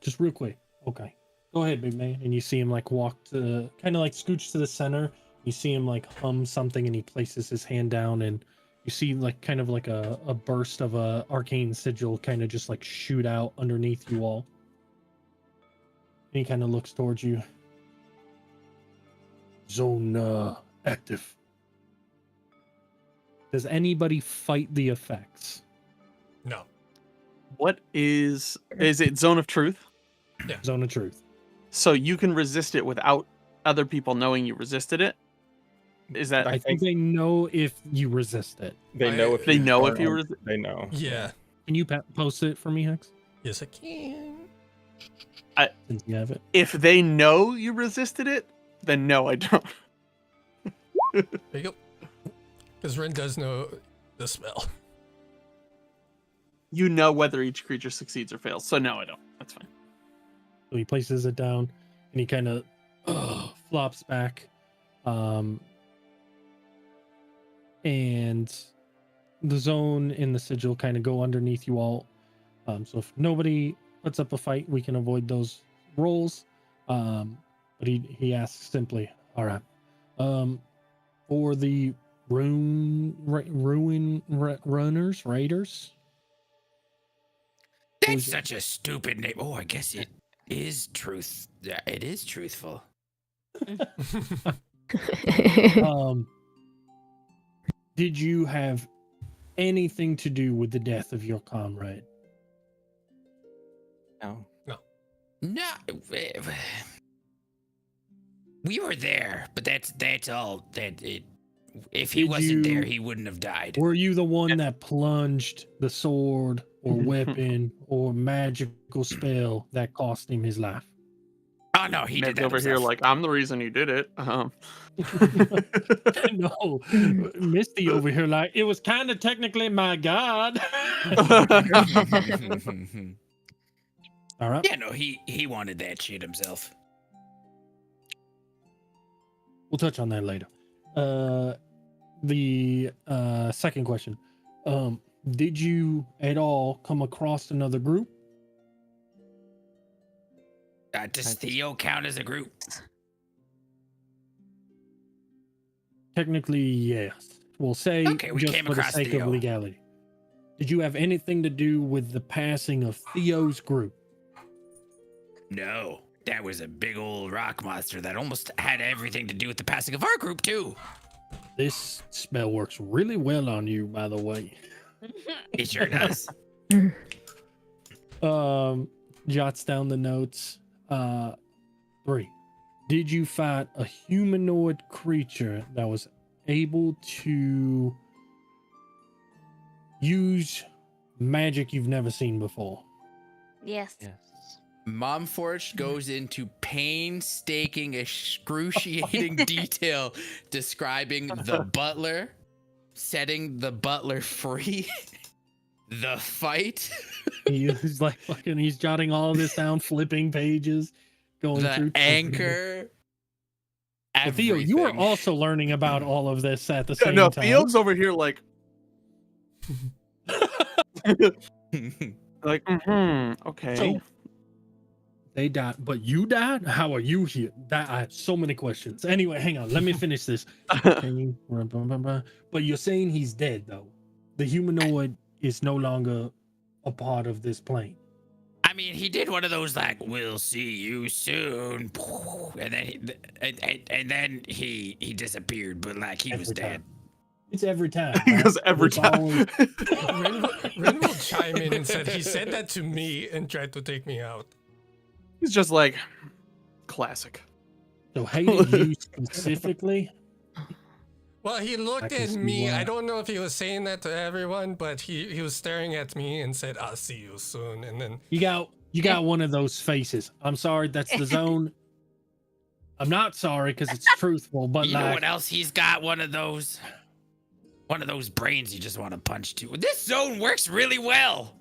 Just real quick. Okay. Go ahead, Big Man. And you see him like walk to, kind of like scooch to the center. You see him like hum something, and he places his hand down, and you see like kind of like a burst of a arcane sigil kind of just like shoot out underneath you all. And he kind of looks towards you. Zone active. Does anybody fight the effects? No. What is it Zone of Truth? Yeah. Zone of Truth. So you can resist it without other people knowing you resisted it? Is that I think they know if you resist it. They know if they you know are if you on- were They know. Yeah. Can you post it for me, Hex? Yes, I can. Since you have it. if they know you resisted it, then no, I don't. There you go. Because Rin does know the spell. You know whether each creature succeeds or fails. So no, I don't. That's fine. So he places it down and he kind of flops back. And the zone and the sigil kind of go underneath you all. So if nobody puts up a fight, we can avoid those rolls. But he asks simply, all right. For the ruin runners, raiders. That's such a stupid name. Oh, I guess it is truth. Yeah, it is truthful. Did you have anything to do with the death of your comrade? No. No, we were there, but that's all. That it. If he Did wasn't there, you- he wouldn't have died. Were you the one that plunged the sword or weapon or magical spell that cost him his life? Oh no, he did Ned's that over here himself. like, I'm the reason you did it. No, Misty over here like, it was kind of technically my god. All right. Yeah, no, he wanted that shit himself. We'll touch on that later. The second question. Did you at all come across another group? Does Theo count as a group? Technically, yes. We'll say Okay, we just came for the across sake Theo. of legality. Did you have anything to do with the passing of Theo's group? No, that was a big old rock monster that almost had everything to do with the passing of our group too. This spell works really well on you, by the way. It sure does. Jots down the notes. 3. Did you fight a humanoid creature that was able to use magic you've never seen before? Yes. Yes. Momforge goes into painstaking, excruciating detail describing the butler, setting the butler free, the fight, He's like fucking, he's jotting all of this down, flipping pages, going through. the anchor. Well, Theo, you are everything. also learning about all of this at the Yeah, same no, time. Theo's over here like, okay. So, they died, but you died? How are you here? I have so many questions. Anyway, hang on. Let me finish this. But you're saying he's dead, though. The humanoid is no longer a part of this plane. I mean, he did one of those like "We'll see you soon," and then he disappeared, but like he was Every dead. time. It's every time. Because every It's time. always- Rin will chime in and said he said that to me and tried to take me out. He's just like, classic. So hated you specifically? Well, he I looked can at see me. why. I don't know if he was saying that to everyone, but he was staring at me and said, "I'll see you soon." And then You got one of those faces. I'm sorry, that's the zone. I'm not sorry because it's truthful, but You know like, what else? He's got one of those brains you just want to punch to. This zone works really well.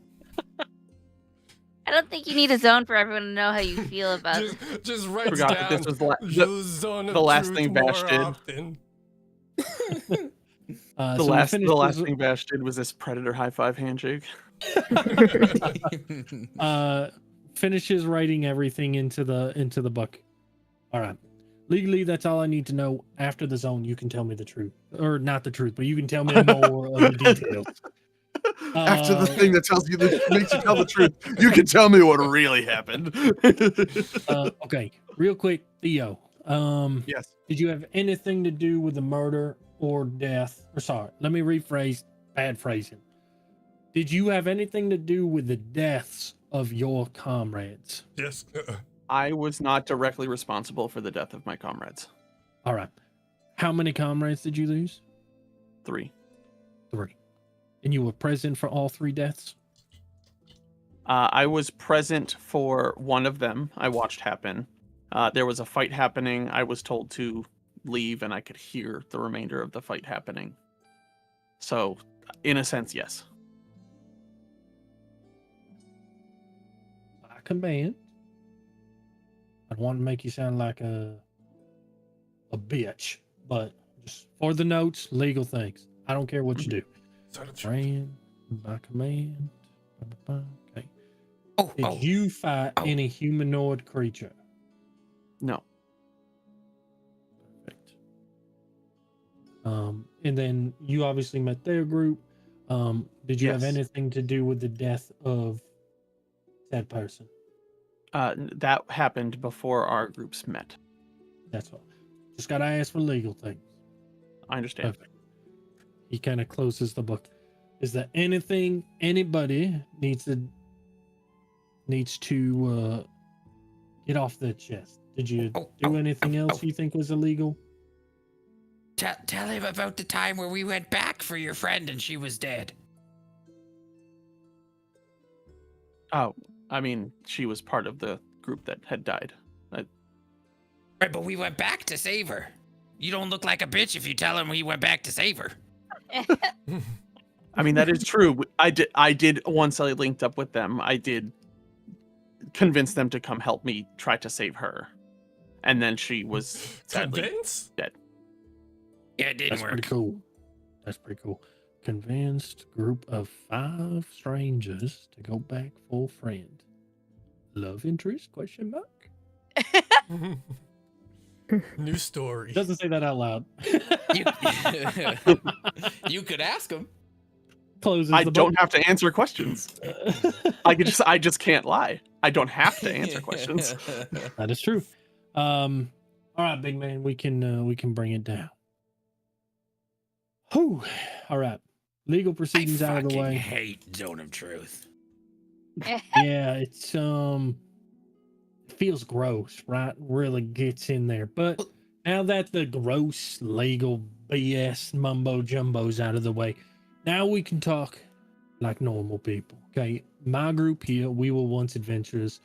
I don't think you need a zone for everyone to know how you feel about it. just write Forgot down that this was use zone of the last truth thing Bash more did. often. The so we last finished this- thing Bash did was this predator high five handshake. Finishes writing everything into the book. All right. Legally, that's all I need to know. After the zone, you can tell me the truth, or not the truth, but you can tell me more of the details. After the thing that tells you that makes you tell the truth, you can tell me what really happened. Okay, real quick, Theo. Yes. Did you have anything to do with the murder or death? Or sorry, let me rephrase. Bad phrasing. Did you have anything to do with the deaths of your comrades? Yes. I was not directly responsible for the death of my comrades. All right. How many comrades did you lose? 3. 3. And you were present for all 3 deaths? I was present for one of them. I watched happen. There was a fight happening. I was told to leave, and I could hear the remainder of the fight happening. So, in a sense, yes. By command. I don't want to make you sound like a bitch, but just for the notes, legal things. I don't care what you do. Ran by command. Okay. Did you fight any humanoid creature? No. Perfect. And then you obviously met their group. Did you have Yes. anything to do with the death of that person? That happened before our groups met. That's all. Just gotta ask for legal things. I understand. Perfect. He kind of closes the book. Is there anything anybody needs to get off their chest? Did you do anything else you think was illegal? Tell him about the time where we went back for your friend and she was dead. Oh, I mean, she was part of the group that had died. Right, but we went back to save her. You don't look like a bitch if you tell him we went back to save her. I mean, that is true. I did once I linked up with them, I did convince them to come help me try to save her. And then she was sadly dead. Yeah, it didn't That's work. pretty cool. That's pretty cool. Convinced group of 5 strangers to go back full friend. Love interest? Question mark. New story. Doesn't say that out loud. You could ask him. Closes I the don't book. have to answer questions. I just can't lie. I don't have to answer questions. That is true. All right, big man, we can bring it down. Whew. All right. Legal proceedings out of the way. I hate Zone of Truth. Yeah, it's it feels gross, right? Really gets in there. But now that the gross legal BS mumbo jumbo's out of the way, now we can talk like normal people. Okay. My group here, we were once adventurers.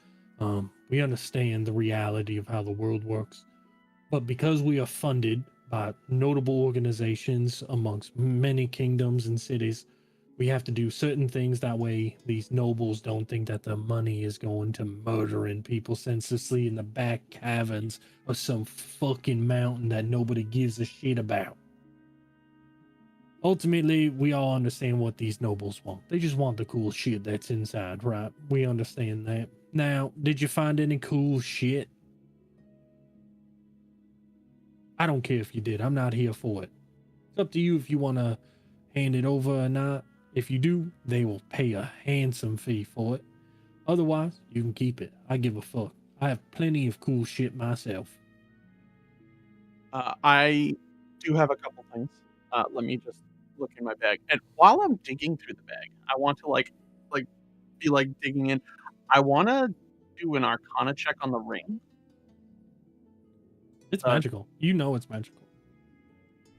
We understand the reality of how the world works. But because we are funded by notable organizations amongst many kingdoms and cities, we have to do certain things. That way these nobles don't think that the money is going to murdering people senselessly in the back caverns of some fucking mountain that nobody gives a shit about. Ultimately, we all understand what these nobles want. They just want the cool shit that's inside, right? We understand that. Now, did you find any cool shit? I don't care if you did. I'm not here for it. It's up to you if you want to hand it over or not. If you do, they will pay a handsome fee for it. Otherwise, you can keep it. I give a fuck. I have plenty of cool shit myself. I do have a couple things. Let me just look in my bag. And while I'm digging through the bag, I want to be digging in. I want to do an Arcana check on the ring. It's magical. You know it's magical.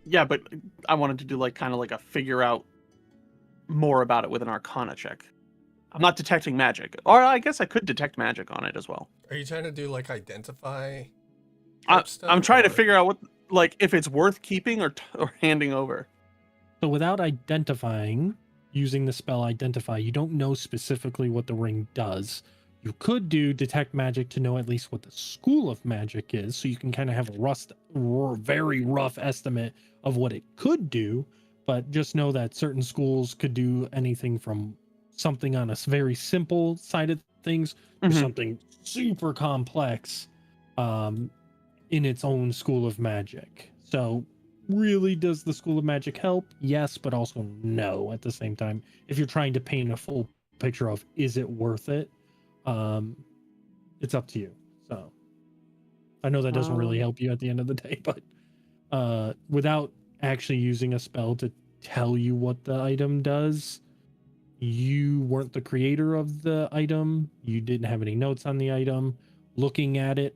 Yeah, but I wanted to do kind of a figure out more about it with an Arcana check. I'm not detecting magic, or I guess I could detect magic on it as well. Are you trying to do identify? I'm trying to figure out what if it's worth keeping or handing over. So without identifying, using the spell identify, you don't know specifically what the ring does. You could do detect magic to know at least what the school of magic is, so you can kind of have a very rough estimate of what it could do. But just know that certain schools could do anything from something on a very simple side of things to something super complex in its own school of magic. So really, does the school of magic help? Yes, but also no at the same time. If you're trying to paint a full picture of, is it worth it? It's up to you. So I know that doesn't really help you at the end of the day, but without actually using a spell to tell you what the item does, you weren't the creator of the item. You didn't have any notes on the item. Looking at it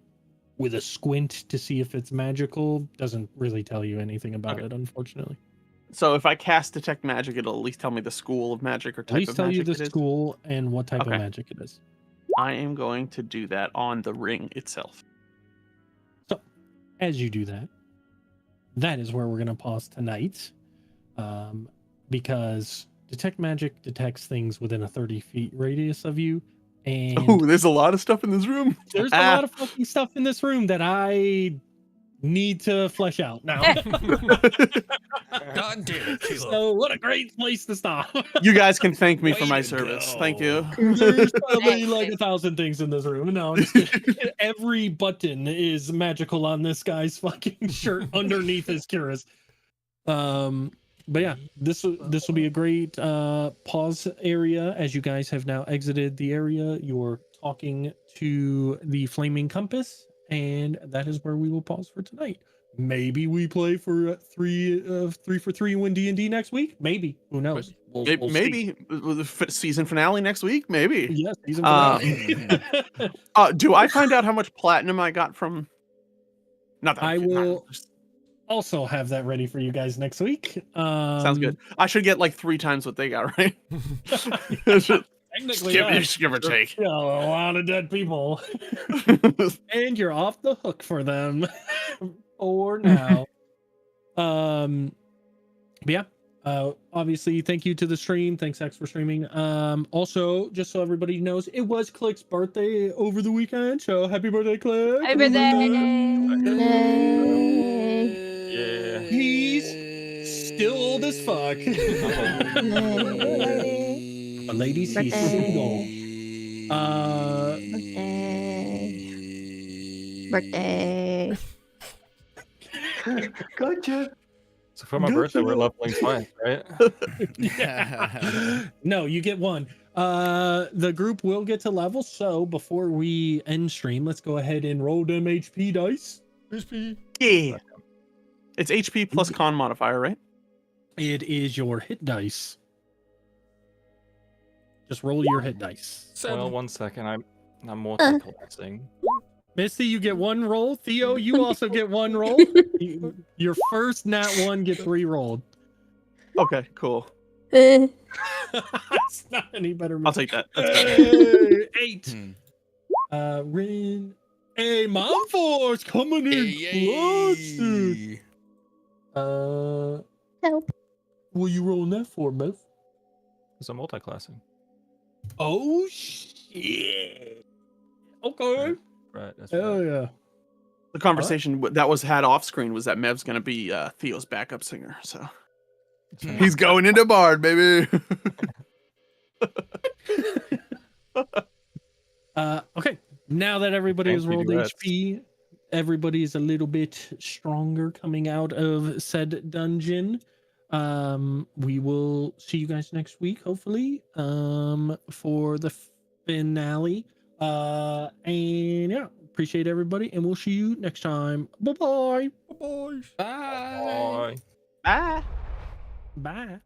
with a squint to see if it's magical doesn't really tell you anything about it, unfortunately. So if I cast detect magic, it'll at least tell me the school of magic or type of magic. At least tell you the school and what type of magic it is. I am going to do that on the ring itself. So as you do that, that is where we're going to pause tonight. because detect magic detects things within a 30 feet radius of you, and Oh, there's a lot of stuff in this room. there's a lot of fucking stuff in this room that I need to flesh out now. God damn it, Caleb. So what a great place to stop. You guys can thank me for Way my to service. go. Thank you. There's probably Thanks, like thanks. 1,000 things in this room. No, I'm just kidding. Every button is magical on this guy's fucking shirt underneath his cuirass. But yeah, this will be a great pause area as you guys have now exited the area. You're talking to the flaming compass, and that is where we will pause for tonight. Maybe we play for 3 for 3 and win D&D next week. Maybe, who knows? We'll see. Maybe the season finale next week. Maybe. Yes, season Uh, finale. Do I find out how much platinum I got from? Not that I not- will just- also have that ready for you guys next week. Sounds good. I should get like 3 times what they got, right? Technically, give or take. yeah, a lot of dead people, and you're off the hook for them for now. But yeah. Obviously, thank you to the stream. Thanks, X, for streaming. Also, just so everybody knows, it was Click's birthday over the weekend. So happy birthday, Click! Happy birthday! Yeah. He's still old as fuck. But ladies, he's single. Birthday. Gotcha. So for my birthday, we're leveling twice, right? Yeah. No, you get one. The group will get to level. So before we end stream, let's go ahead and roll them HP dice. HP. Yeah. It's HP plus con modifier, right? It is your hit dice. Just roll your hit dice. 7. Well, 1 second. I'm multiclassing. Misty, you get 1 roll. Theo, you also get 1 roll. Your first nat 1 get 3 rolled. Okay, cool. Eh. It's not any better. I'll take that. That's better. Hey, 8. Rin. Hey, Mom Force coming in clutch, dude. Help. What are you rolling that for, Beth? Because I'm multiclassing. Oh shit. Okay. Right. That's Hell right. yeah. The conversation that was had off screen was that Mev's gonna be Theo's backup singer, so he's going into Bard, baby. Okay. Now that everybody Thank has you, rolled duets. HP, everybody is a little bit stronger coming out of said dungeon. We will see you guys next week, hopefully, for the finale. And yeah, appreciate everybody, and we'll see you next time. Bye-bye. Bye-bye. Bye. Bye. Bye. Bye.